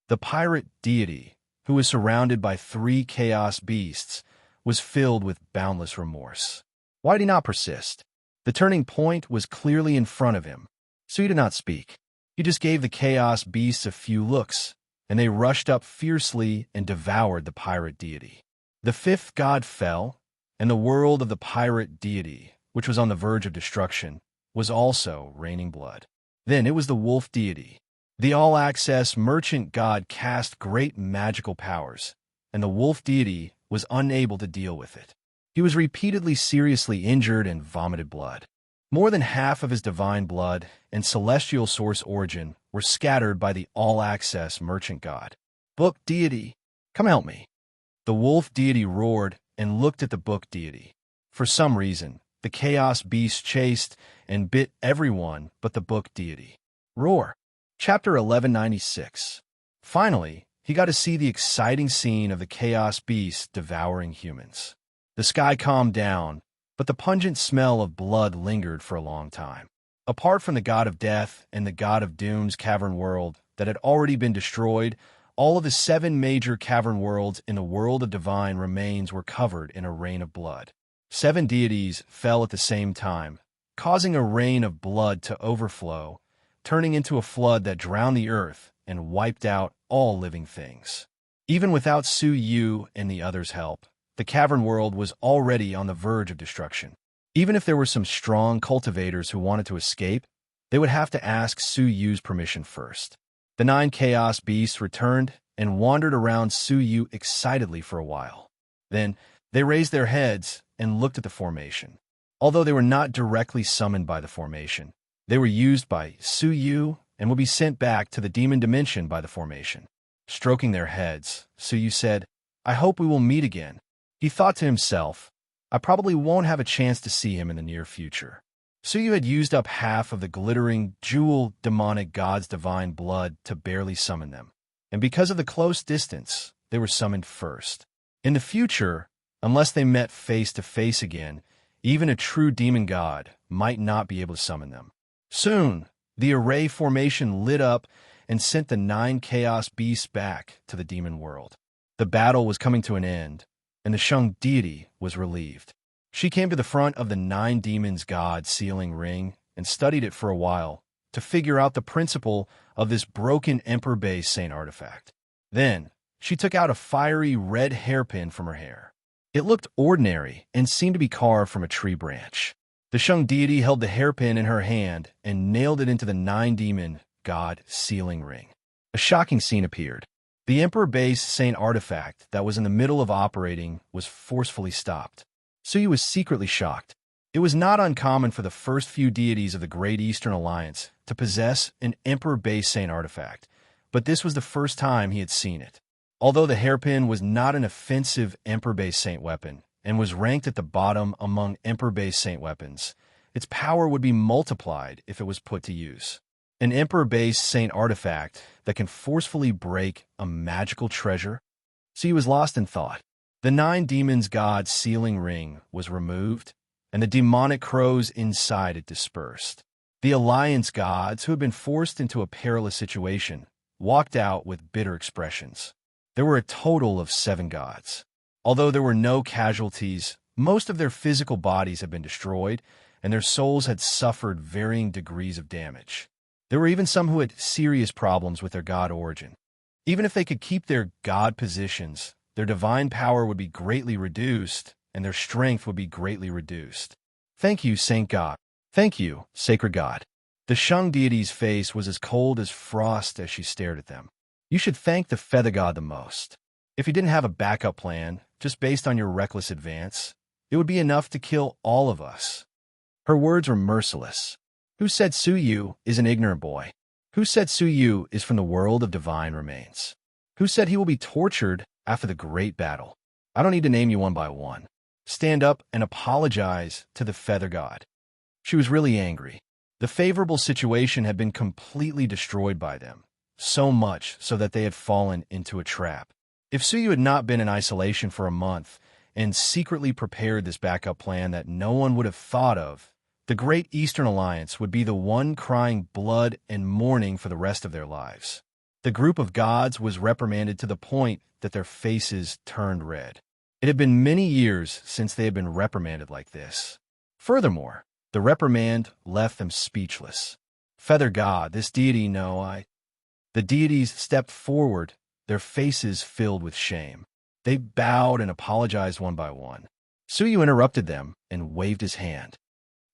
Speaker 1: The pirate deity, who was surrounded by 3 chaos beasts, was filled with boundless remorse. Why did he not persist? The turning point was clearly in front of him, so he did not speak. He just gave the chaos beasts a few looks, and they rushed up fiercely and devoured the pirate deity. The 5th god fell, and the world of the pirate deity, which was on the verge of destruction, was also raining blood. Then it was the wolf deity. The all-access merchant god cast great magical powers, and the wolf deity was unable to deal with it. He was repeatedly seriously injured and vomited blood. More than half of his divine blood and celestial source origin were scattered by the all-access merchant god. Book deity, come help me. The wolf deity roared and looked at the book deity. For some reason, the chaos beast chased and bit everyone but the book deity. Roar. Chapter 1196. Finally, he got to see the exciting scene of the chaos beast devouring humans. The sky calmed down, but the pungent smell of blood lingered for a long time. Apart from the god of death and the god of doom's cavern world that had already been destroyed, all of the 7 major cavern worlds in the world of divine remains were covered in a rain of blood. 7 deities fell at the same time, causing a rain of blood to overflow, turning into a flood that drowned the earth and wiped out all living things. Even without Su Yu and the others' help, the cavern world was already on the verge of destruction. Even if there were some strong cultivators who wanted to escape, they would have to ask Su Yu's permission first. The 9 chaos beasts returned and wandered around Su Yu excitedly for a while. Then they raised their heads and looked at the formation. Although they were not directly summoned by the formation, they were used by Su Yu and would be sent back to the demon dimension by the formation. Stroking their heads, Su Yu said, "I hope we will meet again." He thought to himself, I probably won't have a chance to see him in the near future. Su Yu had used up half of the glittering, jewel demonic god's divine blood to barely summon them, and because of the close distance, they were summoned first. In the future, unless they met face to face again, even a true demon god might not be able to summon them. Soon, the array formation lit up and sent the 9 chaos beasts back to the demon world. The battle was coming to an end, and the Shang deity was relieved. She came to the front of the 9 demons god sealing ring and studied it for a while to figure out the principle of this broken Emperor-based Saint artifact. Then, she took out a fiery red hairpin from her hair. It looked ordinary and seemed to be carved from a tree branch. The Shang deity held the hairpin in her hand and nailed it into the 9 demon god sealing ring. A shocking scene appeared. The Emperor-based Saint artifact that was in the middle of operating was forcefully stopped. Su Yu was secretly shocked. It was not uncommon for the first few deities of the Great Eastern Alliance to possess an Emperor-based Saint artifact, but this was the first time he had seen it. Although the hairpin was not an offensive Emperor-based Saint weapon and was ranked at the bottom among Emperor-based Saint weapons, its power would be multiplied if it was put to use. An Emperor-based Saint artifact that can forcefully break a magical treasure? So he was lost in thought. The 9 demons god sealing ring was removed, and the demonic crows inside it dispersed. The alliance gods, who had been forced into a perilous situation, walked out with bitter expressions. There were a total of 7 gods. Although there were no casualties, most of their physical bodies had been destroyed, and their souls had suffered varying degrees of damage. There were even some who had serious problems with their god origin. Even if they could keep their god positions, their divine power would be greatly reduced, and their strength would be greatly reduced. Thank you, Saint God. Thank you, Sacred God. The Shang deity's face was as cold as frost as she stared at them. You should thank the Feather God the most. If you didn't have a backup plan, just based on your reckless advance, It would be enough to kill all of us. Her words were merciless. Who said Suyu is an ignorant boy? Who said Suyu is from the world of divine remains? Who said he will be tortured after the great battle? I don't need to name you one by one. Stand up and apologize to the feather god. She was really angry. The favorable situation had been completely destroyed by them, so much so that they had fallen into a trap. If Suyu had not been in isolation for a month and secretly prepared this backup plan that no one would have thought of, the Great Eastern Alliance would be the one crying blood and mourning for the rest of their lives. The group of gods was reprimanded to the point that their faces turned red. It had been many years since they had been reprimanded like this. Furthermore, the reprimand left them speechless. Feather God, this deity, The deities stepped forward, their faces filled with shame. They bowed and apologized one by one. Suyu interrupted them and waved his hand.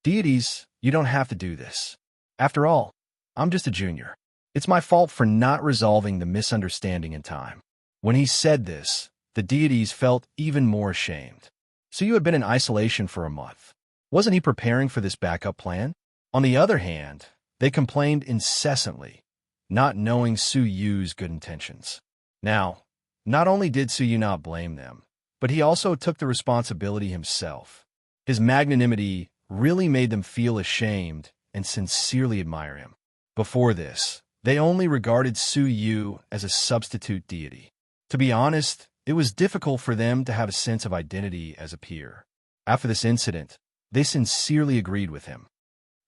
Speaker 1: Deities, you don't have to do this. After all, I'm just a junior. It's my fault for not resolving the misunderstanding in time. When he said this, the deities felt even more ashamed. Suyu had been in isolation for a month. Wasn't he preparing for this backup plan? On the other hand, they complained incessantly, not knowing Suyu's good intentions. Now, not only did Suyu not blame them, but he also took the responsibility himself. His magnanimity really made them feel ashamed and sincerely admire him. Before this, they only regarded Suyu as a substitute deity. To be honest, it was difficult for them to have a sense of identity as a peer. After this incident, they sincerely agreed with him.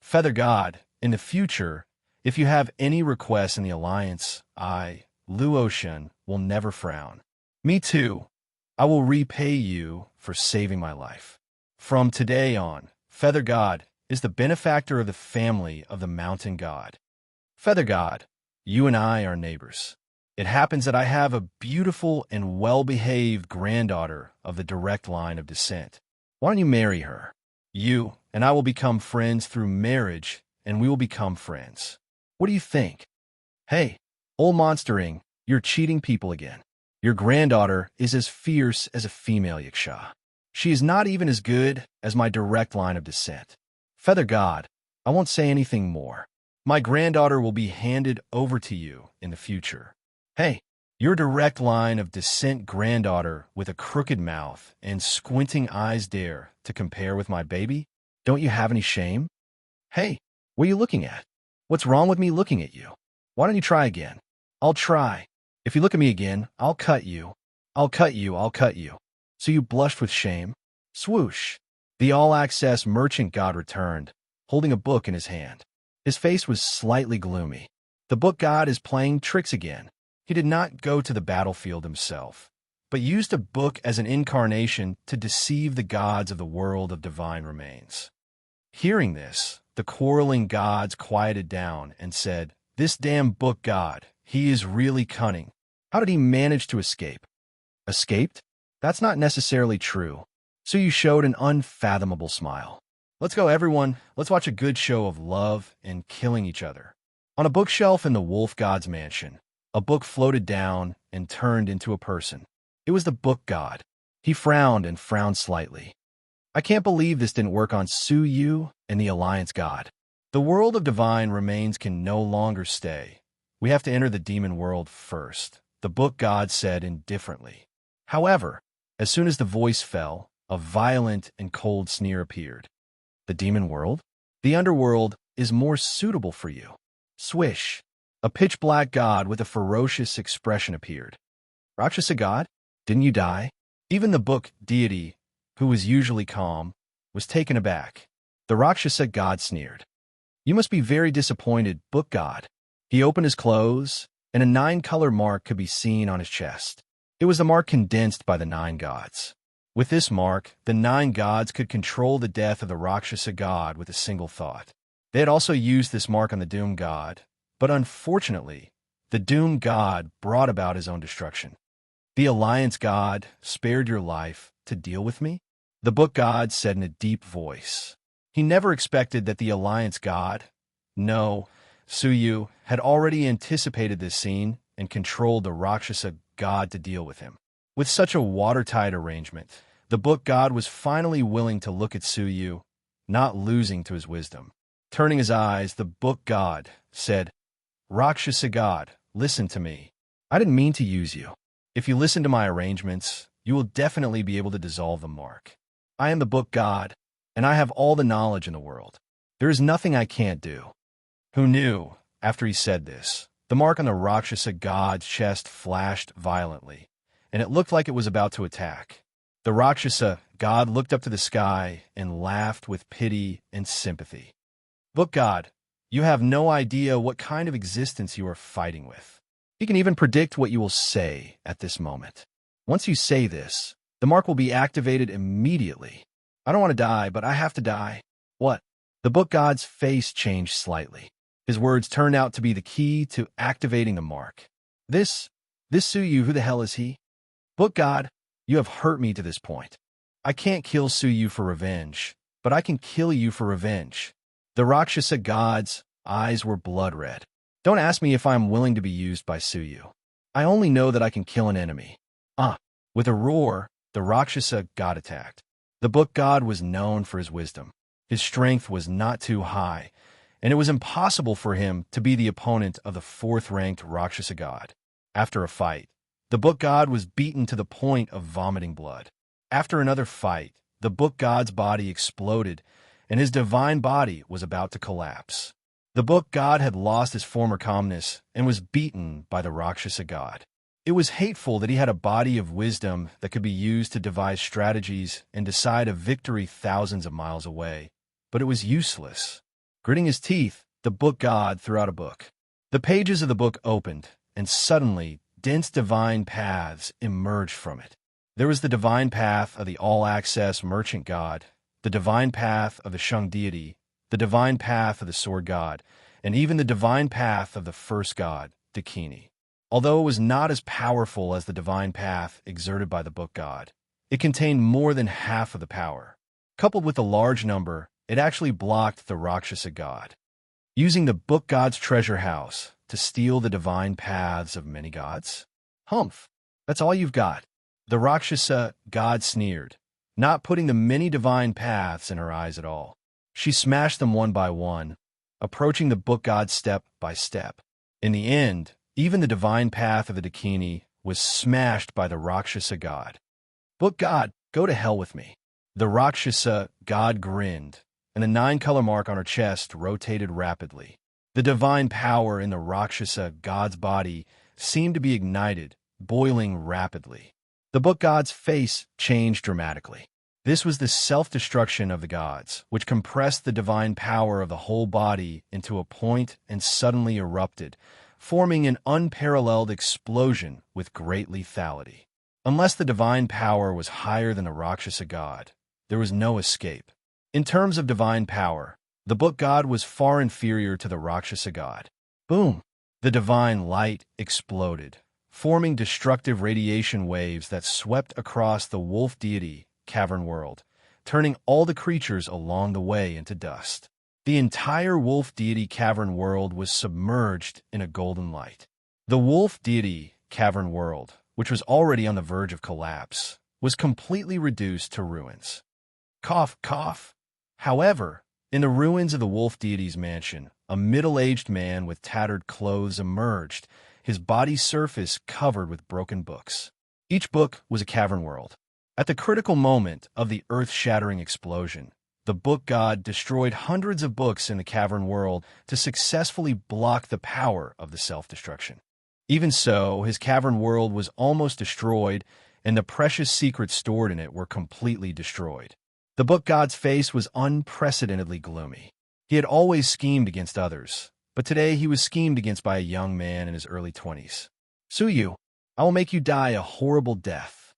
Speaker 1: Feather God, in the future, if you have any requests in the Alliance, Luotian, will never frown. Me too. I will repay you for saving my life. From today on, Feather God is the benefactor of the family of the Mountain God. Feather God, you and I are neighbors. It happens that I have a beautiful and well-behaved granddaughter of the direct line of descent. Why don't you marry her? You and I will become friends through marriage, and we will become friends. What do you think? Hey, old monstering, you're cheating people again. Your granddaughter is as fierce as a female yaksha. She is not even as good as my direct line of descent. Feather God, I won't say anything more. My granddaughter will be handed over to you in the future. Hey, your direct line of descent granddaughter with a crooked mouth and squinting eyes dare to compare with my baby? Don't you have any shame? Hey, what are you looking at? What's wrong with me looking at you? Why don't you try again? I'll try. If you look at me again, I'll cut you. I'll cut you, I'll cut you. So you blushed with shame? Swoosh. The all-access merchant god returned, holding a book in his hand. His face was slightly gloomy. The book god is playing tricks again. He did not go to the battlefield himself, but used a book as an incarnation to deceive the gods of the world of divine remains. Hearing this, the quarreling gods quieted down and said, "This damn book god, he is really cunning. How did he manage to escape?" Escaped? That's not necessarily true. So you showed an unfathomable smile. Let's go, everyone. Let's watch a good show of love and killing each other. On a bookshelf in the wolf god's mansion, a book floated down and turned into a person. It was the book god. He frowned and frowned slightly. I can't believe this didn't work on Suyu and the Alliance god. The world of divine remains can no longer stay. We have to enter the demon world first, the book god said indifferently. However, as soon as the voice fell, a violent and cold sneer appeared. The demon world? The underworld is more suitable for you. Swish. A pitch-black god with a ferocious expression appeared. Rakshasa god? Didn't you die? Even the book deity, who was usually calm, was taken aback. The Rakshasa god sneered. You must be very disappointed, book god. He opened his clothes, and a 9-color mark could be seen on his chest. It was the mark condensed by the 9 gods. With this mark, the 9 gods could control the death of the Rakshasa god with a single thought. They had also used this mark on the Doom god, but unfortunately, the Doom god brought about his own destruction. The Alliance god spared your life to deal with me? The book god said in a deep voice. He never expected that the Alliance god, no, Suyu, had already anticipated this scene and controlled the Rakshasa god to deal with him. With such a watertight arrangement, The book god was finally willing to look at Su Yu, not losing to his wisdom. Turning his eyes, the book god said, "Rakshasa god, listen to me. I didn't mean to use you. If you listen to my arrangements, you will definitely be able to dissolve the mark. I am the book god, and I have all the knowledge in the world. There is nothing I can't do." Who knew? After he said this, the mark on the Rakshasa god's chest flashed violently, and it looked like it was about to attack. The Rakshasa god looked up to the sky and laughed with pity and sympathy. "Book god, you have no idea what kind of existence you are fighting with. He can even predict what you will say at this moment. Once you say this, the mark will be activated immediately. I don't want to die, but I have to die." "What?" The book god's face changed slightly. His words turned out to be the key to activating the mark. This Su Yu, who the hell is he?" "Book god, you have hurt me to this point. I can't kill Su Yu for revenge, but I can kill you for revenge." The Rakshasa god's eyes were blood red. "Don't ask me if I am willing to be used by Su Yu. I only know that I can kill an enemy." With a roar, the Rakshasa god attacked. The book god was known for his wisdom. His strength was not too high, and it was impossible for him to be the opponent of the fourth-ranked Rakshasa god. After a fight, the book god was beaten to the point of vomiting blood. After another fight, the book god's body exploded, and his divine body was about to collapse. The book god had lost his former calmness and was beaten by the Rakshasa god. It was hateful that he had a body of wisdom that could be used to devise strategies and decide a victory thousands of miles away, but it was useless. Gritting his teeth, the book god threw out a book. The pages of the book opened, and suddenly, dense divine paths emerged from it. There was the divine path of the all-access merchant god, the divine path of the Shung deity, the divine path of the sword god, and even the divine path of the first god, Dakini. Although it was not as powerful as the divine path exerted by the book god, it contained more than half of the power. Coupled with a large number, it actually blocked the Rakshasa god. Using the book god's treasure house to steal the divine paths of many gods? Humph, that's all you've got. The Rakshasa god sneered, not putting the many divine paths in her eyes at all. She smashed them one by one, approaching the book god step by step. In the end, even the divine path of the Dakini was smashed by the Rakshasa god. "Book god, go to hell with me." The Rakshasa god grinned, and the 9-color mark on her chest rotated rapidly. The divine power in the Rakshasa god's body seemed to be ignited, boiling rapidly. The book god's face changed dramatically. This was the self-destruction of the gods, which compressed the divine power of the whole body into a point and suddenly erupted, forming an unparalleled explosion with great lethality. Unless the divine power was higher than the Rakshasa god, there was no escape. In terms of divine power, the book god was far inferior to the Rakshasa god. Boom! The divine light exploded, forming destructive radiation waves that swept across the wolf deity cavern world, turning all the creatures along the way into dust. The entire wolf deity cavern world was submerged in a golden light. The wolf deity cavern world, which was already on the verge of collapse, was completely reduced to ruins. Cough, cough. However, in the ruins of the wolf deity's mansion, a middle-aged man with tattered clothes emerged, his body's surface covered with broken books. Each book was a cavern world. At the critical moment of the earth-shattering explosion, the book god destroyed hundreds of books in the cavern world to successfully block the power of the self-destruction. Even so, his cavern world was almost destroyed, and the precious secrets stored in it were completely destroyed. The book god's face was unprecedentedly gloomy. He had always schemed against others, but today he was schemed against by a young man in his early 20s. "Su Yu, I will make you die a horrible death."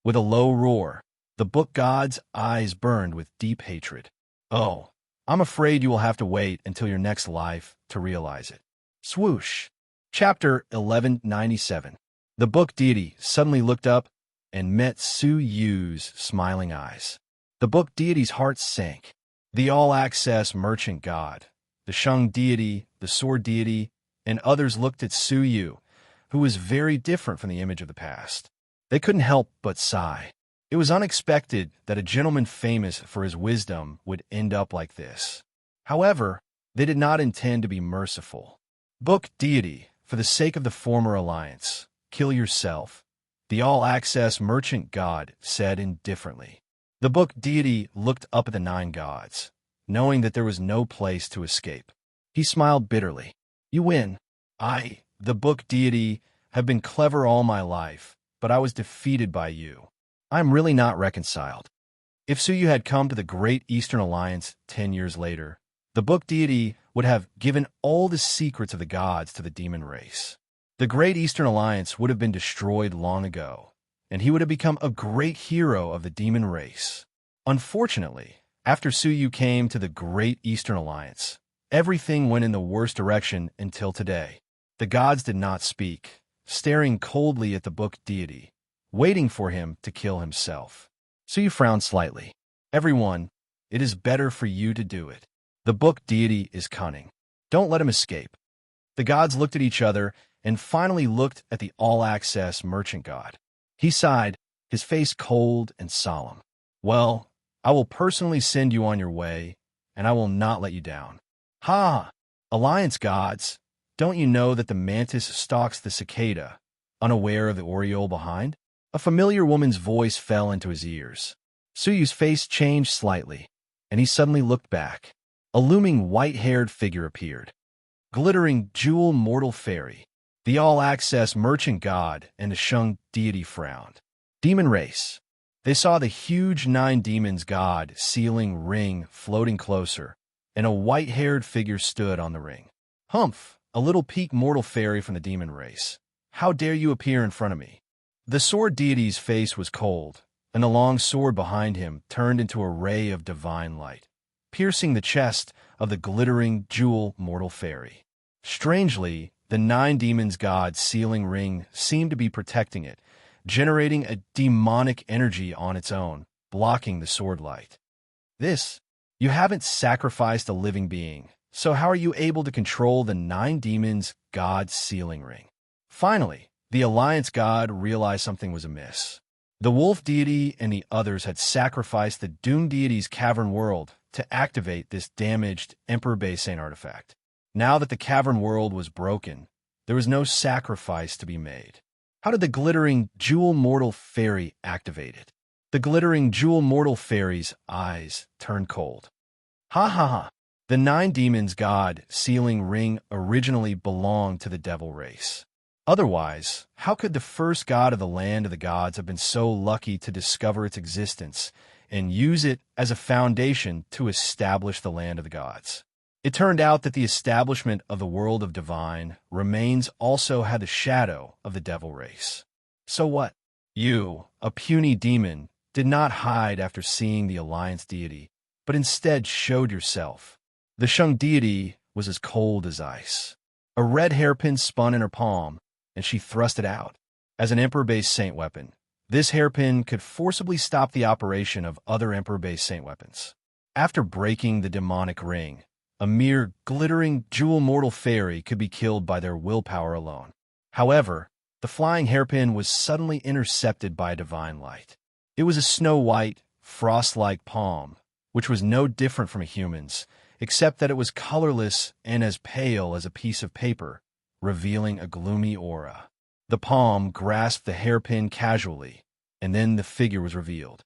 Speaker 1: With a low roar, the book god's eyes burned with deep hatred. "Oh, I'm afraid you will have to wait until your next life to realize it." Swoosh. Chapter 1197. The book deity suddenly looked up and met Su Yu's smiling eyes. The book deity's heart sank. The all-access merchant god, the Shung deity, the sword deity, and others looked at Su Yu, who was very different from the image of the past. They couldn't help but sigh. It was unexpected that a gentleman famous for his wisdom would end up like this. However, they did not intend to be merciful. Book deity, for the sake of the former alliance, kill yourself, the all-access merchant god said indifferently. The book deity looked up at the 9 gods, knowing that there was no place to escape. He smiled bitterly. You win. I, the book deity, have been clever all my life, but I was defeated by you. I am really not reconciled. If Suyu had come to the Great Eastern Alliance 10 years later, the book deity would have given all the secrets of the gods to the demon race. The Great Eastern Alliance would have been destroyed long ago, and he would have become a great hero of the demon race. Unfortunately, after Suyu came to the Great Eastern Alliance, everything went in the worst direction until today. The gods did not speak, staring coldly at the book deity, waiting for him to kill himself. Suyu frowned slightly. Everyone, it is better for you to do it. The book deity is cunning. Don't let him escape. The gods looked at each other and finally looked at the all-access merchant god. He sighed, his face cold and solemn. Well, I will personally send you on your way, and I will not let you down. Ha! Alliance gods, don't you know that the mantis stalks the cicada, unaware of the oriole behind? A familiar woman's voice fell into his ears. Suyu's face changed slightly, and he suddenly looked back. A looming white-haired figure appeared. Glittering jewel mortal fairy, the all-access merchant god and the Shang deity frowned. Demon race. They saw the huge 9 demons god sealing ring floating closer, and a white-haired figure stood on the ring. Humph, a little peak mortal fairy from the demon race. How dare you appear in front of me? The sword deity's face was cold, and the long sword behind him turned into a ray of divine light, piercing the chest of the glittering jewel mortal fairy. Strangely, the 9 demons god's sealing ring seemed to be protecting it, generating a demonic energy on its own, blocking the sword light. You haven't sacrificed a living being, so how are you able to control the 9 demons god's sealing ring? Finally, the Alliance god realized something was amiss. The wolf deity and the others had sacrificed the Doom deity's cavern world to activate this damaged Emperor Basein artifact. Now that the cavern world was broken, there was no sacrifice to be made. How did the glittering jewel mortal fairy activate it? The glittering jewel mortal fairy's eyes turned cold. Ha ha ha! The 9 demons god sealing ring originally belonged to the devil race. Otherwise, how could the first god of the land of the gods have been so lucky to discover its existence and use it as a foundation to establish the land of the gods? It turned out that the establishment of the world of divine remains also had the shadow of the devil race. So what? You, a puny demon, did not hide after seeing the Alliance deity, but instead showed yourself. The Shang deity was as cold as ice. A red hairpin spun in her palm, and she thrust it out. As an Emperor-based saint weapon, this hairpin could forcibly stop the operation of other Emperor-based saint weapons. After breaking the demonic ring, a mere glittering jewel mortal fairy could be killed by their willpower alone. However, the flying hairpin was suddenly intercepted by a divine light. It was a snow-white, frost-like palm, which was no different from a human's, except that it was colorless and as pale as a piece of paper, revealing a gloomy aura. The palm grasped the hairpin casually, and then the figure was revealed.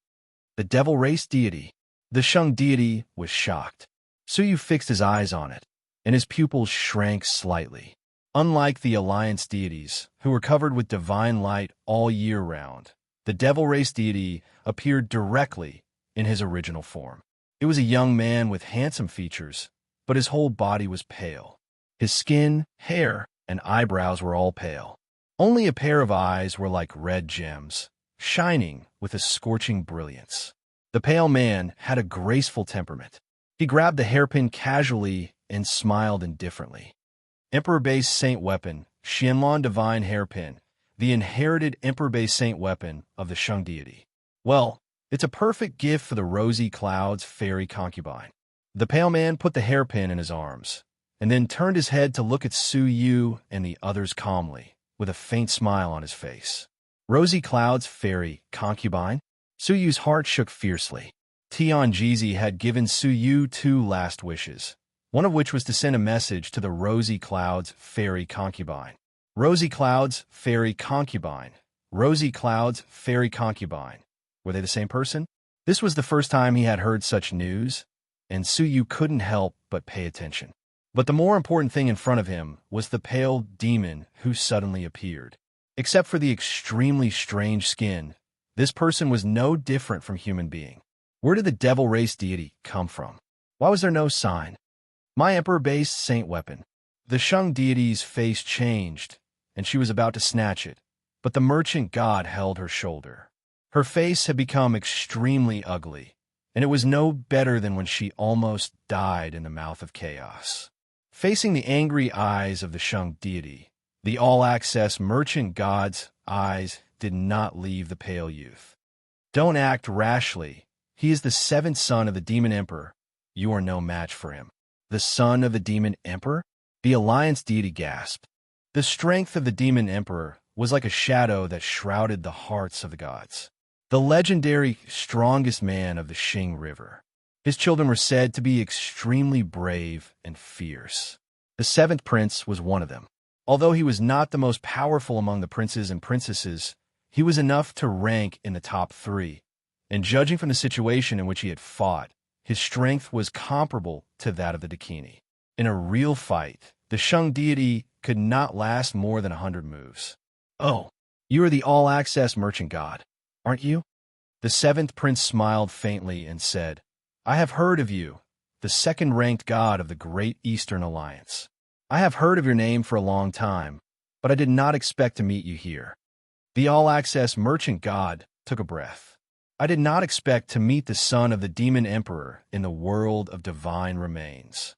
Speaker 1: The devil race deity. The Shang deity was shocked. Suyu fixed his eyes on it, and his pupils shrank slightly. Unlike the Alliance deities, who were covered with divine light all year round, the devil race deity appeared directly in his original form. It was a young man with handsome features, but his whole body was pale. His skin, hair, and eyebrows were all pale. Only a pair of eyes were like red gems, shining with a scorching brilliance. The pale man had a graceful temperament. He grabbed the hairpin casually and smiled indifferently. Emperor-based saint weapon, Xianlan divine hairpin, the inherited Emperor-based saint weapon of the Shang deity. Well, it's a perfect gift for the rosy clouds fairy concubine. The pale man put the hairpin in his arms, and then turned his head to look at Suyu and the others calmly, with a faint smile on his face. Rosy clouds fairy concubine? Suyu's heart shook fiercely. Tianjizi had given Suyu 2 last wishes, one of which was to send a message to the Rosy Clouds fairy concubine. Rosy Clouds fairy concubine. Rosy Clouds fairy concubine. Were they the same person? This was the first time he had heard such news, and Suyu couldn't help but pay attention. But the more important thing in front of him was the pale demon who suddenly appeared. Except for the extremely strange skin, this person was no different from human being. Where did the devil race deity come from? Why was there no sign? My emperor-based saint weapon. The Shang deity's face changed, and she was about to snatch it, but the merchant god held her shoulder. Her face had become extremely ugly, and it was no better than when she almost died in the mouth of chaos. Facing the angry eyes of the Shang deity, the all-access merchant god's eyes did not leave the pale youth. Don't act rashly. He is the 7th son of the demon emperor. You are no match for him. The son of the demon emperor? The alliance deity gasped. The strength of the demon emperor was like a shadow that shrouded the hearts of the gods. The legendary strongest man of the Xing River. His children were said to be extremely brave and fierce. The 7th prince was one of them. Although he was not the most powerful among the princes and princesses, he was enough to rank in the top 3, and judging from the situation in which he had fought, his strength was comparable to that of the Dakini. In a real fight, the Shang deity could not last more than 100 moves. Oh, you are the all-access merchant god, aren't you? The 7th prince smiled faintly and said, I have heard of you, the 2nd-ranked god of the Great Eastern Alliance. I have heard of your name for a long time, but I did not expect to meet you here. The all-access merchant god took a breath. I did not expect to meet the son of the demon emperor in the world of divine remains.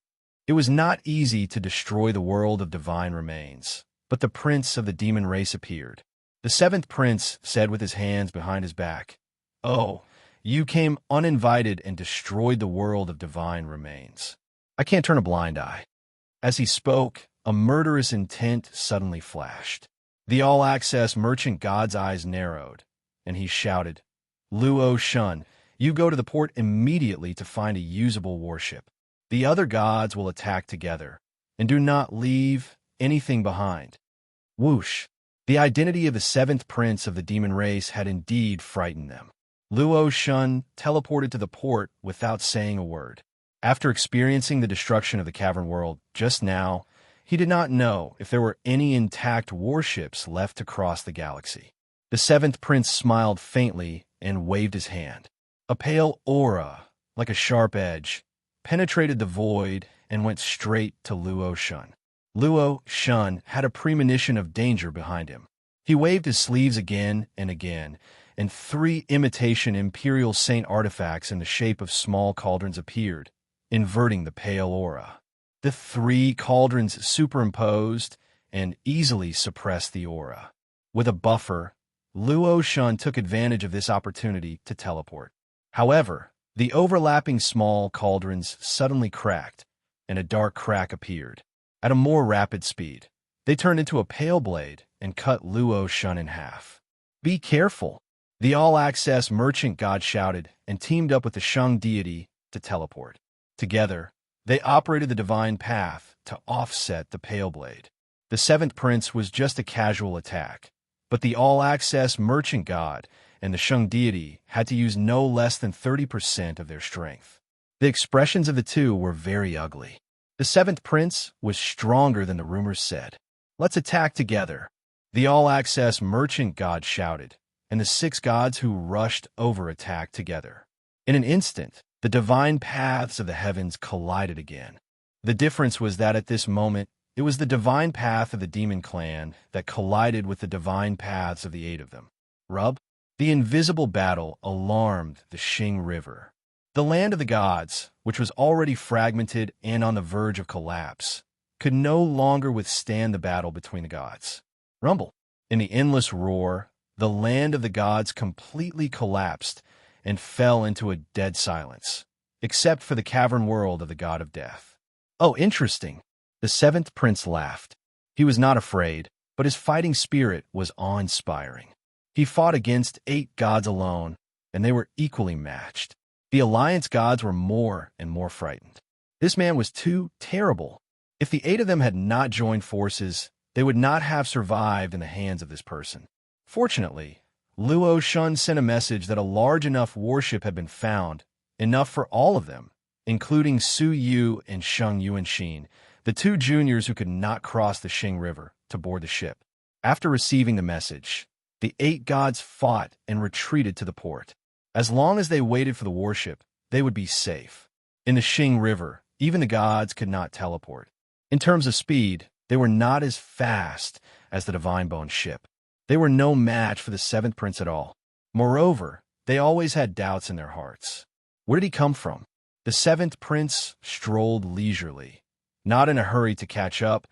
Speaker 1: It was not easy to destroy the world of divine remains, but the prince of the demon race appeared. The 7th prince said with his hands behind his back, Oh, you came uninvited and destroyed the world of divine remains. I can't turn a blind eye. As he spoke, a murderous intent suddenly flashed. The all-access merchant god's eyes narrowed, and he shouted, Luo Shun, you go to the port immediately to find a usable warship. The other gods will attack together, and do not leave anything behind. Whoosh! The identity of the 7th prince of the demon race had indeed frightened them. Luo Shun teleported to the port without saying a word. After experiencing the destruction of the cavern world just now, he did not know if there were any intact warships left to cross the galaxy. The 7th prince smiled faintly and waved his hand. A pale aura, like a sharp edge, penetrated the void and went straight to Luo Shun. Luo Shun had a premonition of danger behind him. He waved his sleeves again, and 3 imitation Imperial Saint artifacts in the shape of small cauldrons appeared, inverting the pale aura. The 3 cauldrons superimposed and easily suppressed the aura. With a buffer, Luo Shun took advantage of this opportunity to teleport. However, the overlapping small cauldrons suddenly cracked, and a dark crack appeared. At a more rapid speed, they turned into a pale blade and cut Luo Shun in half. Be careful! The all-access merchant god shouted and teamed up with the Shang deity to teleport. Together, they operated the divine path to offset the pale blade. The 7th prince was just a casual attack, but the all-access merchant god and the Shang deity had to use no less than 30% of their strength. The expressions of the two were very ugly. The 7th prince was stronger than the rumors said. Let's attack together. The all-access merchant god shouted, and the 6 gods who rushed over attacked together. In an instant, the divine paths of the heavens collided again. The difference was that at this moment, it was the divine path of the demon clan that collided with the divine paths of the 8 of them. Rub? The invisible battle alarmed the Xing River. The land of the gods, which was already fragmented and on the verge of collapse, could no longer withstand the battle between the gods. Rumble. In the endless roar, the land of the gods completely collapsed and fell into a dead silence, except for the cavern world of the god of death. Oh, interesting. The 7th prince laughed. He was not afraid, but his fighting spirit was awe-inspiring. He fought against 8 gods alone, and they were equally matched. The Alliance gods were more and more frightened. This man was too terrible. If the 8 of them had not joined forces, they would not have survived in the hands of this person. Fortunately, Luo Shun sent a message that a large enough warship had been found, enough for all of them, including Su Yu and Sheng Yuanxin, the 2 juniors who could not cross the Xing River, to board the ship. After receiving the message, the 8 gods fought and retreated to the port. As long as they waited for the warship, they would be safe. In the Xing River, even the gods could not teleport. In terms of speed, they were not as fast as the Divine Bone ship. They were no match for the 7th prince at all. Moreover, they always had doubts in their hearts. Where did he come from? The 7th prince strolled leisurely, not in a hurry to catch up,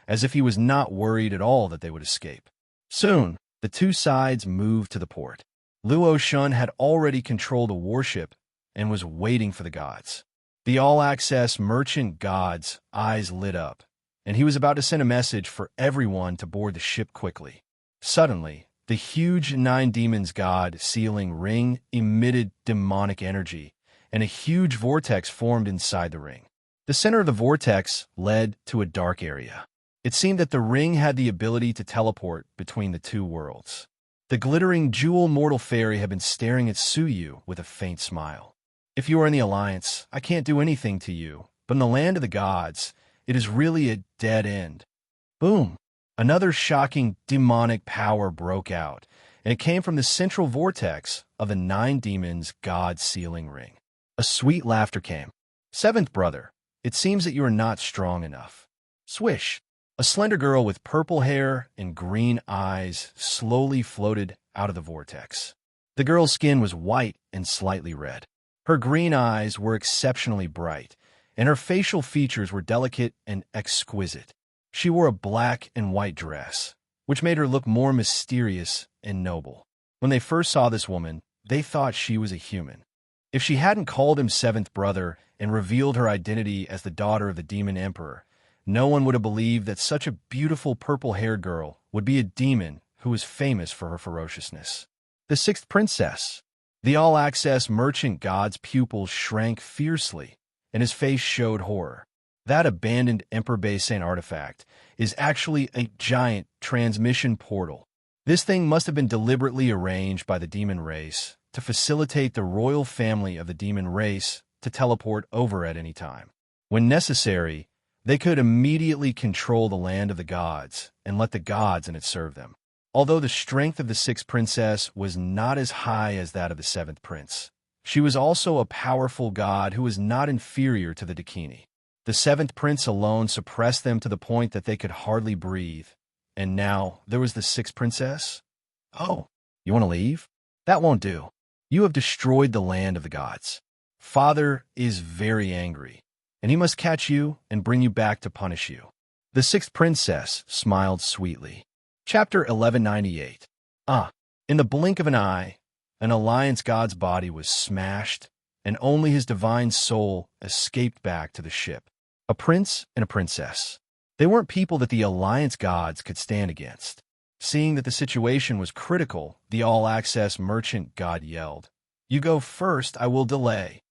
Speaker 1: as if he was not worried at all that they would escape. Soon, the 2 sides moved to the port. Luo Shun had already controlled a warship and was waiting for the gods. The all-access merchant god's eyes lit up, and he was about to send a message for everyone to board the ship quickly. Suddenly, the huge 9 demons god sealing ring emitted demonic energy, and a huge vortex formed inside the ring. The center of the vortex led to a dark area. It seemed that the ring had the ability to teleport between the 2 worlds. The glittering jewel mortal fairy had been staring at Su Yu with a faint smile. If you are in the Alliance, I can't do anything to you, but in the land of the gods, it is really a dead end. Boom! Another shocking demonic power broke out, and it came from the central vortex of the 9 demons god sealing ring. A sweet laughter came. 7th brother, it seems that you are not strong enough. Swish! A slender girl with purple hair and green eyes slowly floated out of the vortex. The girl's skin was white and slightly red. Her green eyes were exceptionally bright, and her facial features were delicate and exquisite. She wore a black and white dress, which made her look more mysterious and noble. When they first saw this woman, they thought she was a human. If she hadn't called him 7th brother and revealed her identity as the daughter of the demon emperor, no one would have believed that such a beautiful purple-haired girl would be a demon who was famous for her ferociousness. The 6th princess. The all-access merchant god's pupils shrank fiercely, and his face showed horror. That abandoned Emperor Baisane artifact is actually a giant transmission portal. This thing must have been deliberately arranged by the demon race to facilitate the royal family of the demon race to teleport over at any time. When necessary, they could immediately control the land of the gods and let the gods in it serve them. Although the strength of the 6th princess was not as high as that of the 7th prince, she was also a powerful god who was not inferior to the Dakini. The 7th prince alone suppressed them to the point that they could hardly breathe. And now there was the 6th princess? Oh, you want to leave? That won't do. You have destroyed the land of the gods. Father is very angry, and he must catch you and bring you back to punish you. The 6th princess smiled sweetly. Chapter 1198. In the blink of an eye, an Alliance god's body was smashed, and only his divine soul escaped back to the ship. A prince and a princess. They weren't people that the Alliance gods could stand against. Seeing that the situation was critical, the all-access merchant god yelled, "You go first, I will delay."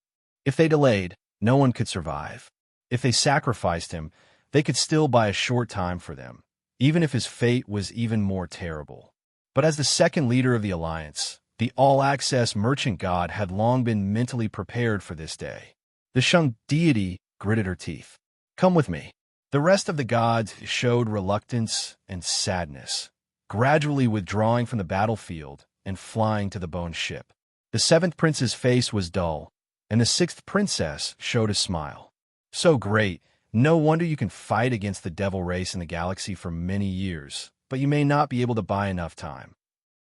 Speaker 1: If they delayed, no one could survive. If they sacrificed him, they could still buy a short time for them, even if his fate was even more terrible. But as the second leader of the Alliance, the all-access merchant god had long been mentally prepared for this day. The Shang deity gritted her teeth. "Come with me." The rest of the gods showed reluctance and sadness, gradually withdrawing from the battlefield and flying to the bone ship. The 7th prince's face was dull, and the 6th princess showed a smile. "So great, no wonder you can fight against the devil race in the galaxy for many years, but you may not be able to buy enough time."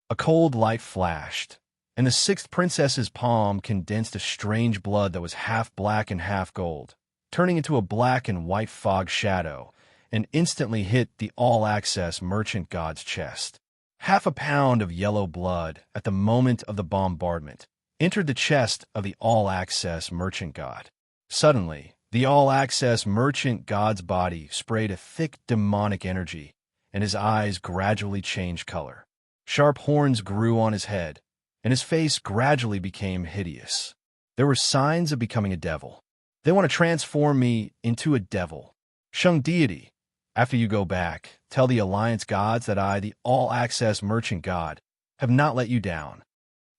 Speaker 1: A cold light flashed, and the 6th princess's palm condensed a strange blood that was half black and half gold, turning into a black and white fog shadow, and instantly hit the all-access merchant god's chest. Half a pound of yellow blood at the moment of the bombardment entered the chest of the all-access merchant god. Suddenly, the all-access merchant god's body sprayed a thick demonic energy, and his eyes gradually changed color. Sharp horns grew on his head, and his face gradually became hideous. There were signs of becoming a devil. They want to transform me into a devil. Shung deity, after you go back, tell the Alliance gods that I, the all-access merchant god, have not let you down.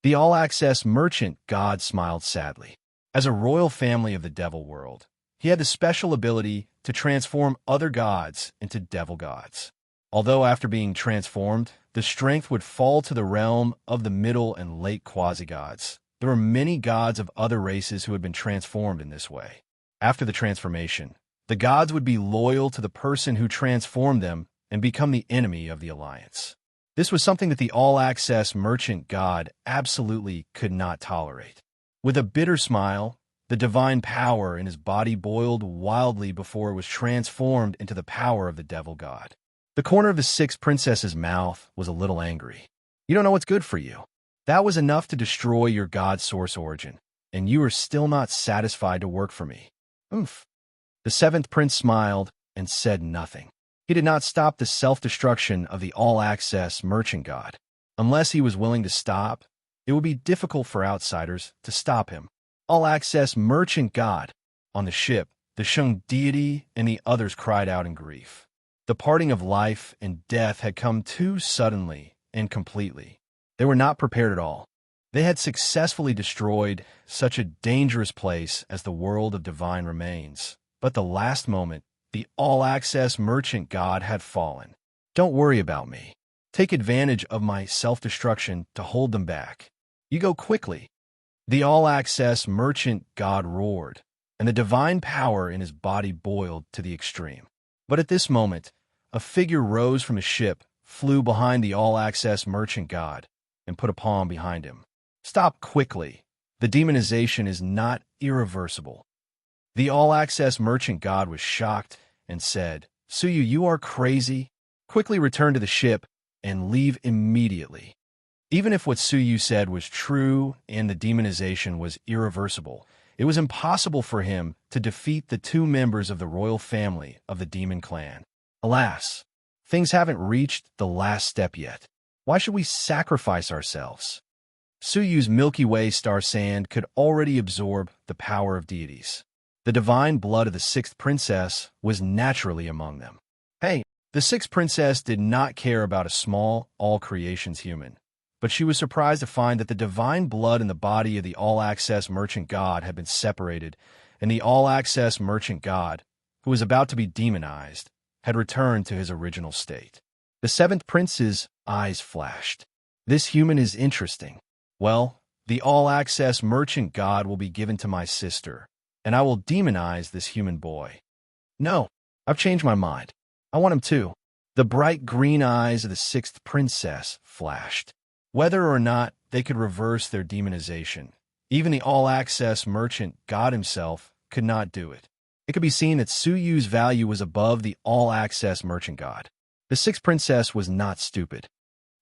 Speaker 1: The all-access merchant god smiled sadly. As a royal family of the devil world, he had the special ability to transform other gods into devil gods. Although after being transformed, the strength would fall to the realm of the middle and late quasi-gods. There were many gods of other races who had been transformed in this way. After the transformation, the gods would be loyal to the person who transformed them and become the enemy of the Alliance. This was something that the all-access merchant god absolutely could not tolerate. With a bitter smile, the divine power in his body boiled wildly before it was transformed into the power of the devil god. The corner of the sixth princess's mouth was a little angry. You don't know what's good for you. That was enough to destroy your god's source origin, and you are still not satisfied to work for me. Oomph. The seventh prince smiled and said nothing. He did not stop the self-destruction of the all-access merchant god. Unless he was willing to stop, it would be difficult for outsiders to stop him. All-access merchant god. On the ship, the Shung deity and the others cried out in grief. The parting of life and death had come too suddenly and completely. They were not prepared at all. They had successfully destroyed such a dangerous place as the world of divine remains. But the last moment, the all-access merchant god had fallen. Don't worry about me. Take advantage of my self-destruction to hold them back. You go quickly. The all-access merchant god roared, and the divine power in his body boiled to the extreme. But at this moment, a figure rose from the ship, flew behind the all-access merchant god, and put a palm behind him. Stop quickly. The demonization is not irreversible. The all-access merchant god was shocked and said, Suyu, you are crazy. Quickly return to the ship and leave immediately. Even if what Suyu said was true and the demonization was irreversible, it was impossible for him to defeat the two members of the royal family of the demon clan. Alas, things haven't reached the last step yet. Why should we sacrifice ourselves? Suyu's Milky Way star sand could already absorb the power of deities. The divine blood of the sixth princess was naturally among them. Hey, the sixth princess did not care about a small, all-creations human, but she was surprised to find that the divine blood in the body of the all-access merchant god had been separated, and the all-access merchant god, who was about to be demonized, had returned to his original state. The seventh prince's eyes flashed. This human is interesting. Well, the all-access merchant god will be given to my sister, and I will demonize this human boy. No, I've changed my mind. I want him too. The bright green eyes of the sixth princess flashed. Whether or not they could reverse their demonization, even the all-access merchant god himself could not do it. It could be seen that Suyu's value was above the all-access merchant god. The sixth princess was not stupid.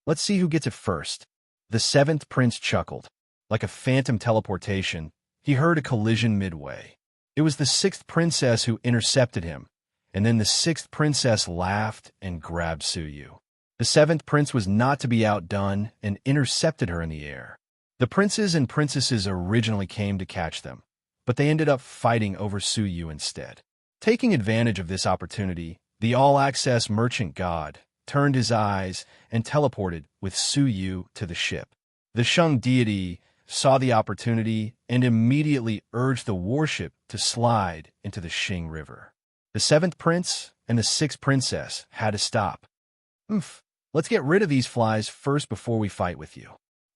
Speaker 1: Let's see who gets it first. The seventh prince chuckled. Like a phantom teleportation, he heard a collision midway. It was the sixth princess who intercepted him, and then the sixth princess laughed and grabbed Suyu. The seventh prince was not to be outdone and intercepted her in the air. The princes and princesses originally came to catch them, but they ended up fighting over Suyu instead. Taking advantage of this opportunity, the all-access merchant god turned his eyes and teleported with Suyu to the ship. The Shung deity saw the opportunity and immediately urged the warship to slide into the Xing River. The seventh prince and the sixth princess had to stop. Let's get rid of these flies first before we fight with you.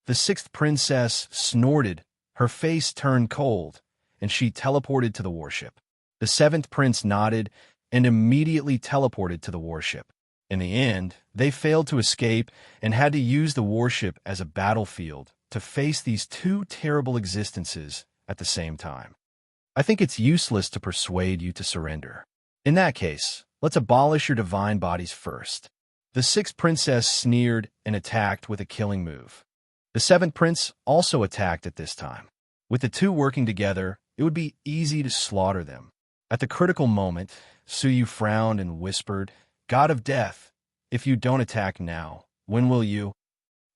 Speaker 1: The sixth princess snorted, her face turned cold, and she teleported to the warship. The seventh prince nodded and immediately teleported to the warship. In the end, they failed to escape and had to use the warship as a battlefield to face these two terrible existences at the same time. I think it's useless to persuade you to surrender. In that case, let's abolish your divine bodies first. The sixth princess sneered and attacked with a killing move. The seventh prince also attacked at this time. With the two working together, it would be easy to slaughter them. At the critical moment, Suyu frowned and whispered, God of death, if you don't attack now, when will you?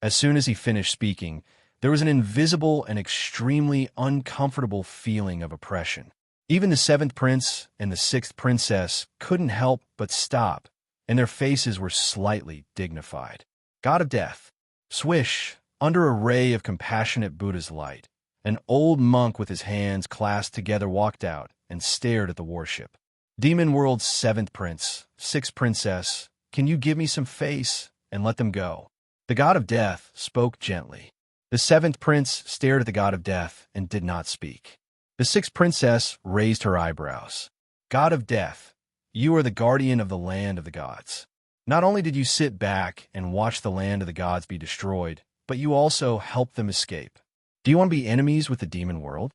Speaker 1: As soon as he finished speaking, There was an invisible and extremely uncomfortable feeling of oppression. Even the seventh prince and the sixth princess couldn't help but stop, and their faces were slightly dignified. God of Death. Swish, under a ray of compassionate Buddha's light, an old monk with his hands clasped together walked out and stared at the warship. Demon World's seventh prince, sixth princess, can you give me some face and let them go? The God of Death spoke gently. The seventh prince stared at the God of Death and did not speak. The sixth princess raised her eyebrows. God of Death, you are the guardian of the land of the gods. Not only did you sit back and watch the land of the gods be destroyed, but you also helped them escape. Do you want to be enemies with the demon world?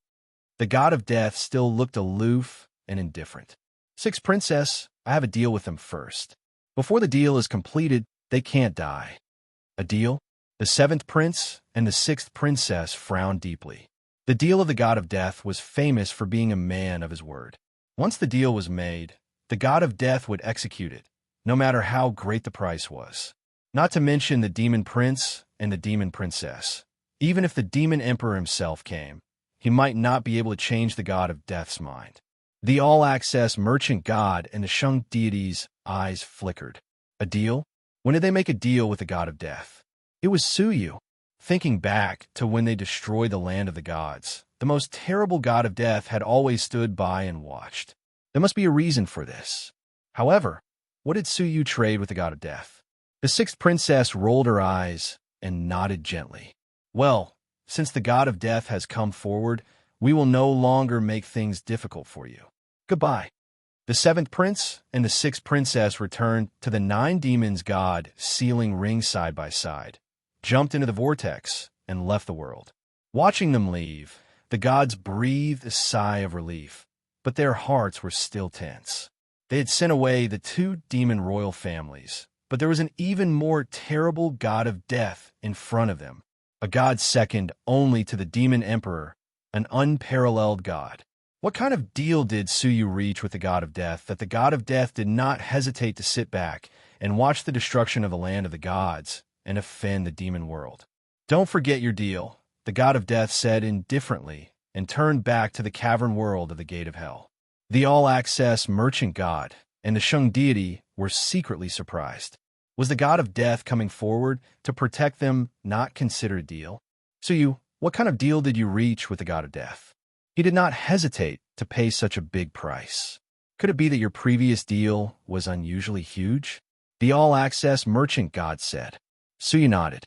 Speaker 1: The God of Death still looked aloof and indifferent. Sixth princess, I have a deal with them first. Before the deal is completed, they can't die. A deal? The seventh prince and the sixth princess frowned deeply. The deal of the God of Death was famous for being a man of his word. Once the deal was made, the God of Death would execute it, no matter how great the price was. Not to mention the demon prince and the demon princess. Even if the demon emperor himself came, he might not be able to change the God of Death's mind. The all-access merchant god and the Shang deity's eyes flickered. A deal? When did they make a deal with the God of Death? It was Suyu. Thinking back to when they destroyed the land of the gods, the most terrible God of Death had always stood by and watched. There must be a reason for this. However, what did Suyu trade with the God of Death? The sixth princess rolled her eyes and nodded gently. Well, since the God of Death has come forward, we will no longer make things difficult for you. Goodbye. The seventh prince and the sixth princess returned to the nine demons god sealing ring side by side, jumped into the vortex, and left the world. Watching them leave, the gods breathed a sigh of relief, but their hearts were still tense. They had sent away the two demon royal families, but there was an even more terrible God of Death in front of them, a god second only to the demon emperor, an unparalleled god. What kind of deal did Suyu reach with the God of Death that the God of Death did not hesitate to sit back and watch the destruction of the land of the gods and offend the demon world? Don't forget your deal, the God of Death said indifferently and turned back to the cavern world of the Gate of Hell. The all-access merchant god and the Shang deity were secretly surprised. Was the God of Death coming forward to protect them not considered a deal? Suyu, what kind of deal did you reach with the God of Death? He did not hesitate to pay such a big price. Could it be that your previous deal was unusually huge? The all-access merchant god said. Suyu nodded.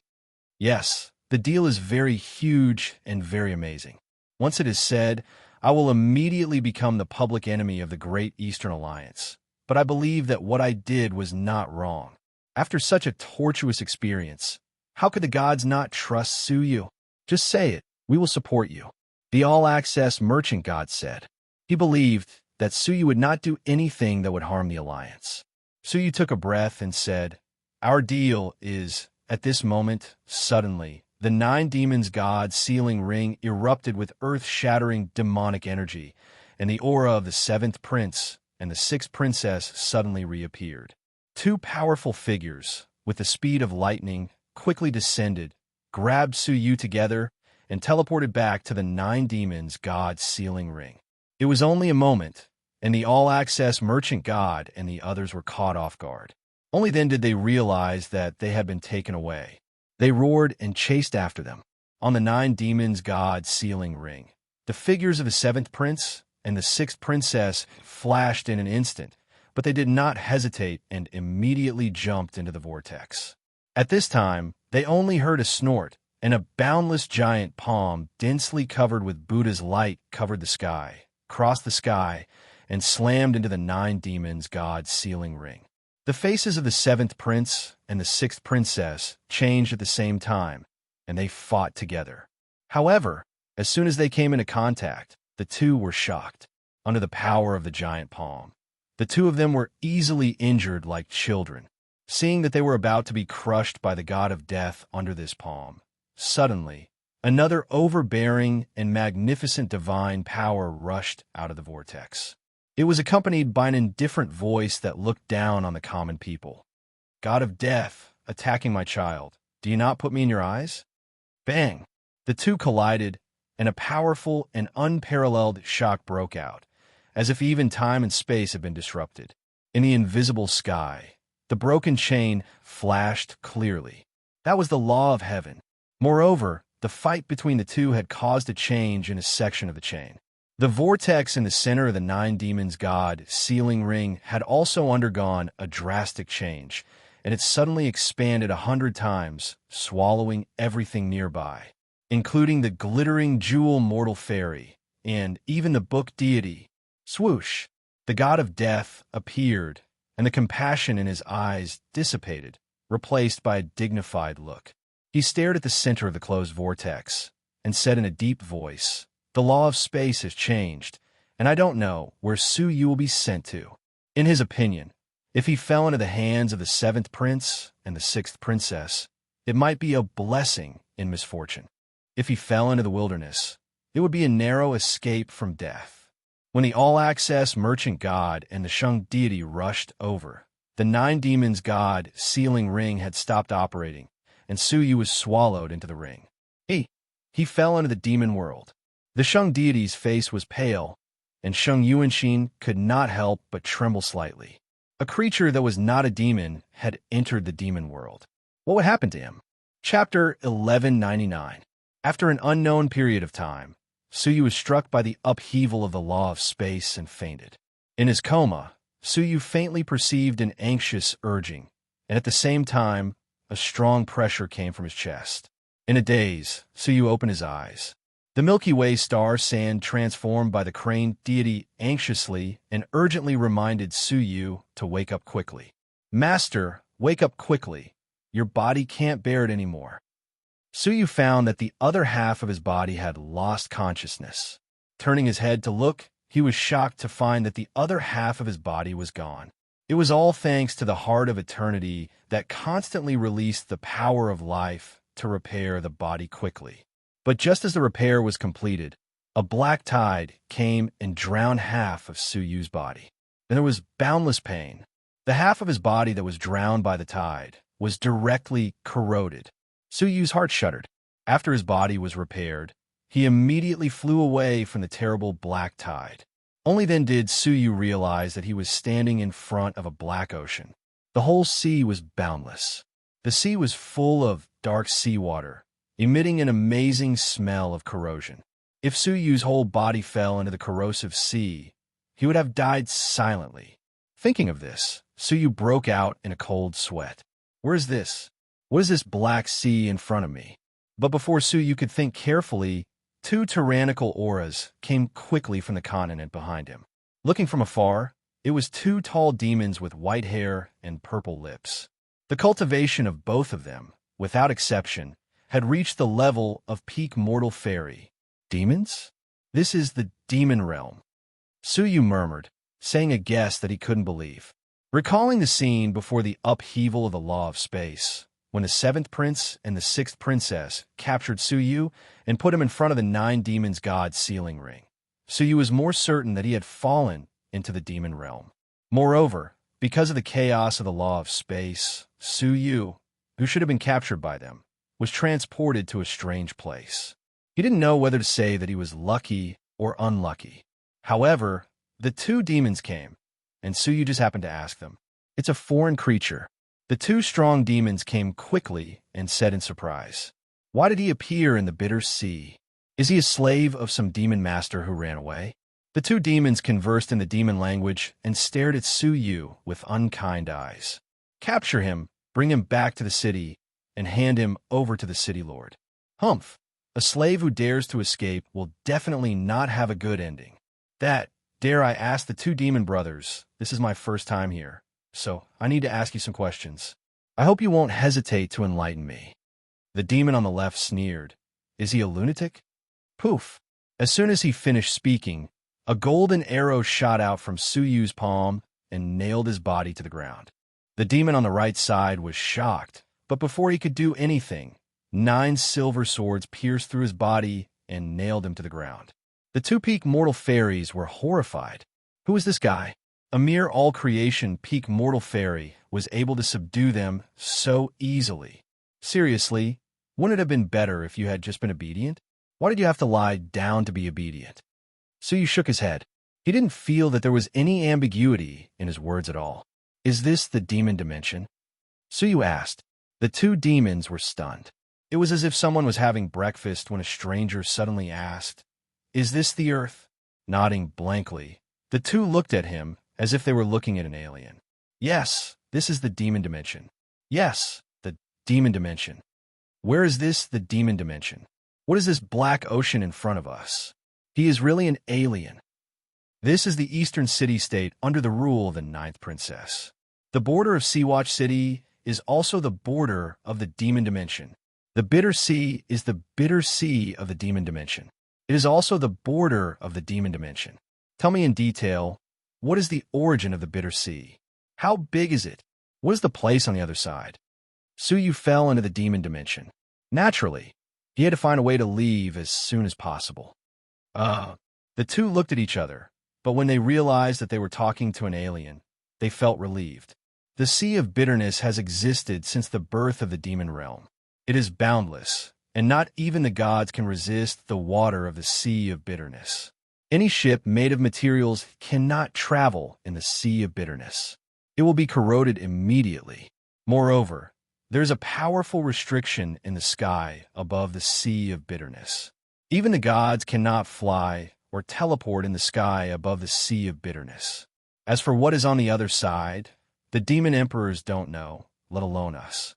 Speaker 1: Yes, the deal is very huge and very amazing. Once it is said, I will immediately become the public enemy of the Great Eastern Alliance. But I believe that what I did was not wrong. After such a tortuous experience, how could the gods not trust Suyu? Just say it. We will support you. The all-access merchant god said. He believed that Suyu would not do anything that would harm the alliance. Suyu took a breath and said, Our deal is, at this moment, suddenly, the nine demons god sealing ring erupted with earth-shattering demonic energy, and the aura of the seventh prince and the sixth princess suddenly reappeared. Two powerful figures, with the speed of lightning, quickly descended, grabbed Suyu together, and teleported back to the nine demons god sealing ring. It was only a moment, and the all-access merchant god and the others were caught off guard. Only then did they realize that they had been taken away. They roared and chased after them. On the nine demons god sealing ring, the figures of the seventh prince and the sixth princess flashed in an instant, but they did not hesitate and immediately jumped into the vortex. At this time, they only heard a snort, and a boundless giant palm densely covered with Buddha's light covered the sky, crossed the sky, and slammed into the nine demons god sealing ring. The faces of the seventh prince and the sixth princess changed at the same time, and they fought together. However, as soon as they came into contact, the two were shocked, under the power of the giant palm. The two of them were easily injured like children, seeing that they were about to be crushed by the God of Death under this palm. Suddenly, another overbearing and magnificent divine power rushed out of the vortex. It was accompanied by an indifferent voice that looked down on the common people. God of Death, attacking my child, do you not put me in your eyes? Bang! The two collided, and a powerful and unparalleled shock broke out, as if even time and space had been disrupted. In the invisible sky, the broken chain flashed clearly. That was the law of heaven. Moreover, the fight between the two had caused a change in a section of the chain. The vortex in the center of the nine demons' god sealing ring had also undergone a drastic change, and it suddenly expanded 100 times, swallowing everything nearby, including the glittering jewel mortal fairy, and even the book deity. Swoosh! The god of death appeared, and the compassion in his eyes dissipated, replaced by a dignified look. He stared at the center of the closed vortex, and said in a deep voice, "The law of space has changed, and I don't know where Su-Yu will be sent to." In his opinion, if he fell into the hands of the seventh prince and the sixth princess, it might be a blessing in misfortune. If he fell into the wilderness, it would be a narrow escape from death. When the all-access merchant god and the Shang deity rushed over, the nine demons' god sealing ring had stopped operating, and Su-Yu was swallowed into the ring. He fell into the demon world. The Shang deity's face was pale, and Shang Yuanxin could not help but tremble slightly. A creature that was not a demon had entered the demon world. What would happen to him? Chapter 1199. After an unknown period of time, Su-Yu was struck by the upheaval of the law of space and fainted. In his coma, Su-Yu faintly perceived an anxious urging, and at the same time, a strong pressure came from his chest. In a daze, Su-Yu opened his eyes. The Milky Way star sand transformed by the crane deity anxiously and urgently reminded Su-Yu to wake up quickly. "Master, wake up quickly. Your body can't bear it anymore." Su-Yu found that the other half of his body had lost consciousness. Turning his head to look, he was shocked to find that the other half of his body was gone. It was all thanks to the heart of eternity that constantly released the power of life to repair the body quickly. But just as the repair was completed, a black tide came and drowned half of Su-Yu's body. Then there was boundless pain. The half of his body that was drowned by the tide was directly corroded. Su-Yu's heart shuddered. After his body was repaired, he immediately flew away from the terrible black tide. Only then did Su-Yu realize that he was standing in front of a black ocean. The whole sea was boundless. The sea was full of dark seawater, emitting an amazing smell of corrosion. If Su-Yu's whole body fell into the corrosive sea, he would have died silently. Thinking of this, Su-Yu broke out in a cold sweat. Where is this? What is this black sea in front of me? But before Su-Yu could think carefully, two tyrannical auras came quickly from the continent behind him. Looking from afar, it was two tall demons with white hair and purple lips. The cultivation of both of them, without exception, had reached the level of peak mortal fairy. Demons? This is the demon realm. Su-Yu murmured, saying a guess that he couldn't believe. Recalling the scene before the upheaval of the law of space, when the seventh prince and the sixth princess captured Su-Yu and put him in front of the nine demons' god sealing ring, Su-Yu was more certain that he had fallen into the demon realm. Moreover, because of the chaos of the law of space, Su-Yu, who should have been captured by them, was transported to a strange place. He didn't know whether to say that he was lucky or unlucky. However, the two demons came, and Su-Yu just happened to ask them. "It's a foreign creature." The two strong demons came quickly and said in surprise, "Why did he appear in the bitter sea? Is he a slave of some demon master who ran away?" The two demons conversed in the demon language and stared at Su-Yu with unkind eyes. "Capture him, bring him back to the city, and hand him over to the city lord." "Humph! A slave who dares to escape will definitely not have a good ending." Dare I ask the two demon brothers, this is my first time here, so I need to ask you some questions. I hope you won't hesitate to enlighten me." The demon on the left sneered. "Is he a lunatic?" Poof! As soon as he finished speaking, a golden arrow shot out from Su-Yu's palm and nailed his body to the ground. The demon on the right side was shocked, but before he could do anything, 9 silver swords pierced through his body and nailed him to the ground. The two peak mortal fairies were horrified. Who was this guy? A mere all-creation peak mortal fairy was able to subdue them so easily. Seriously, Wouldn't it have been better if you had just been obedient? Why did you have to lie down to be obedient? Suyu shook his head. He didn't feel that there was any ambiguity in his words at all. Is this the demon dimension? Suyu asked. The two demons were stunned. It was as if someone was having breakfast when a stranger suddenly asked, "Is this the Earth?" Nodding blankly, the two looked at him as if they were looking at an alien. Yes, this is the demon dimension. Yes, the demon dimension. Where is this, the demon dimension? What is this black ocean in front of us? He is really an alien. This is the eastern city-state under the rule of the ninth princess. The border of Seawatch City is also the border of the demon dimension. The bitter sea is the bitter sea of the demon dimension. It is also the border of the demon dimension. Tell me in detail, what is the origin of the bitter sea? How big is it? What is the place on the other side? Suyu fell into the demon dimension. Naturally, he had to find a way to leave as soon as possible. The two looked at each other, but when they realized that they were talking to an alien, they felt relieved. The Sea of Bitterness has existed since the birth of the demon realm. It is boundless, and not even the gods can resist the water of the Sea of Bitterness. Any ship made of materials cannot travel in the Sea of Bitterness. It will be corroded immediately. Moreover, there is a powerful restriction in the sky above the Sea of Bitterness. Even the gods cannot fly or teleport in the sky above the Sea of Bitterness. As for what is on the other side, the demon emperors don't know, let alone us.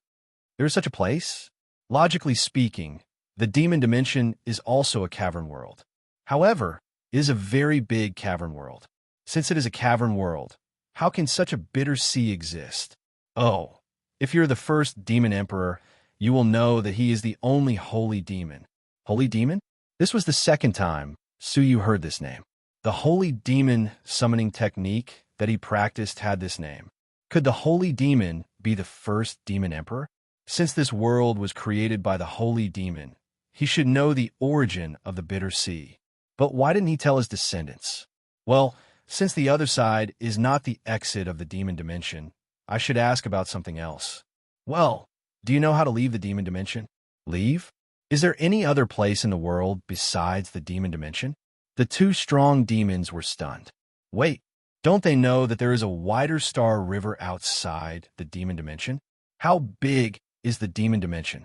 Speaker 1: There is such a place? Logically speaking, the demon dimension is also a cavern world. However, it is a very big cavern world. Since it is a cavern world, how can such a bitter sea exist? Oh, if you're the first demon emperor, you will know that he is the only holy demon. Holy demon? This was the second time Suyu heard this name. The holy demon summoning technique that he practiced had this name. Could the holy demon be the first demon emperor? Since this world was created by the holy demon, he should know the origin of the bitter sea. But why didn't he tell his descendants? Well, since the other side is not the exit of the demon dimension, I should ask about something else. Well, do you know how to leave the demon dimension? Leave? Is there any other place in the world besides the demon dimension? The two strong demons were stunned. Wait, don't they know that there is a wider star river outside the demon dimension? How big is the demon dimension?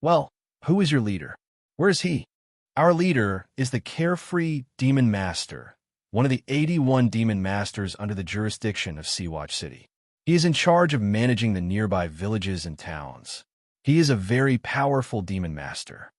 Speaker 1: Well, who is your leader? Where is he? Our leader is the carefree demon master, one of the 81 demon masters under the jurisdiction of Seawatch City. He is in charge of managing the nearby villages and towns. He is a very powerful demon master.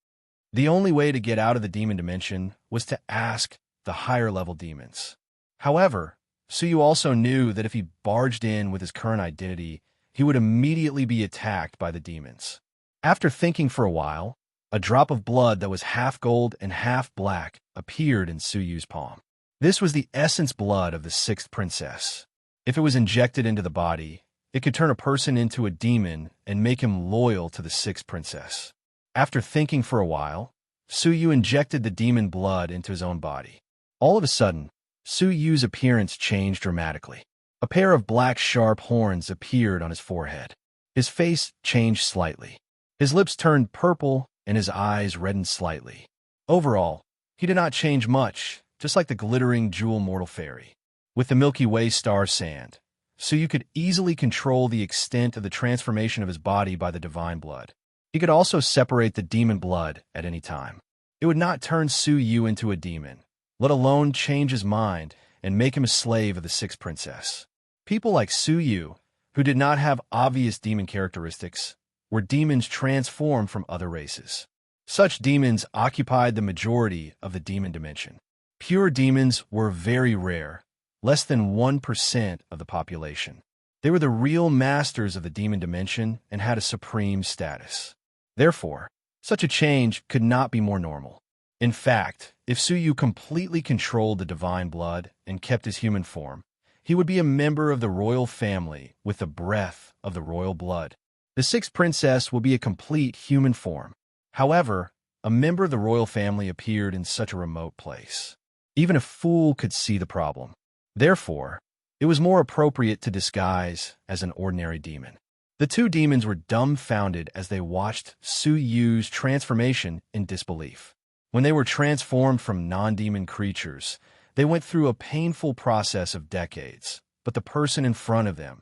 Speaker 1: The only way to get out of the demon dimension was to ask the higher-level demons. However, Suyu also knew that if he barged in with his current identity, he would immediately be attacked by the demons. After thinking for a while, a drop of blood that was half gold and half black appeared in Suyu's palm. This was the essence blood of the sixth princess. If it was injected into the body, it could turn a person into a demon and make him loyal to the sixth princess. After thinking for a while, Suyu injected the demon blood into his own body. All of a sudden, Suyu's appearance changed dramatically. A pair of black sharp horns appeared on his forehead. His face changed slightly. His lips turned purple and his eyes reddened slightly. Overall, he did not change much, just like the glittering jewel mortal fairy. With the Milky Way star sand, Suyu could easily control the extent of the transformation of his body by the divine blood. He could also separate the demon blood at any time. It would not turn Suyu into a demon, let alone change his mind and make him a slave of the sixth princess. People like Suyu, who did not have obvious demon characteristics, were demons transformed from other races. Such demons occupied the majority of the demon dimension. Pure demons were very rare, less than 1% of the population. They were the real masters of the demon dimension and had a supreme status. Therefore, such a change could not be more normal. In fact, if Suyu completely controlled the divine blood and kept his human form, he would be a member of the royal family with the breath of the royal blood. The sixth princess will be a complete human form. However, a member of the royal family appeared in such a remote place. Even a fool could see the problem. Therefore, it was more appropriate to disguise as an ordinary demon. The two demons were dumbfounded as they watched Su Yu's transformation in disbelief. When they were transformed from non-demon creatures, they went through a painful process of decades. But the person in front of them,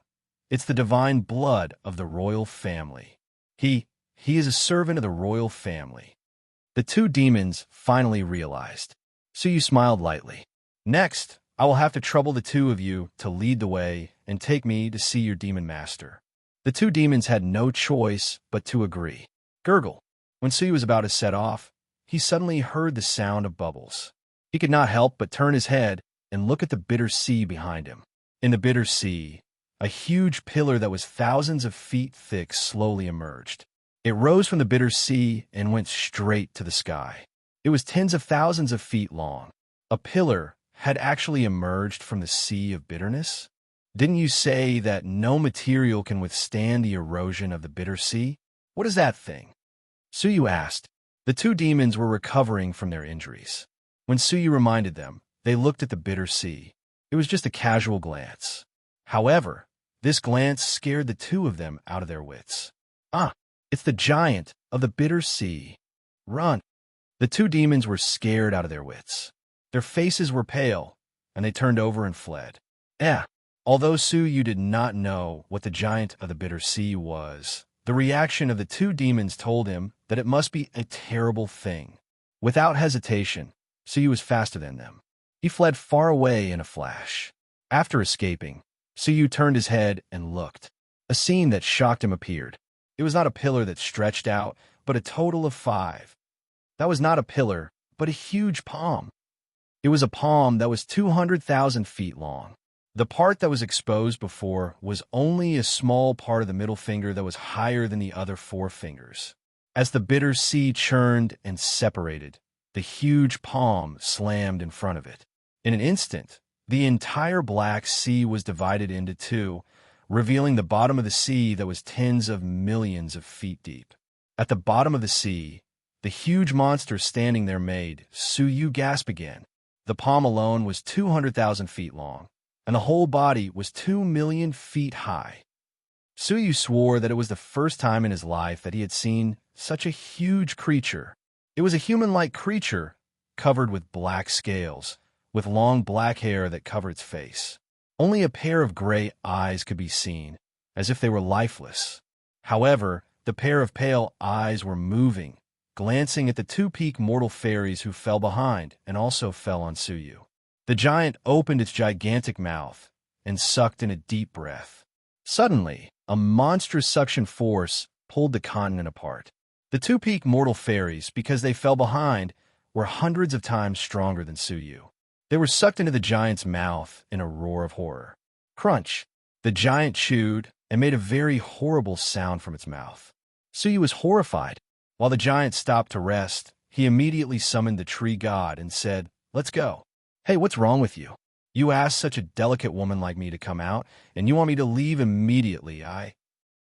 Speaker 1: it's the divine blood of the royal family. He is a servant of the royal family. The two demons finally realized. Su Yu smiled lightly. Next, I will have to trouble the two of you to lead the way and take me to see your demon master. The two demons had no choice but to agree. Gurgle. When Su Yu was about to set off, he suddenly heard the sound of bubbles. He could not help but turn his head and look at the bitter sea behind him. In the bitter sea, a huge pillar that was thousands of feet thick slowly emerged. It rose from the bitter sea and went straight to the sky. It was tens of thousands of feet long. A pillar had actually emerged from the sea of bitterness? Didn't you say that no material can withstand the erosion of the bitter sea? What is that thing? Su Yu asked. The two demons were recovering from their injuries. When Su Yu reminded them, they looked at the bitter sea. It was just a casual glance. However, this glance scared the two of them out of their wits. Ah, it's the giant of the bitter sea. Run! The two demons were scared out of their wits. Their faces were pale, and they turned over and fled. Although Su Yu did not know what the giant of the bitter sea was, the reaction of the two demons told him that it must be a terrible thing. Without hesitation, Su Yu was faster than them. He fled far away in a flash. After escaping, Su Yu turned his head and looked. A scene that shocked him appeared. It was not a pillar that stretched out, but a total of 5. That was not a pillar, but a huge palm. It was a palm that was 200,000 feet long. The part that was exposed before was only a small part of the middle finger that was higher than the other 4 fingers. As the bitter sea churned and separated, the huge palm slammed in front of it. In an instant, the entire Black Sea was divided into 2, revealing the bottom of the sea that was tens of millions of feet deep. At the bottom of the sea, the huge monster standing there made Su Yu gasp again. The palm alone was 200,000 feet long, and the whole body was 2 million feet high. Su Yu swore that it was the first time in his life that he had seen such a huge creature. It was a human-like creature, covered with black scales, with long black hair that covered its face. Only a pair of gray eyes could be seen, as if they were lifeless. However, the pair of pale eyes were moving, glancing at the 2 peak mortal fairies who fell behind and also fell on Su Yu. The giant opened its gigantic mouth and sucked in a deep breath. Suddenly, a monstrous suction force pulled the continent apart. The 2 peak mortal fairies, because they fell behind, were hundreds of times stronger than Su Yu. They were sucked into the giant's mouth in a roar of horror. Crunch! The giant chewed and made a very horrible sound from its mouth. Su Yu was horrified. While the giant stopped to rest, he immediately summoned the tree god and said, "Let's go." "Hey, what's wrong with you? You asked such a delicate woman like me to come out, and you want me to leave immediately,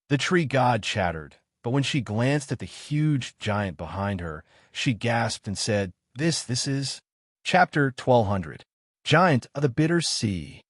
Speaker 1: The tree god chattered, but when she glanced at the huge giant behind her, she gasped and said, This is Chapter 1200, Giant of the Bitter Sea.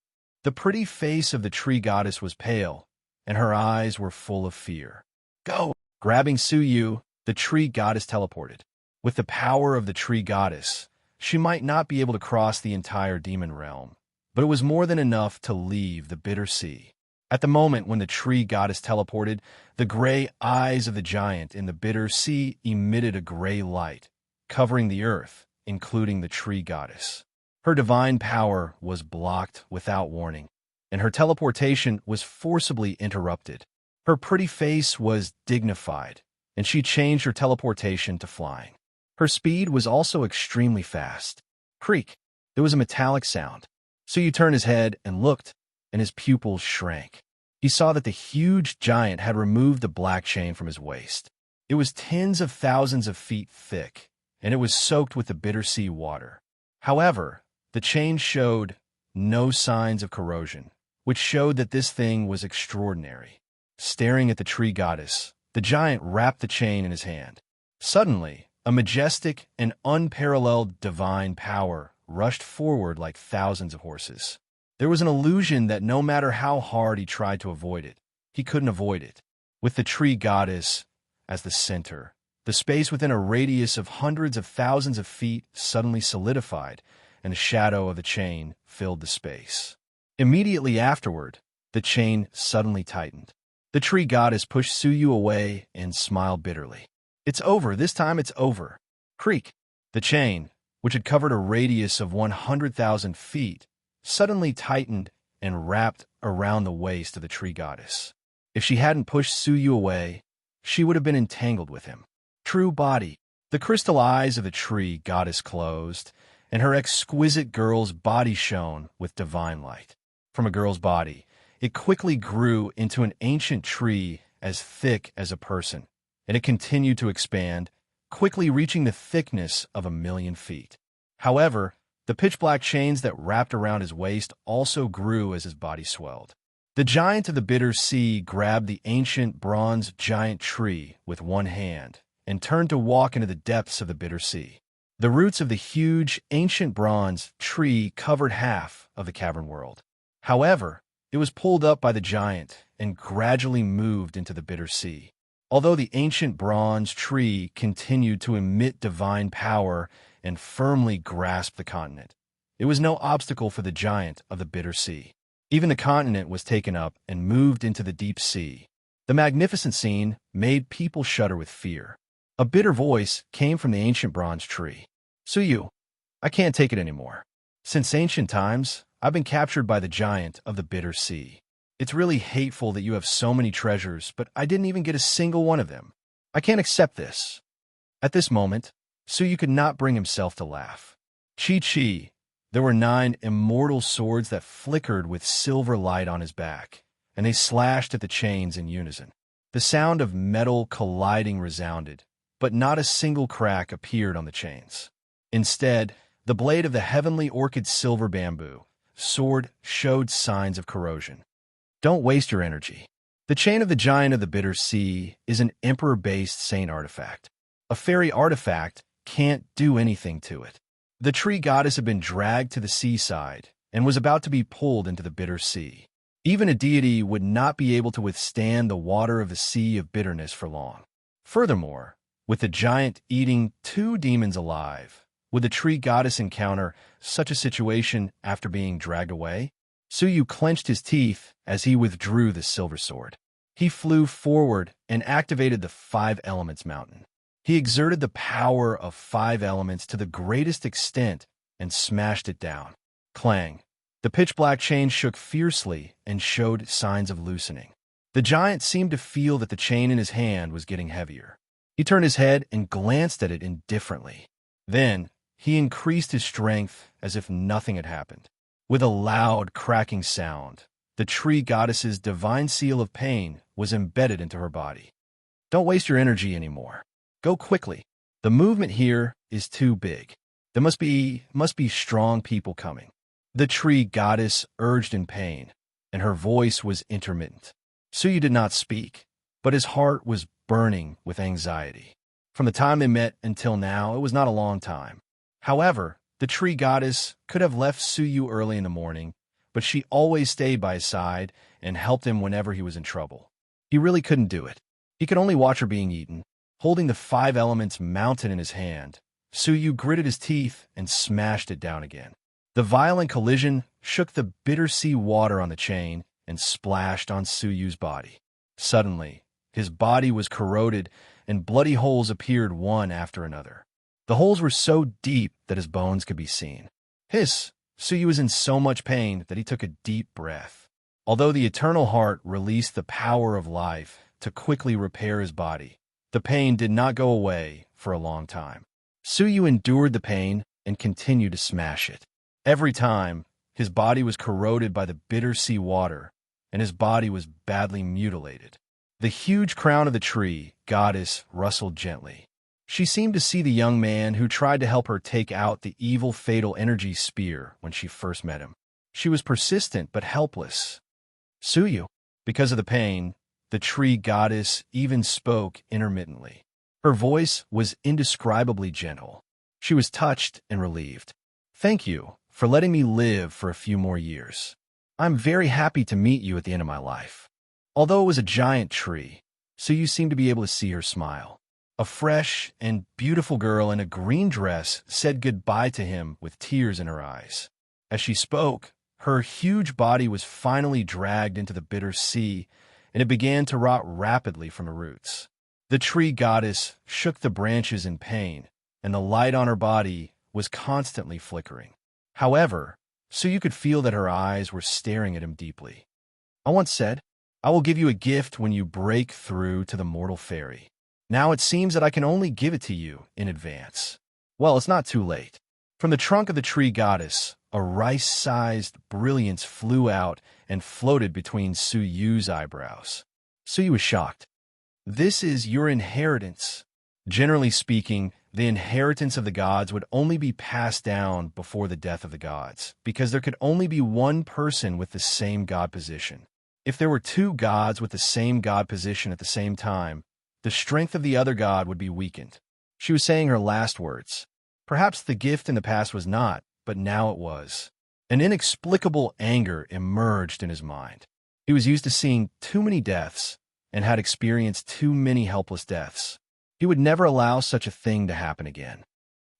Speaker 1: The pretty face of the tree goddess was pale, and her eyes were full of fear. Go! Grabbing Su Yu, the tree goddess teleported. With the power of the tree goddess, she might not be able to cross the entire demon realm, but it was more than enough to leave the bitter sea. At the moment when the tree goddess teleported, the gray eyes of the giant in the bitter sea emitted a gray light, covering the earth, including the tree goddess. Her divine power was blocked without warning, and her teleportation was forcibly interrupted. Her pretty face was dignified, and she changed her teleportation to flying. Her speed was also extremely fast. Creak! There was a metallic sound. Su Yu turned his head and looked, and his pupils shrank. He saw that the huge giant had removed the black chain from his waist. It was tens of thousands of feet thick, and it was soaked with the bitter sea water. However, the chain showed no signs of corrosion, which showed that this thing was extraordinary. Staring at the tree goddess, the giant wrapped the chain in his hand. Suddenly, a majestic and unparalleled divine power rushed forward like thousands of horses. There was an illusion that no matter how hard he tried to avoid it, he couldn't avoid it. with the tree goddess as the center. The space within a radius of hundreds of thousands of feet suddenly solidified, and the shadow of the chain filled the space. Immediately afterward, the chain suddenly tightened. The tree goddess pushed Suyu away and smiled bitterly. "It's over. This time it's over." Creak. The chain, which had covered a radius of 100,000 feet, suddenly tightened and wrapped around the waist of the tree goddess. If she hadn't pushed Suyu away, she would have been entangled with him. True body. The crystal eyes of the tree goddess closed, and her exquisite girl's body shone with divine light. From a girl's body, it quickly grew into an ancient tree as thick as a person, and it continued to expand, quickly reaching the thickness of 1,000,000 feet. However, the pitch-black chains that wrapped around his waist also grew as his body swelled. The giant of the bitter sea grabbed the ancient bronze giant tree with one hand and turned to walk into the depths of the bitter sea. The roots of the huge, ancient bronze tree covered half of the cavern world. However, it was pulled up by the giant and gradually moved into the bitter sea. Although the ancient bronze tree continued to emit divine power and firmly grasp the continent, it was no obstacle for the giant of the bitter sea. Even the continent was taken up and moved into the deep sea. The magnificent scene made people shudder with fear. A bitter voice came from the ancient bronze tree. "Suyu, I can't take it anymore. Since ancient times, I've been captured by the giant of the bitter sea. It's really hateful that you have so many treasures, but I didn't even get a single one of them. I can't accept this." At this moment, Suyu could not bring himself to laugh. Chi. There were 9 immortal swords that flickered with silver light on his back, and they slashed at the chains in unison. The sound of metal colliding resounded, but not a single crack appeared on the chains. Instead, the blade of the heavenly orchid silver bamboo sword showed signs of corrosion. Don't waste your energy. The chain of the giant of the bitter sea is an emperor-based saint artifact. A fairy artifact can't do anything to it. The tree goddess had been dragged to the seaside and was about to be pulled into the bitter sea. Even a deity would not be able to withstand the water of the sea of bitterness for long. Furthermore, with the giant eating 2 demons alive, would the tree goddess encounter such a situation after being dragged away? Suyu clenched his teeth as he withdrew the silver sword. He flew forward and activated the 5 Elements Mountain. He exerted the power of 5 elements to the greatest extent and smashed it down. Clang. The pitch-black chain shook fiercely and showed signs of loosening. The giant seemed to feel that the chain in his hand was getting heavier. He turned his head and glanced at it indifferently. Then, he increased his strength as if nothing had happened. With a loud, cracking sound, the tree goddess's divine seal of pain was embedded into her body. Don't waste your energy anymore. Go quickly. The movement here is too big. There must be strong people coming. The tree goddess urged in pain, and her voice was intermittent. Suyu did not speak, but his heart was burning with anxiety. From the time they met until now, it was not a long time. However, the tree goddess could have left Suyu early in the morning, but she always stayed by his side and helped him whenever he was in trouble. He really couldn't do it. He could only watch her being eaten. Holding the 5 Elements Mountain in his hand, Suyu gritted his teeth and smashed it down again. The violent collision shook the bitter sea water on the chain and splashed on Suyu's body. Suddenly, his body was corroded and bloody holes appeared one after another. The holes were so deep that his bones could be seen. Hiss! Suyu was in so much pain that he took a deep breath. Although the eternal heart released the power of life to quickly repair his body, the pain did not go away for a long time. Suyu endured the pain and continued to smash it. Every time, his body was corroded by the bitter sea water, and his body was badly mutilated. The huge crown of the tree goddess rustled gently. She seemed to see the young man who tried to help her take out the evil fatal energy spear when she first met him. She was persistent but helpless. Suyu. Because of the pain, the tree goddess even spoke intermittently. Her voice was indescribably gentle. She was touched and relieved. Thank you for letting me live for a few more years. I'm very happy to meet you at the end of my life. Although it was a giant tree, Suyu seemed to be able to see her smile. A fresh and beautiful girl in a green dress said goodbye to him with tears in her eyes. As she spoke, her huge body was finally dragged into the bitter sea, and it began to rot rapidly from the roots. The tree goddess shook the branches in pain, and the light on her body was constantly flickering. However, Suyu could feel that her eyes were staring at him deeply. I once said, I will give you a gift when you break through to the mortal fairy. Now it seems that I can only give it to you in advance. Well, it's not too late. From the trunk of the tree goddess, a rice-sized brilliance flew out and floated between Suyu's eyebrows. Suyu was shocked. This is your inheritance. Generally speaking, the inheritance of the gods would only be passed down before the death of the gods, because there could only be one person with the same god position. If there were two gods with the same god position at the same time, the strength of the other god would be weakened. She was saying her last words. Perhaps the gift in the past was not, but now it was. An inexplicable anger emerged in his mind. He was used to seeing too many deaths and had experienced too many helpless deaths. He would never allow such a thing to happen again.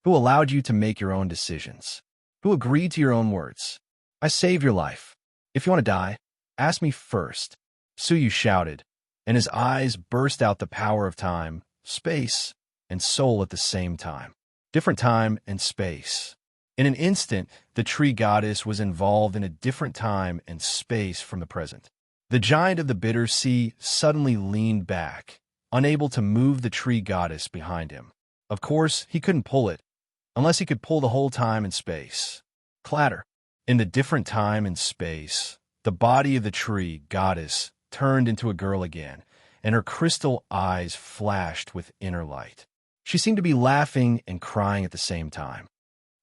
Speaker 1: Who allowed you to make your own decisions? Who agreed to your own words? I saved your life. If you want to die, ask me first. Suyu shouted, and his eyes burst out the power of time, space, and soul at the same time. Different time and space. In an instant, the tree goddess was involved in a different time and space from the present. The giant of the bitter sea suddenly leaned back, unable to move the tree goddess behind him. Of course, he couldn't pull it, unless he could pull the whole time and space. Clatter. In the different time and space, the body of the tree goddess turned into a girl again, and her crystal eyes flashed with inner light. She seemed to be laughing and crying at the same time.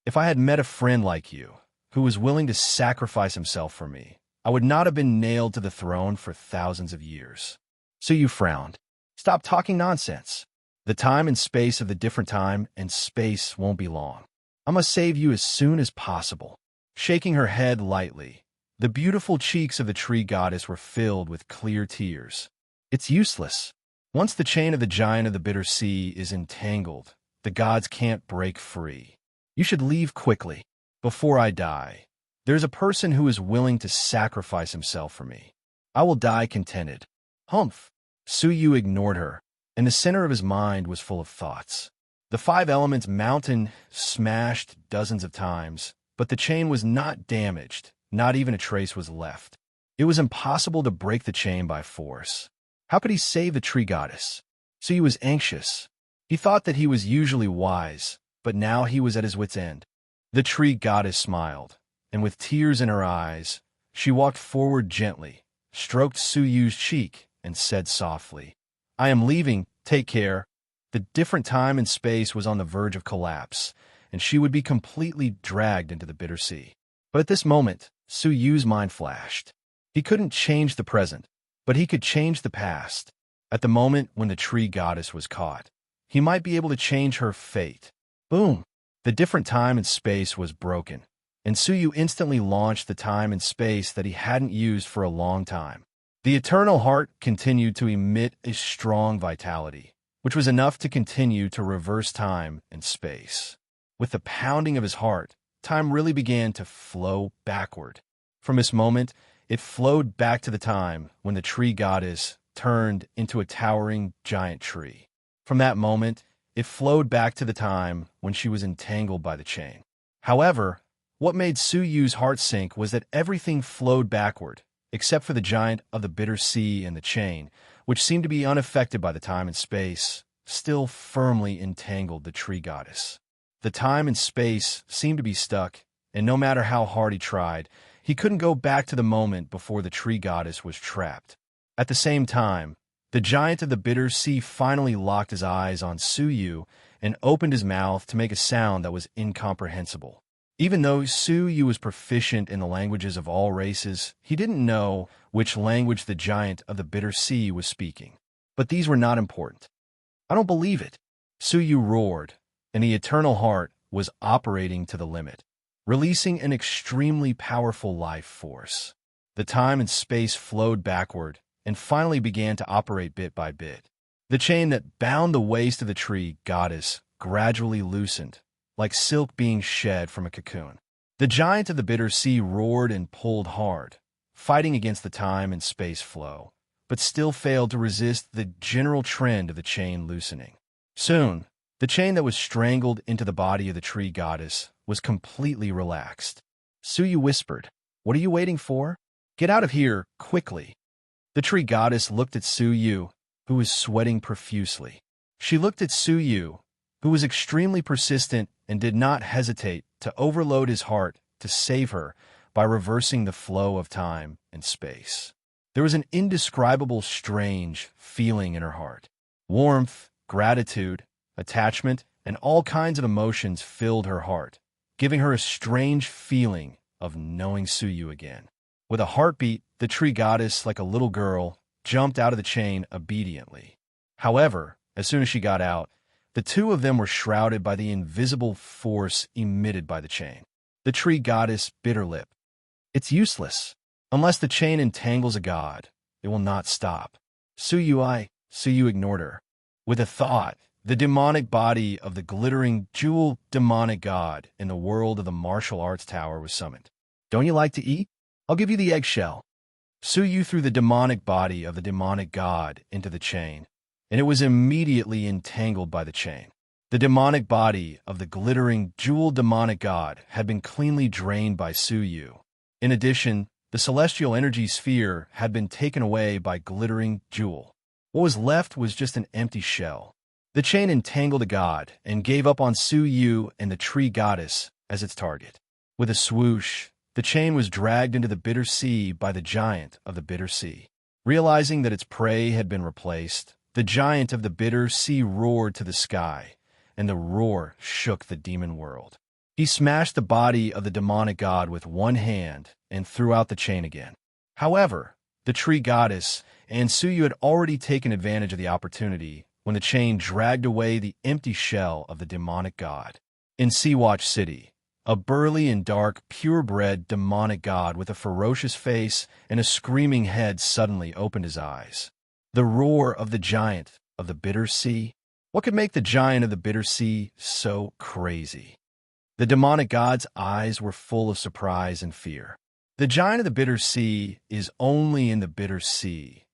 Speaker 1: If I had met a friend like you, who was willing to sacrifice himself for me, I would not have been nailed to the throne for thousands of years. Suyu frowned. Stop talking nonsense. The time and space of the different time and space won't be long. I must save you as soon as possible. Shaking her head lightly, the beautiful cheeks of the tree goddess were filled with clear tears. It's useless. Once the chain of the giant of the bitter sea is entangled, the gods can't break free. You should leave quickly, before I die. There's a person who is willing to sacrifice himself for me. I will die contented. Humph. Suyu ignored her, and the center of his mind was full of thoughts. The five elements mountain smashed dozens of times, but the chain was not damaged, not even a trace was left. It was impossible to break the chain by force. How could he save the tree goddess? Suyu was anxious. He thought that he was usually wise, but now he was at his wit's end. The tree goddess smiled, and with tears in her eyes, she walked forward gently, stroked Suyu's cheek, and said softly, I am leaving, take care. The different time and space was on the verge of collapse, and she would be completely dragged into the bitter sea. But at this moment, Suyu's mind flashed. He couldn't change the present, but he could change the past. At the moment when the tree goddess was caught, he might be able to change her fate. Boom! The different time and space was broken, and Suyu instantly launched the time and space that he hadn't used for a long time. The eternal heart continued to emit a strong vitality, which was enough to continue to reverse time and space. With the pounding of his heart, time really began to flow backward. From this moment, it flowed back to the time when the tree goddess turned into a towering giant tree. From that moment, it flowed back to the time when she was entangled by the chain. However, what made Suyu's heart sink was that everything flowed backward, except for the giant of the bitter sea and the chain, which seemed to be unaffected by the time and space, still firmly entangled the tree goddess. The time and space seemed to be stuck, and no matter how hard he tried, he couldn't go back to the moment before the tree goddess was trapped. At the same time, the giant of the bitter sea finally locked his eyes on Suyu and opened his mouth to make a sound that was incomprehensible. Even though Suyu was proficient in the languages of all races, he didn't know which language the giant of the bitter sea was speaking. But these were not important. I don't believe it. Suyu roared, and the eternal heart was operating to the limit, releasing an extremely powerful life force. The time and space flowed backward, and finally began to operate bit by bit. The chain that bound the waist of the tree goddess gradually loosened, like silk being shed from a cocoon. The giant of the bitter sea roared and pulled hard, fighting against the time and space flow, but still failed to resist the general trend of the chain loosening. Soon, the chain that was strangled into the body of the tree goddess was completely relaxed. Suyu whispered, "What are you waiting for? Get out of here, quickly." The tree goddess looked at Suyu, who was sweating profusely. She looked at Suyu, who was extremely persistent and did not hesitate to overload his heart to save her by reversing the flow of time and space. There was an indescribable, strange feeling in her heart. Warmth, gratitude, attachment, and all kinds of emotions filled her heart, giving her a strange feeling of knowing Suyu again. With a heartbeat, the tree goddess, like a little girl, jumped out of the chain obediently. However, as soon as she got out, the two of them were shrouded by the invisible force emitted by the chain. The tree goddess bit her lip. "It's useless. Unless the chain entangles a god, it will not stop." Suyu ignored her. With a thought, the demonic body of the glittering jewel demonic god in the world of the martial arts tower was summoned. "Don't you like to eat? I'll give you the eggshell." Suyu threw the demonic body of the demonic god into the chain, and it was immediately entangled by the chain. The demonic body of the glittering jewel demonic god had been cleanly drained by Suyu. In addition, the celestial energy sphere had been taken away by glittering jewel. What was left was just an empty shell. The chain entangled the god and gave up on Suyu and the tree goddess as its target. With a swoosh, the chain was dragged into the bitter sea by the giant of the bitter sea. Realizing that its prey had been replaced, the giant of the bitter sea roared to the sky, and the roar shook the demon world. He smashed the body of the demonic god with one hand and threw out the chain again. However, the tree goddess and Suyu had already taken advantage of the opportunity when the chain dragged away the empty shell of the demonic god. In Sea-Watch City, a burly and dark, purebred demonic god with a ferocious face and a screaming head suddenly opened his eyes. The roar of the giant of the bitter sea? What could make the giant of the bitter sea so crazy? The demonic god's eyes were full of surprise and fear. The giant of the bitter sea is only in the bitter sea,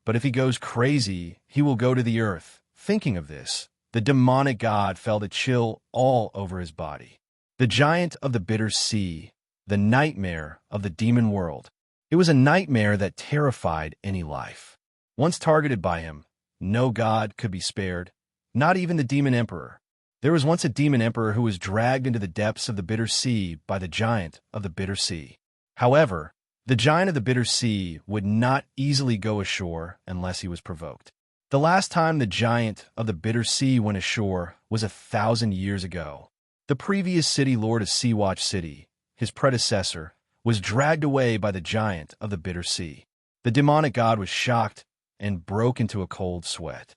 Speaker 1: but if he goes crazy, he will go to the earth. Thinking of this, the demonic god felt a chill all over his body. The giant of the bitter sea, the nightmare of the demon world. It was a nightmare that terrified any life. Once targeted by him, no god could be spared, not even the demon emperor. There was once a demon emperor who was dragged into the depths of the bitter sea by the giant of the bitter sea. However, the giant of the bitter sea would not easily go ashore unless he was provoked. The last time the giant of the bitter sea went ashore was 1,000 years ago. The previous city lord of Sea-Watch City, his predecessor, was dragged away by the giant of the bitter sea. The demonic god was shocked and broke into a cold sweat.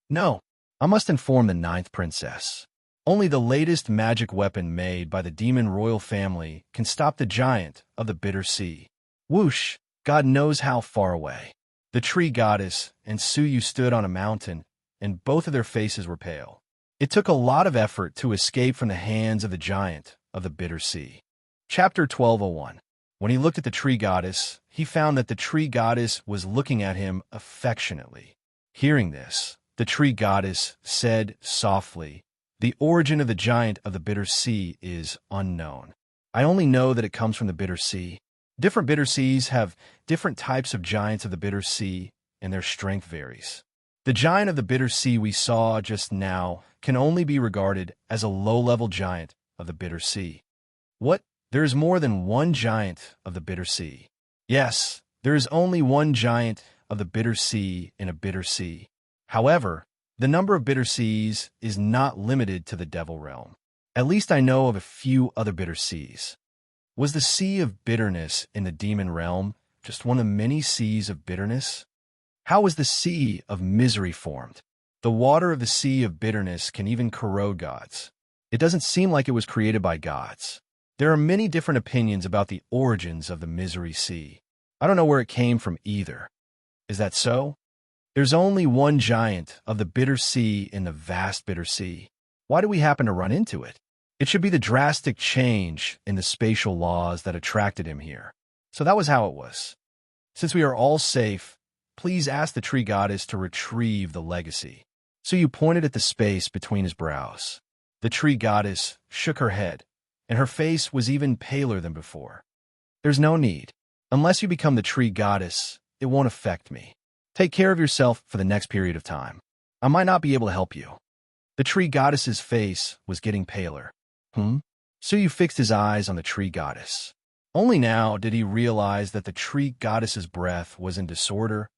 Speaker 1: "No, I must inform the 9th princess. Only the latest magic weapon made by the demon royal family can stop the giant of the bitter sea." Whoosh! God knows how far away. The tree goddess and Suyu stood on a mountain, and both of their faces were pale. It took a lot of effort to escape from the hands of the giant of the bitter sea. Chapter 12:01. When he looked at the tree goddess, he found that the tree goddess was looking at him affectionately. Hearing this, the tree goddess said softly, "The origin of the giant of the bitter sea is unknown. I only know that it comes from the bitter sea. Different bitter seas have different types of giants of the bitter sea, and their strength varies. The giant of the bitter sea we saw just now can only be regarded as a low-level giant of the bitter sea." What? There is more than one giant of the bitter sea. Yes, there is only one giant of the bitter sea in a bitter sea. However, the number of bitter seas is not limited to the devil realm. At least I know of a few other bitter seas. Was the sea of bitterness in the demon realm just one of many seas of bitterness? How was the sea of misery formed? The water of the sea of bitterness can even corrode gods. It doesn't seem like it was created by gods. There are many different opinions about the origins of the misery sea. I don't know where it came from either. Is that so? There's only one giant of the bitter sea in the vast bitter sea. Why do we happen to run into it? It should be the drastic change in the spatial laws that attracted him here. So that was how it was. Since we are all safe, please ask the tree goddess to retrieve the legacy. So you pointed at the space between his brows. The tree goddess shook her head, and her face was even paler than before. There's no need. Unless you become the tree goddess, it won't affect me. Take care of yourself for the next period of time. I might not be able to help you. The tree goddess's face was getting paler. Suyu fixed his eyes on the tree goddess. Only now did he realize that the tree goddess's breath was in disorder,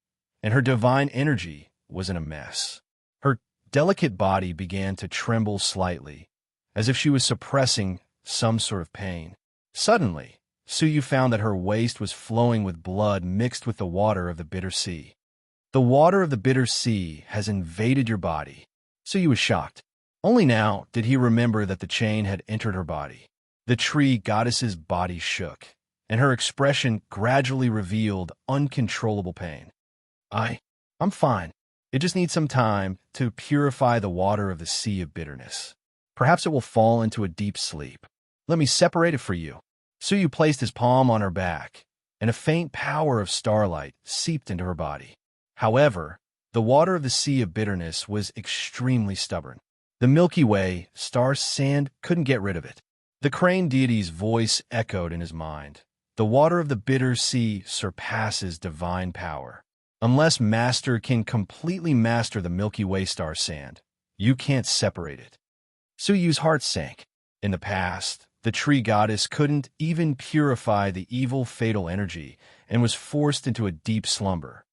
Speaker 1: and her divine energy was in a mess. Her delicate body began to tremble slightly, as if she was suppressing some sort of pain. Suddenly, Suyu found that her waist was flowing with blood mixed with the water of the bitter sea. The water of the bitter sea has invaded your body. Suyu was shocked. Only now did he remember that the chain had entered her body. The tree goddess's body shook, and her expression gradually revealed uncontrollable pain. I'm fine. It just needs some time to purify the water of the sea of bitterness. Perhaps it will fall into a deep sleep. Let me separate it for you. Suyu placed his palm on her back, and a faint power of starlight seeped into her body. However, the water of the sea of bitterness was extremely stubborn. The Milky Way, star sand, couldn't get rid of it. The crane deity's voice echoed in his mind. The water of the bitter sea surpasses divine power. Unless Master can completely master the Milky Way star sand, you can't separate it. Suyu's heart sank. In the past, the tree goddess couldn't even purify the evil fatal energy and was forced into a deep slumber.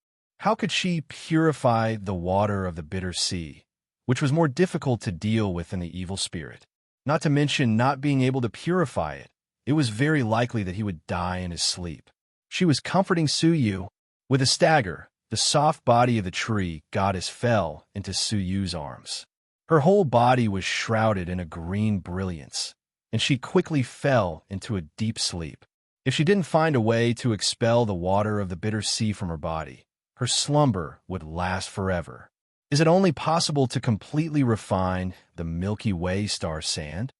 Speaker 1: How could she purify the water of the bitter sea, which was more difficult to deal with than the evil spirit? Not to mention not being able to purify it, it was very likely that he would die in his sleep. She was comforting Suyu. With a stagger, the soft body of the tree goddess fell into Suyu's arms. Her whole body was shrouded in a green brilliance, and she quickly fell into a deep sleep. If she didn't find a way to expel the water of the bitter sea from her body, her slumber would last forever. Is it only possible to completely refine the Milky Way star sand?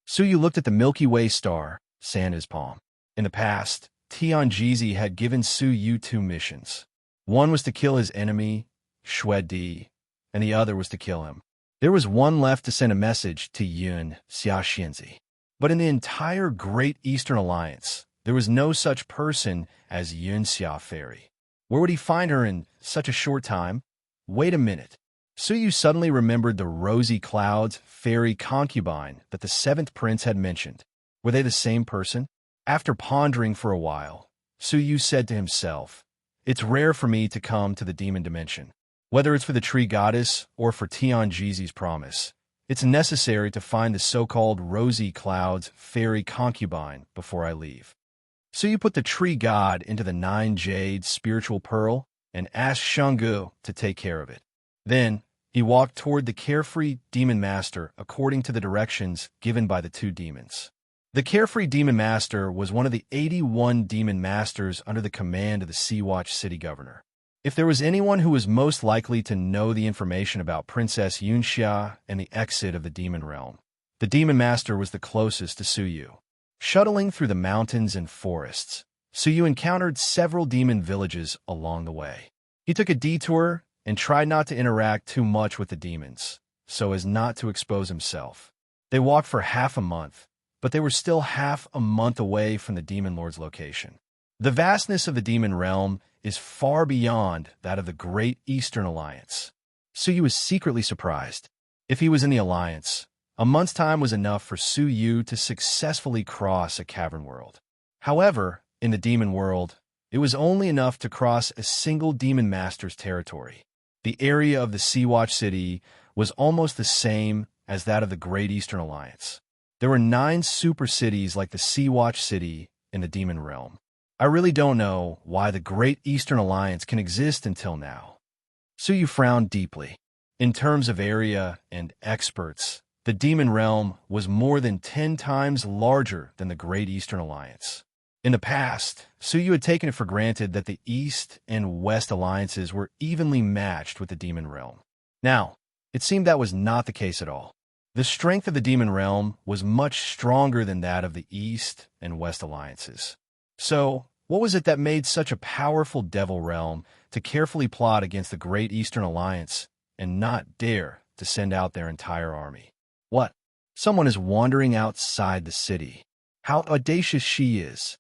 Speaker 1: Suyu looked at the Milky Way star sand in his palm. In the past, Tianjizi had given Suyu 2 missions. One was to kill his enemy, Shuedi, and the other was to kill him. There was one left to send a message to Yun Xiaoxianzi. But in the entire Great Eastern Alliance, there was no such person as Yun Xia Fairy. Where would he find her in such a short time? Wait a minute. Suyu suddenly remembered the rosy clouds fairy concubine that the 7th prince had mentioned. Were they the same person? After pondering for a while, Suyu said to himself, "It's rare for me to come to the demon dimension. Whether it's for the tree goddess or for Tianjizi's promise, it's necessary to find the so-called rosy clouds fairy concubine before I leave." Suyu put the tree god into the 9 jade spiritual pearl and asked Shungu to take care of it. Then, he walked toward the carefree demon master according to the directions given by the 2 demons. The carefree demon master was one of the 81 demon masters under the command of the Sea-Watch city governor. If there was anyone who was most likely to know the information about Princess Yunxia and the exit of the demon realm, the demon master was the closest to Suyu. Shuttling through the mountains and forests, Suyu encountered several demon villages along the way. He took a detour and tried not to interact too much with the demons, so as not to expose himself. They walked for half a month, but they were still half a month away from the demon lord's location. The vastness of the demon realm is far beyond that of the Great Eastern Alliance. Suyu was secretly surprised. If he was in the Alliance, a month's time was enough for Suyu to successfully cross a cavern world. However, in the demon world, it was only enough to cross a single demon master's territory. The area of the Sea-Watch city was almost the same as that of the Great Eastern Alliance. There were 9 super cities like the Sea-Watch city in the demon realm. I really don't know why the Great Eastern Alliance can exist until now. Suyu frowned deeply. In terms of area and experts, the demon realm was more than 10 times larger than the Great Eastern Alliance. In the past, Suyu had taken it for granted that the East and West alliances were evenly matched with the demon realm. Now, it seemed that was not the case at all. The strength of the demon realm was much stronger than that of the East and West alliances. So, what was it that made such a powerful devil realm to carefully plot against the Great Eastern Alliance and not dare to send out their entire army? What? Someone is wandering outside the city. How audacious she is.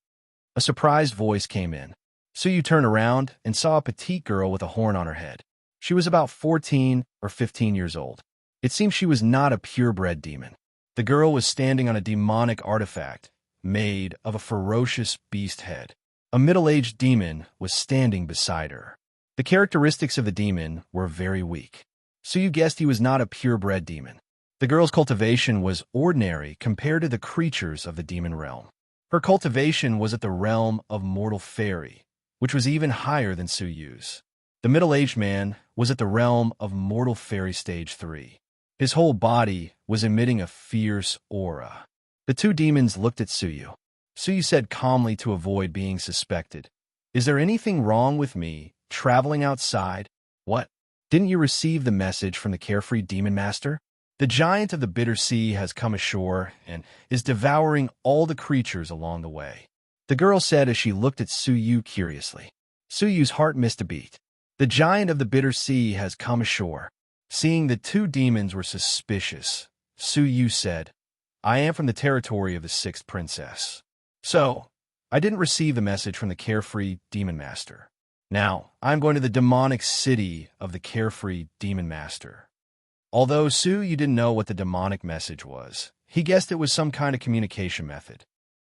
Speaker 1: A surprised voice came in. Suyu turned around and saw a petite girl with a horn on her head. She was about 14 or 15 years old. It seemed she was not a purebred demon. The girl was standing on a demonic artifact made of a ferocious beast head. A middle-aged demon was standing beside her. The characteristics of the demon were very weak. Suyu guessed he was not a purebred demon. The girl's cultivation was ordinary compared to the creatures of the demon realm. Her cultivation was at the realm of mortal fairy, which was even higher than Suyu's. The middle-aged man was at the realm of mortal fairy stage 3. His whole body was emitting a fierce aura. The two demons looked at Suyu. Suyu said calmly to avoid being suspected, "Is there anything wrong with me traveling outside?" "What? Didn't you receive the message from the carefree demon master? The giant of the bitter sea has come ashore and is devouring all the creatures along the way," the girl said as she looked at Suyu curiously. Suyu's heart missed a beat. The giant of the bitter sea has come ashore. Seeing the two demons were suspicious, Suyu said, "I am from the territory of the sixth princess. So, I didn't receive the message from the carefree demon master. Now, I'm going to the demonic city of the carefree demon master." Although Suyu didn't know what the demonic message was, he guessed it was some kind of communication method.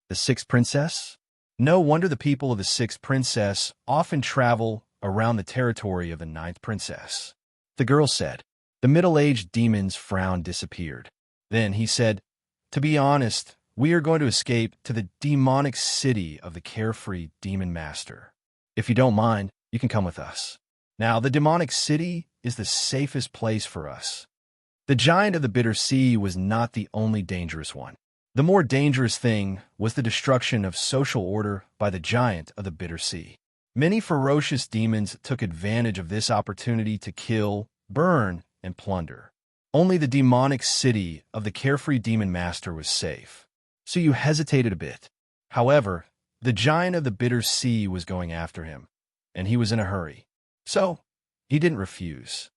Speaker 1: The sixth princess? No wonder the people of the sixth princess often travel around the territory of the ninth princess, the girl said. The middle-aged demon's frown disappeared. Then he said, "To be honest, we are going to escape to the demonic city of the carefree demon master. If you don't mind, you can come with us. Now, the demonic city is the safest place for us." The giant of the bitter sea was not the only dangerous one. The more dangerous thing was the destruction of social order by the giant of the bitter sea. Many ferocious demons took advantage of this opportunity to kill, burn, and plunder. Only the demonic city of the carefree demon master was safe. So you hesitated a bit. However, the giant of the bitter sea was going after him, and he was in a hurry. So, he didn't refuse.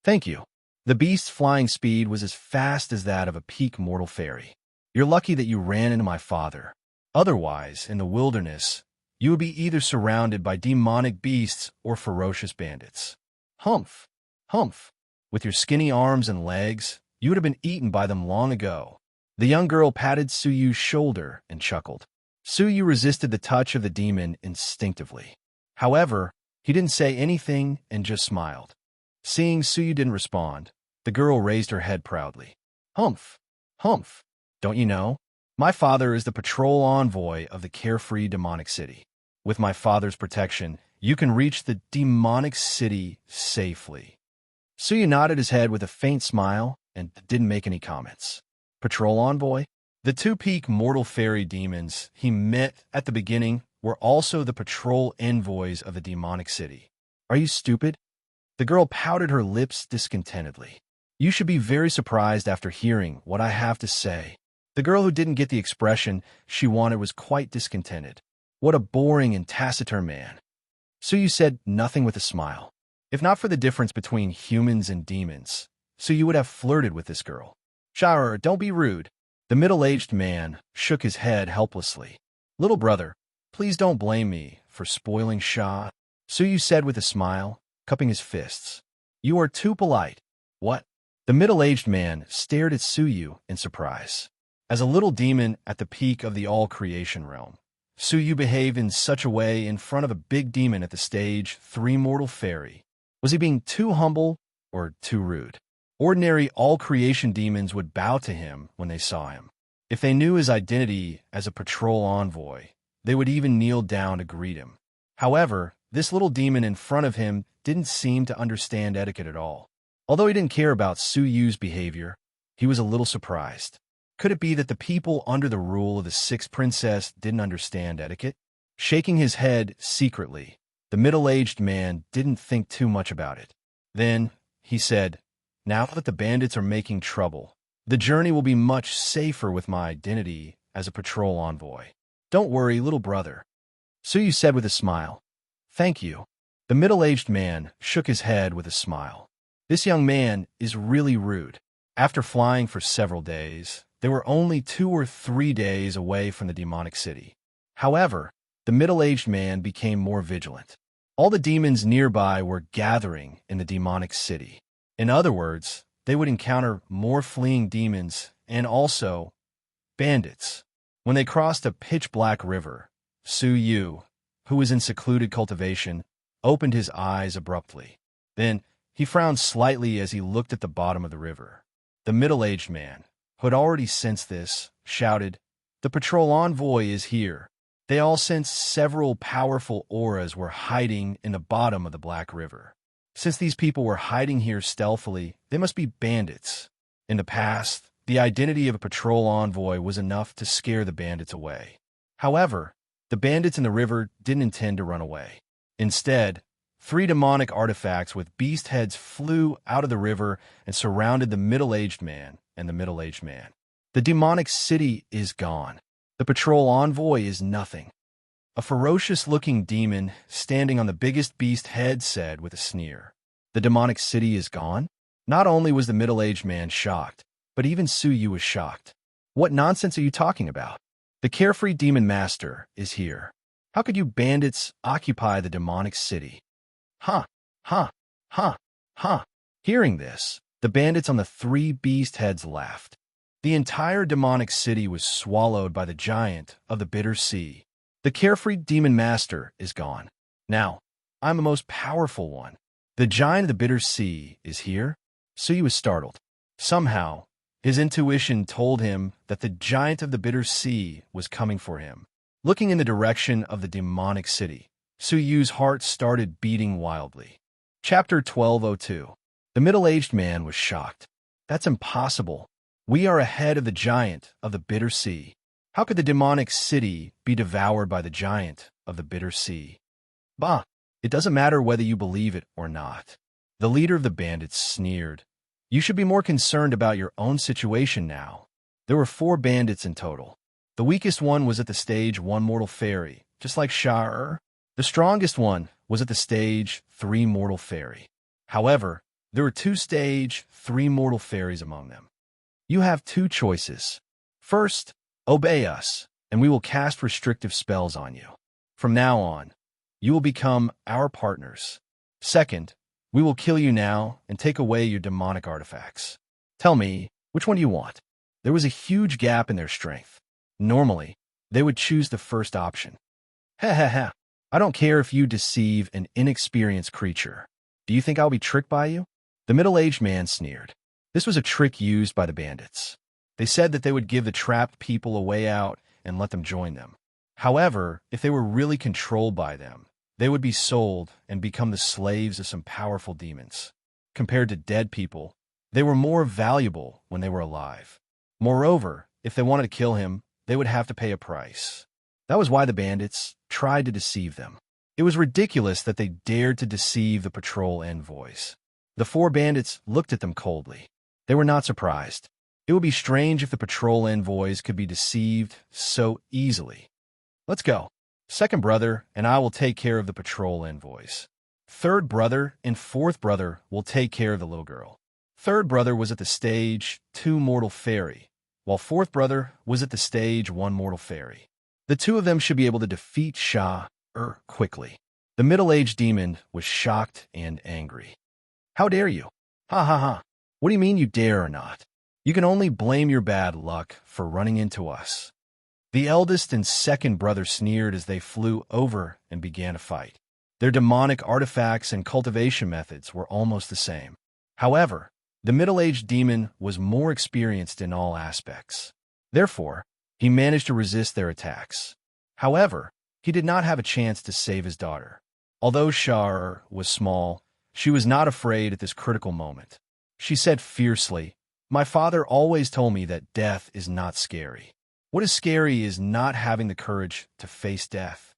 Speaker 1: "Thank you." The beast's flying speed was as fast as that of a peak mortal fairy. "You're lucky that you ran into my father. Otherwise, in the wilderness, you would be either surrounded by demonic beasts or ferocious bandits. Humph, humph. With your skinny arms and legs, you would have been eaten by them long ago." The young girl patted Suyu's shoulder and chuckled. Suyu resisted the touch of the demon instinctively. However, he didn't say anything and just smiled. Seeing Suyu didn't respond, the girl raised her head proudly. "Humph, humph. Don't you know? My father is the patrol envoy of the carefree demonic city. With my father's protection, you can reach the demonic city safely." Suyu nodded his head with a faint smile and didn't make any comments. Patrol envoy? The two peak mortal fairy demons he met at the beginning were also the patrol envoys of the demonic city. "Are you stupid?" The girl pouted her lips discontentedly. "You should be very surprised after hearing what I have to say." The girl who didn't get the expression she wanted was quite discontented. What a boring and taciturn man. Suyu said nothing with a smile. If not for the difference between humans and demons, Suyu would have flirted with this girl. "Shower, don't be rude." The middle-aged man shook his head helplessly. "Little brother, please don't blame me for spoiling Sha," Suyu said with a smile, cupping his fists. "You are too polite." "What?" The middle-aged man stared at Suyu in surprise. As a little demon at the peak of the all-creation realm, Suyu behaved in such a way in front of a big demon at the stage 3 mortal fairy. Was he being too humble or too rude? Ordinary all-creation demons would bow to him when they saw him. If they knew his identity as a patrol envoy, they would even kneel down to greet him. However, this little demon in front of him didn't seem to understand etiquette at all. Although he didn't care about Suyu's behavior, he was a little surprised. Could it be that the people under the rule of the sixth princess didn't understand etiquette? Shaking his head secretly, the middle-aged man didn't think too much about it. Then, he said, "Now that the bandits are making trouble, the journey will be much safer with my identity as a patrol envoy. Don't worry, little brother," Suyu said with a smile. "Thank you." The middle-aged man shook his head with a smile. This young man is really rude. After flying for several days, they were only 2 or 3 days away from the demonic city. However, the middle-aged man became more vigilant. All the demons nearby were gathering in the demonic city. In other words, they would encounter more fleeing demons and also bandits. When they crossed a pitch-black river, Suyu, who was in secluded cultivation, opened his eyes abruptly. Then, he frowned slightly as he looked at the bottom of the river. The middle-aged man, who had already sensed this, shouted, "The patrol envoy is here." They all sensed several powerful auras were hiding in the bottom of the Black River. Since these people were hiding here stealthily, they must be bandits. In the past, the identity of a patrol envoy was enough to scare the bandits away. However, the bandits in the river didn't intend to run away. Instead, 3 demonic artifacts with beast heads flew out of the river and surrounded the middle-aged man and the middle-aged man. The demonic city is gone. The patrol envoy is nothing. A ferocious-looking demon standing on the biggest beast head said with a sneer. The demonic city is gone? Not only was the middle-aged man shocked, but even Suyu was shocked. What nonsense are you talking about? The carefree demon master is here. How could you bandits occupy the demonic city? Ha, ha, ha, ha. Hearing this, the bandits on the 3 beast heads laughed. The entire demonic city was swallowed by the giant of the bitter sea. The carefree demon master is gone. Now, I'm the most powerful one. The giant of the bitter sea is here? Suyu was startled. Somehow, his intuition told him that the giant of the bitter sea was coming for him. Looking in the direction of the demonic city, Suyu's heart started beating wildly. Chapter 1202. The middle-aged man was shocked. That's impossible. We are ahead of the giant of the bitter sea. How could the demonic city be devoured by the giant of the bitter sea? Bah, it doesn't matter whether you believe it or not. The leader of the bandits sneered. You should be more concerned about your own situation now. There were 4 bandits in total. The weakest one was at the stage 1 mortal fairy, just like Sha'er. The strongest one was at the stage 3 mortal fairy. However, there were 2 stage 3 mortal fairies among them. You have 2 choices. First, obey us, and we will cast restrictive spells on you. From now on, you will become our partners. Second, we will kill you now and take away your demonic artifacts. Tell me, which one do you want? There was a huge gap in their strength. Normally, they would choose the first option. Ha ha ha. I don't care if you deceive an inexperienced creature. Do you think I'll be tricked by you? The middle-aged man sneered. This was a trick used by the bandits. They said that they would give the trapped people a way out and let them join them. However, if they were really controlled by them, they would be sold and become the slaves of some powerful demons. Compared to dead people, they were more valuable when they were alive. Moreover, if they wanted to kill him, they would have to pay a price. That was why the bandits tried to deceive them. It was ridiculous that they dared to deceive the patrol envoys. The 4 bandits looked at them coldly. They were not surprised. It would be strange if the patrol envoys could be deceived so easily. Let's go. Second brother and I will take care of the patrol envoys. Third brother and fourth brother will take care of the little girl. Third brother was at the stage 2 mortal fairy, while fourth brother was at the stage 1 mortal fairy. The 2 of them should be able to defeat Sha'er quickly. The middle-aged demon was shocked and angry. How dare you? Ha ha ha. What do you mean you dare or not? You can only blame your bad luck for running into us. The eldest and second brother sneered as they flew over and began a fight. Their demonic artifacts and cultivation methods were almost the same. However, the middle-aged demon was more experienced in all aspects. Therefore, he managed to resist their attacks. However, he did not have a chance to save his daughter. Although Sha'er was small, she was not afraid at this critical moment. She said fiercely, My father always told me that death is not scary. What is scary is not having the courage to face death.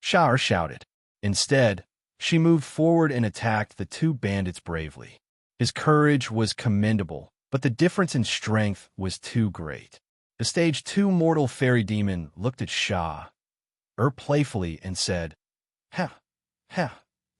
Speaker 1: Shar shouted. Instead, she moved forward and attacked the two bandits bravely. His courage was commendable, but the difference in strength was too great. The stage 2 mortal fairy demon looked at Shah playfully and said,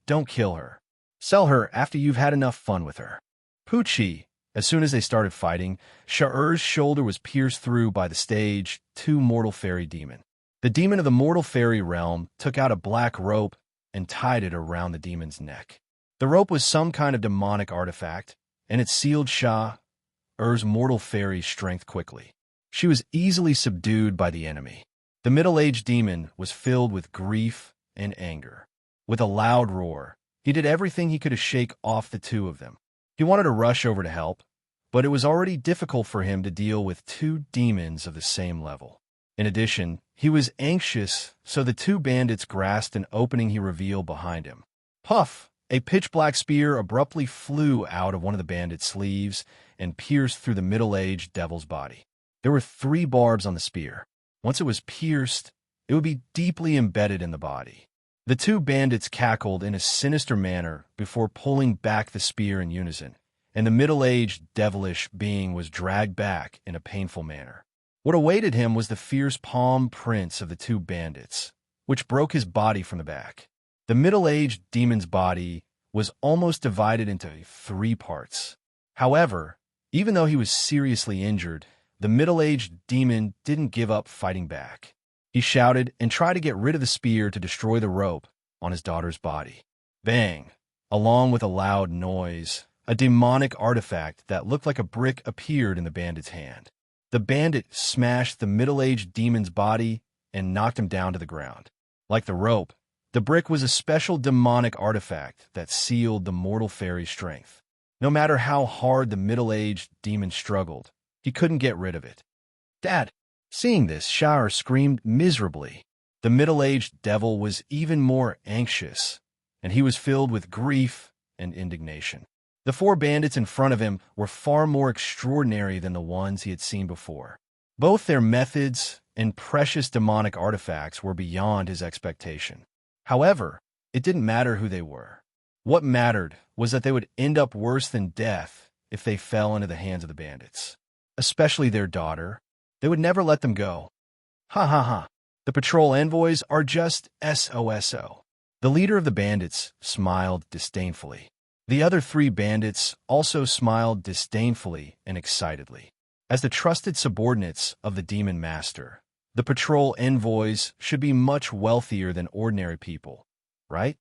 Speaker 1: don't kill her. Sell her after you've had enough fun with her. Poochie. As soon as they started fighting, Sha'ur's shoulder was pierced through by the stage 2 mortal fairy demon. The demon of the mortal fairy realm took out a black rope and tied it around the demon's neck. The rope was some kind of demonic artifact, and it sealed Sha'ur's mortal fairy strength quickly. She was easily subdued by the enemy. The middle-aged demon was filled with grief and anger. With a loud roar, he did everything he could to shake off the two of them. He wanted to rush over to help, but it was already difficult for him to deal with two demons of the same level. In addition, he was anxious, so the two bandits grasped an opening he revealed behind him. Puff! A pitch-black spear abruptly flew out of one of the bandits' sleeves and pierced through the middle-aged devil's body. There were 3 barbs on the spear. Once it was pierced, it would be deeply embedded in the body. The two bandits cackled in a sinister manner before pulling back the spear in unison, and the middle-aged devilish being was dragged back in a painful manner. What awaited him was the fierce palm prints of the two bandits, which broke his body from the back. The middle-aged demon's body was almost divided into 3 parts. However, even though he was seriously injured, the middle-aged demon didn't give up fighting back. He shouted and tried to get rid of the spear to destroy the rope on his daughter's body. Bang! Along with a loud noise, a demonic artifact that looked like a brick appeared in the bandit's hand. The bandit smashed the middle-aged demon's body and knocked him down to the ground. Like the rope, the brick was a special demonic artifact that sealed the mortal fairy's strength. No matter how hard the middle-aged demon struggled, he couldn't get rid of it. Dad! Seeing this, Sha'ur screamed miserably. The middle-aged devil was even more anxious, and he was filled with grief and indignation. The 4 bandits in front of him were far more extraordinary than the ones he had seen before. Both their methods and precious demonic artifacts were beyond his expectation. However, it didn't matter who they were. What mattered was that they would end up worse than death if they fell into the hands of the bandits. Especially their daughter. They would never let them go. Ha ha ha. The patrol envoys are just SOSO. The leader of the bandits smiled disdainfully. The other 3 bandits also smiled disdainfully and excitedly. As the trusted subordinates of the demon master, the patrol envoys should be much wealthier than ordinary people, right?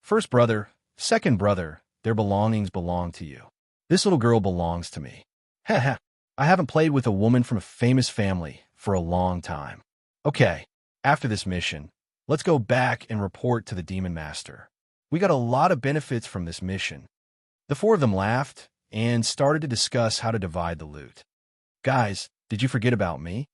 Speaker 1: First brother, second brother, their belongings belong to you. This little girl belongs to me. Ha ha. I haven't played with a woman from a famous family for a long time. Okay, after this mission, let's go back and report to the Demon Master. We got a lot of benefits from this mission. The 4 of them laughed and started to discuss how to divide the loot. Guys, did you forget about me?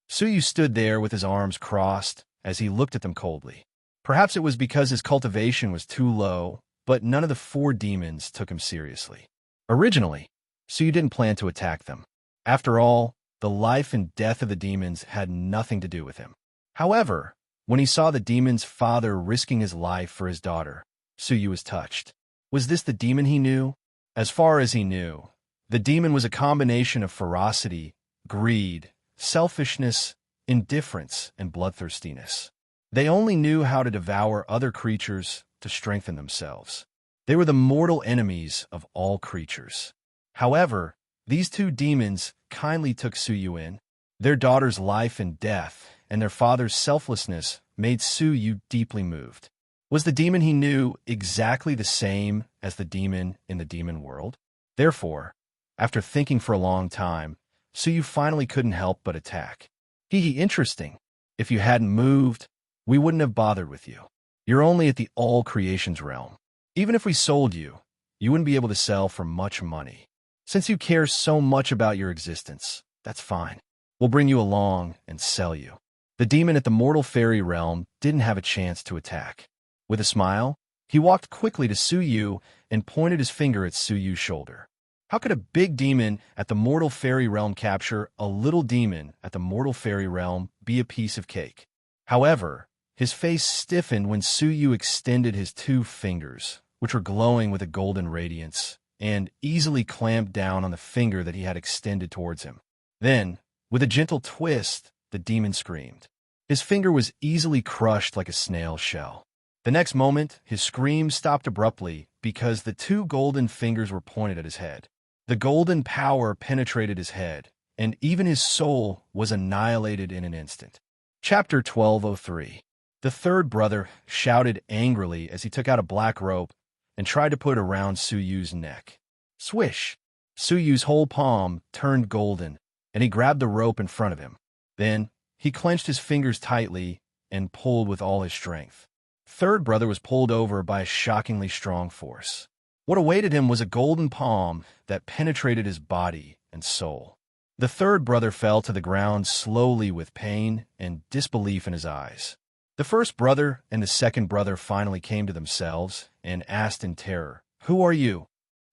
Speaker 1: Suyu stood there with his arms crossed as he looked at them coldly. Perhaps it was because his cultivation was too low, but none of the 4 demons took him seriously. Originally, Suyu didn't plan to attack them. After all, the life and death of the demons had nothing to do with him. However, when he saw the demon's father risking his life for his daughter, Suyu was touched. Was this the demon he knew? As far as he knew, the demon was a combination of ferocity, greed, selfishness, indifference, and bloodthirstiness. They only knew how to devour other creatures to strengthen themselves. They were the mortal enemies of all creatures. However, these 2 demons kindly took Suyu in. Their daughter's life and death and their father's selflessness made Suyu deeply moved. Was the demon he knew exactly the same as the demon in the demon world? Therefore, after thinking for a long time, Suyu finally couldn't help but attack. Interesting. If you hadn't moved, we wouldn't have bothered with you. You're only at the all creations realm. Even if we sold you, you wouldn't be able to sell for much money. Since you care so much about your existence, that's fine. We'll bring you along and sell you. The demon at the mortal fairy realm didn't have a chance to attack. With a smile, he walked quickly to Suyu and pointed his finger at Suyu's shoulder. How could a big demon at the mortal fairy realm capture a little demon at the mortal fairy realm be a piece of cake? However, his face stiffened when Suyu extended his 2 fingers, which were glowing with a golden radiance, and easily clamped down on the finger that he had extended towards him. Then, with a gentle twist, the demon screamed. His finger was easily crushed like a snail shell. The next moment, his scream stopped abruptly because the 2 golden fingers were pointed at his head. The golden power penetrated his head, and even his soul was annihilated in an instant. Chapter 1203. The third brother shouted angrily as he took out a black rope and tried to put it around Suyu's neck. Swish! Suyu's whole palm turned golden, and he grabbed the rope in front of him. Then, he clenched his fingers tightly and pulled with all his strength. Third brother was pulled over by a shockingly strong force. What awaited him was a golden palm that penetrated his body and soul. The third brother fell to the ground slowly with pain and disbelief in his eyes. The first brother and the second brother finally came to themselves and asked in terror, "Who are you?"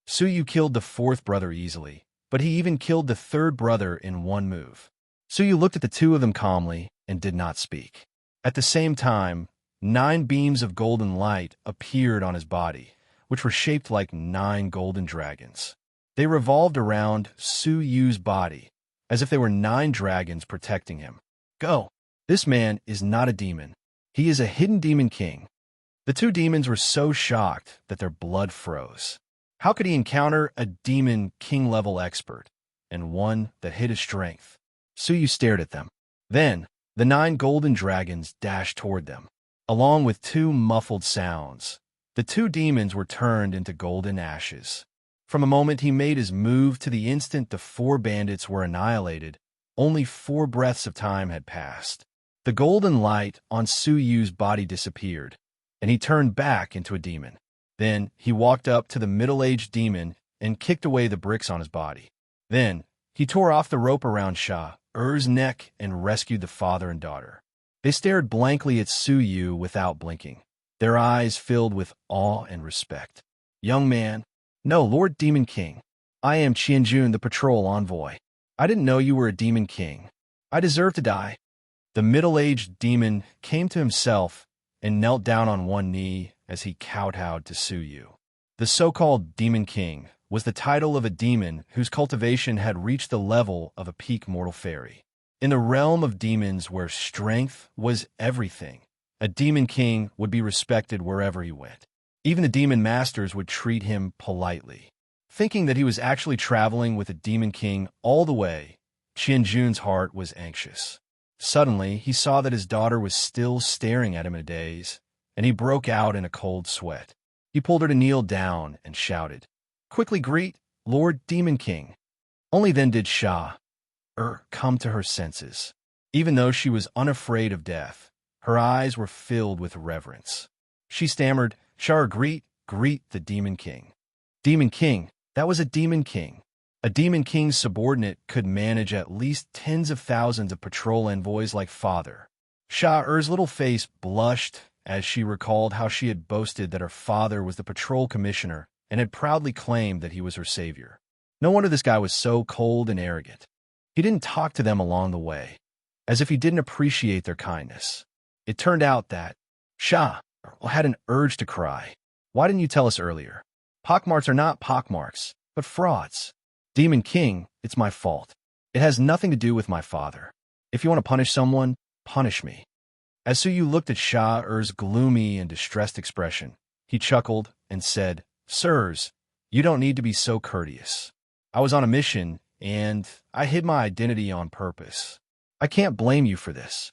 Speaker 1: Suyu killed the fourth brother easily, but he even killed the third brother in one move. Suyu looked at the 2 of them calmly and did not speak. At the same time, 9 beams of golden light appeared on his body, which were shaped like 9 golden dragons. They revolved around Suyu's body, as if they were 9 dragons protecting him. Go! This man is not a demon. He is a hidden demon king. The 2 demons were so shocked that their blood froze. How could he encounter a demon king-level expert, and one that hid his strength? Suyu stared at them. Then, the 9 golden dragons dashed toward them. Along with 2 muffled sounds, the 2 demons were turned into golden ashes. From the moment he made his move to the instant the 4 bandits were annihilated, only 4 breaths of time had passed. The golden light on Suyu's body disappeared, and he turned back into a demon. Then he walked up to the middle-aged demon and kicked away the bricks on his body. Then he tore off the rope around Shah-Ur's neck and rescued the father and daughter. They stared blankly at Suyu without blinking, their eyes filled with awe and respect. Young man, no, Lord Demon King. I am Qianjun, the patrol envoy. I didn't know you were a demon king. I deserve to die. The middle-aged demon came to himself and knelt down on one knee as he kowtowed to Suyu. The so-called Demon King was the title of a demon whose cultivation had reached the level of a peak mortal fairy. In the realm of demons where strength was everything, a demon king would be respected wherever he went. Even the demon masters would treat him politely. Thinking that he was actually traveling with a demon king all the way, Qianjun's heart was anxious. Suddenly, he saw that his daughter was still staring at him in a daze, and he broke out in a cold sweat. He pulled her to kneel down and shouted, "Quickly greet Lord Demon King." Only then did Shah-Ur come to her senses. Even though she was unafraid of death, her eyes were filled with reverence. She stammered, "Shah-Ur, greet the Demon King." Demon King, that was a Demon King. A Demon King's subordinate could manage at least tens of thousands of patrol envoys like father. Shah-Ur's little face blushed as she recalled how she had boasted that her father was the patrol commissioner and had proudly claimed that he was her savior. No wonder this guy was so cold and arrogant. He didn't talk to them along the way, as if he didn't appreciate their kindness. It turned out that Shah had an urge to cry. "Why didn't you tell us earlier? Pockmarks are not pockmarks, but frauds. Demon King, it's my fault. It has nothing to do with my father. If you want to punish someone, punish me." As Suyu looked at Shah-Ur's gloomy and distressed expression, he chuckled and said, "Sirs, you don't need to be so courteous. I was on a mission, and I hid my identity on purpose. I can't blame you for this."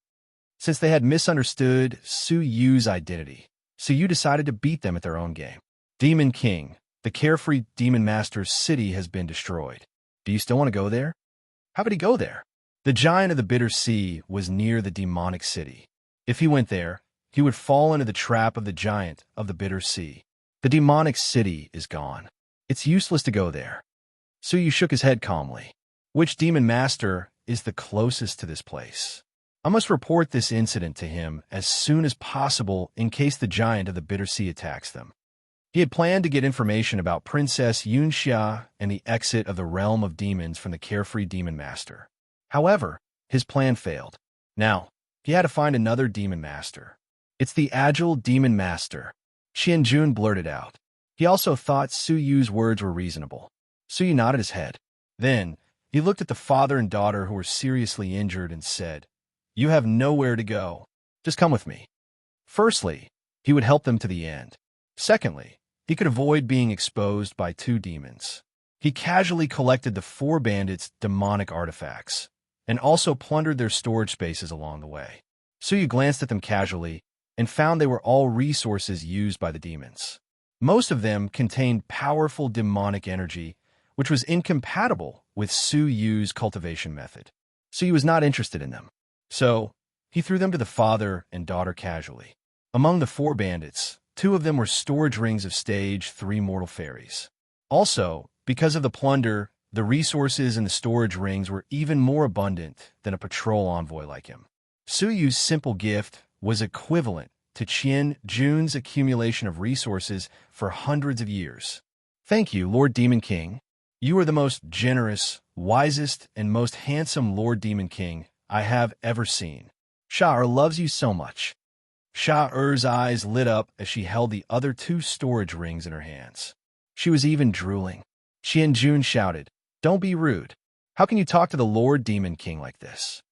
Speaker 1: Since they had misunderstood Suyu's identity, Suyu decided to beat them at their own game. Demon King, the carefree demon master's city has been destroyed. Do you still want to go there? How would he go there? The giant of the bitter sea was near the demonic city. If he went there, he would fall into the trap of the giant of the bitter sea. The demonic city is gone. It's useless to go there. Suyu shook his head calmly. Which demon master is the closest to this place? I must report this incident to him as soon as possible in case the giant of the bitter sea attacks them. He had planned to get information about Princess Yunxia and the exit of the realm of demons from the carefree demon master. However, his plan failed. Now, he had to find another demon master. It's the agile demon master, Qianjun blurted out. He also thought Su Yu's words were reasonable. Su Yu nodded his head. Then, he looked at the father and daughter who were seriously injured and said, "You have nowhere to go. Just come with me." Firstly, he would help them to the end. Secondly, he could avoid being exposed by two demons. He casually collected the four bandits' demonic artifacts, and also plundered their storage spaces along the way. Su Yu glanced at them casually and found they were all resources used by the demons. Most of them contained powerful demonic energy, which was incompatible with Su Yu's cultivation method. Su Yu was not interested in them. So, he threw them to the father and daughter casually. Among the four bandits, two of them were storage rings of stage 3 mortal fairies. Also, because of the plunder, the resources in the storage rings were even more abundant than a patrol envoy like him. Su Yu's simple gift was equivalent to Qian Jun's accumulation of resources for hundreds of years. "Thank you, Lord Demon King. You are the most generous, wisest, and most handsome Lord Demon King I have ever seen. Sha-Er loves you so much." Sha-Er's eyes lit up as she held the other two storage rings in her hands. She was even drooling. Qianjun shouted, "Don't be rude. How can you talk to the Lord Demon King like this?"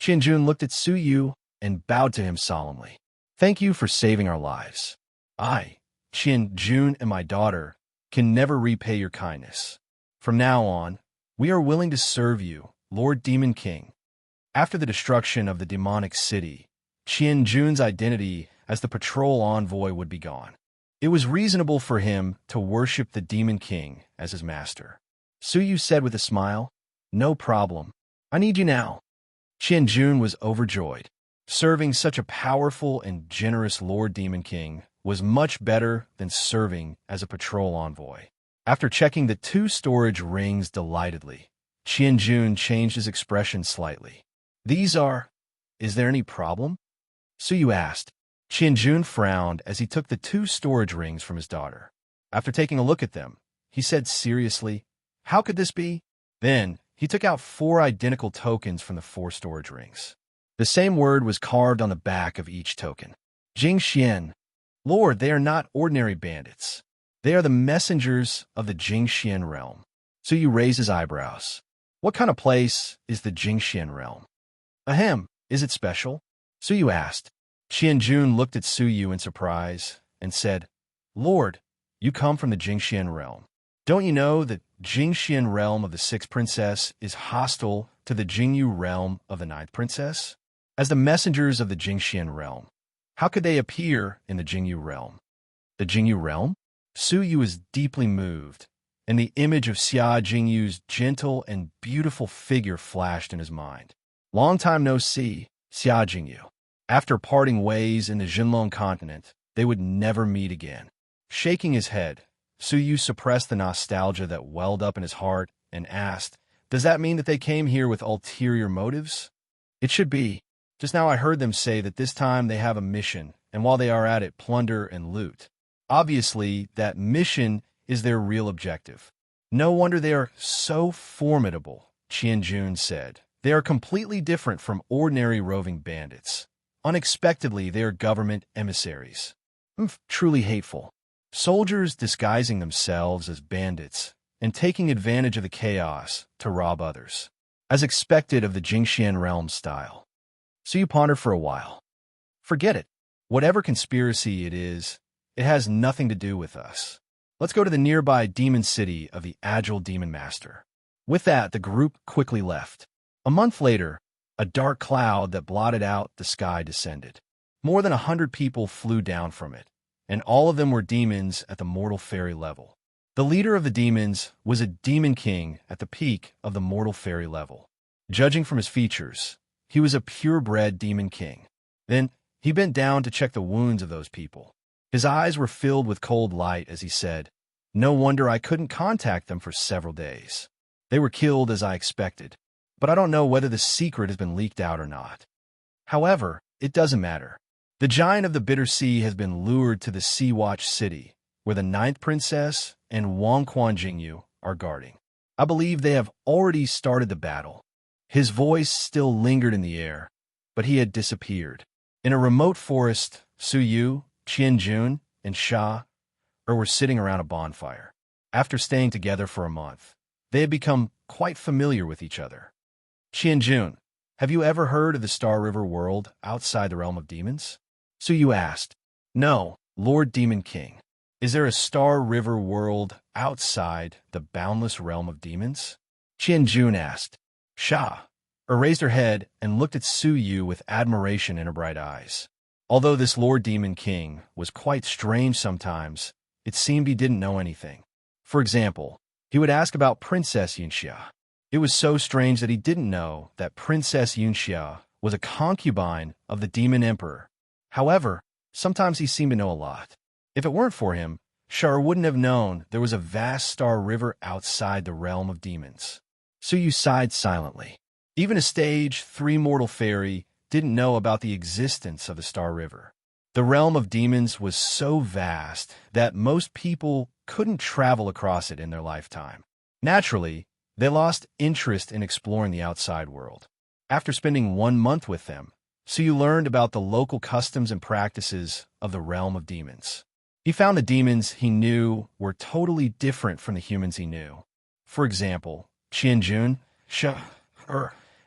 Speaker 1: Qianjun looked at Su Yu and bowed to him solemnly. "Thank you for saving our lives. I, Qianjun, and my daughter can never repay your kindness. From now on, we are willing to serve you, Lord Demon King." After the destruction of the demonic city, Qianjun's identity as the patrol envoy would be gone. It was reasonable for him to worship the Demon King as his master. Su Yu said with a smile, "No problem. I need you now." Qianjun was overjoyed. Serving such a powerful and generous Lord Demon King was much better than serving as a patrol envoy. After checking the two storage rings delightedly, Qianjun changed his expression slightly. Is there any problem?" Su Yu asked. Qianjun frowned as he took the two storage rings from his daughter. After taking a look at them, he said seriously, "How could this be?" Then, he took out 4 identical tokens from the 4 storage rings. The same word was carved on the back of each token. "Jing Xian." "Lord, they are not ordinary bandits. They are the messengers of the Jingxian realm." Su Yu raised his eyebrows. "What kind of place is the Jingxian realm?" "Ahem, is it special?" Su Yu asked. Qianjun looked at Su Yu in surprise and said, "Lord, you come from the Jingxian realm. Don't you know that Jingxian realm of the 6th princess is hostile to the Jingyu realm of the 9th princess? As the messengers of the Jingxian realm, how could they appear in the Jingyu realm?" "The Jingyu realm?" Su Yu was deeply moved, and the image of Xia Jingyu's gentle and beautiful figure flashed in his mind. Long time no see, Xia Jingyu. After parting ways in the Jinlong continent, they would never meet again. Shaking his head, Su Yu suppressed the nostalgia that welled up in his heart and asked, "Does that mean that they came here with ulterior motives?" "It should be. Just now I heard them say that this time they have a mission, and while they are at it, plunder and loot. Obviously, that mission is their real objective." "No wonder they are so formidable," Qianjun said. "They are completely different from ordinary roving bandits. Unexpectedly, they are government emissaries. Truly hateful. Soldiers disguising themselves as bandits and taking advantage of the chaos to rob others, as expected of the Jingxian realm style." So you pondered for a while. "Forget it. Whatever conspiracy it has nothing to do with us. Let's go to the nearby demon city of the agile demon master." With that, the group quickly left. A month later, a dark cloud that blotted out the sky descended. More than 100 people flew down from it, and all of them were demons at the mortal fairy level. The leader of the demons was a demon king at the peak of the mortal fairy level. Judging from his features, he was a purebred demon king. Then, he bent down to check the wounds of those people. His eyes were filled with cold light as he said, "No wonder I couldn't contact them for several days. They were killed as I expected. But I don't know whether the secret has been leaked out or not. However, it doesn't matter. The giant of the Bitter Sea has been lured to the Sea Watch City, where the ninth princess and Wang Quanjingyu are guarding. I believe they have already started the battle. His voice still lingered in the air, but he had disappeared. In a remote forest, Su Yu, Qianjun, and Sha were sitting around a bonfire. After staying together for a month, they had become quite familiar with each other. Qianjun, have you ever heard of the Star River world outside the realm of demons? Su Yu asked. No, Lord Demon King. Is there a Star River world outside the boundless realm of demons? Qianjun asked. Sha raised her head and looked at Su Yu with admiration in her bright eyes. Although this Lord Demon King was quite strange sometimes, it seemed he didn't know anything. For example, he would ask about Princess Yunxia. It was so strange that he didn't know that Princess Yunxia was a concubine of the Demon Emperor. However, sometimes he seemed to know a lot. If it weren't for him, Sha wouldn't have known there was a vast star river outside the realm of demons. Su Yu sighed silently. Even a stage 3 mortal fairy didn't know about the existence of the Star River. The realm of demons was so vast that most people couldn't travel across it in their lifetime. Naturally, they lost interest in exploring the outside world. After spending 1 month with them, Su Yu learned about the local customs and practices of the realm of demons. He found the demons he knew were totally different from the humans he knew. For example, Qianjun, Sha,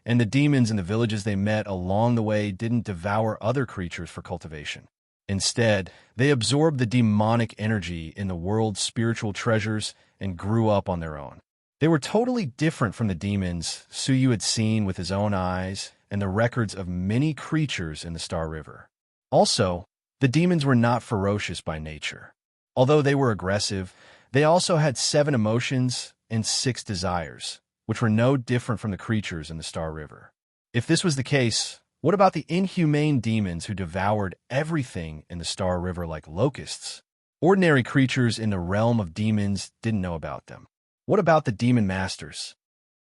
Speaker 1: and the demons in the villages they met along the way didn't devour other creatures for cultivation. Instead, they absorbed the demonic energy in the world's spiritual treasures and grew up on their own. They were totally different from the demons Su Yu had seen with his own eyes and the records of many creatures in the Star River. Also, the demons were not ferocious by nature. Although they were aggressive, they also had 7 emotions and 6 desires, which were no different from the creatures in the Star River. If this was the case, what about the inhumane demons who devoured everything in the Star River like locusts? Ordinary creatures in the realm of demons didn't know about them. What about the demon masters?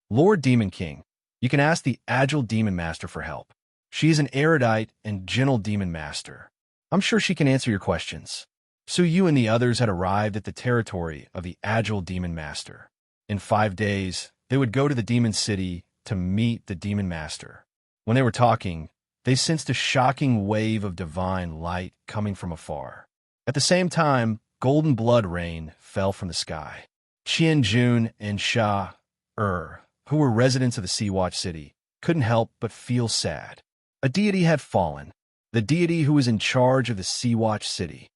Speaker 1: Lord Demon King, you can ask the Agile Demon Master for help. She is an erudite and gentle demon master. I'm sure she can answer your questions. Su Yu and the others had arrived at the territory of the Agile Demon Master. In 5 days, they would go to the demon city to meet the demon master. When they were talking, they sensed a shocking wave of divine light coming from afar. At the same time, golden blood rain fell from the sky. Qianjun and Sha, who were residents of the Sea-Watch City, couldn't help but feel sad. A deity had fallen, the deity who was in charge of the Sea-Watch City.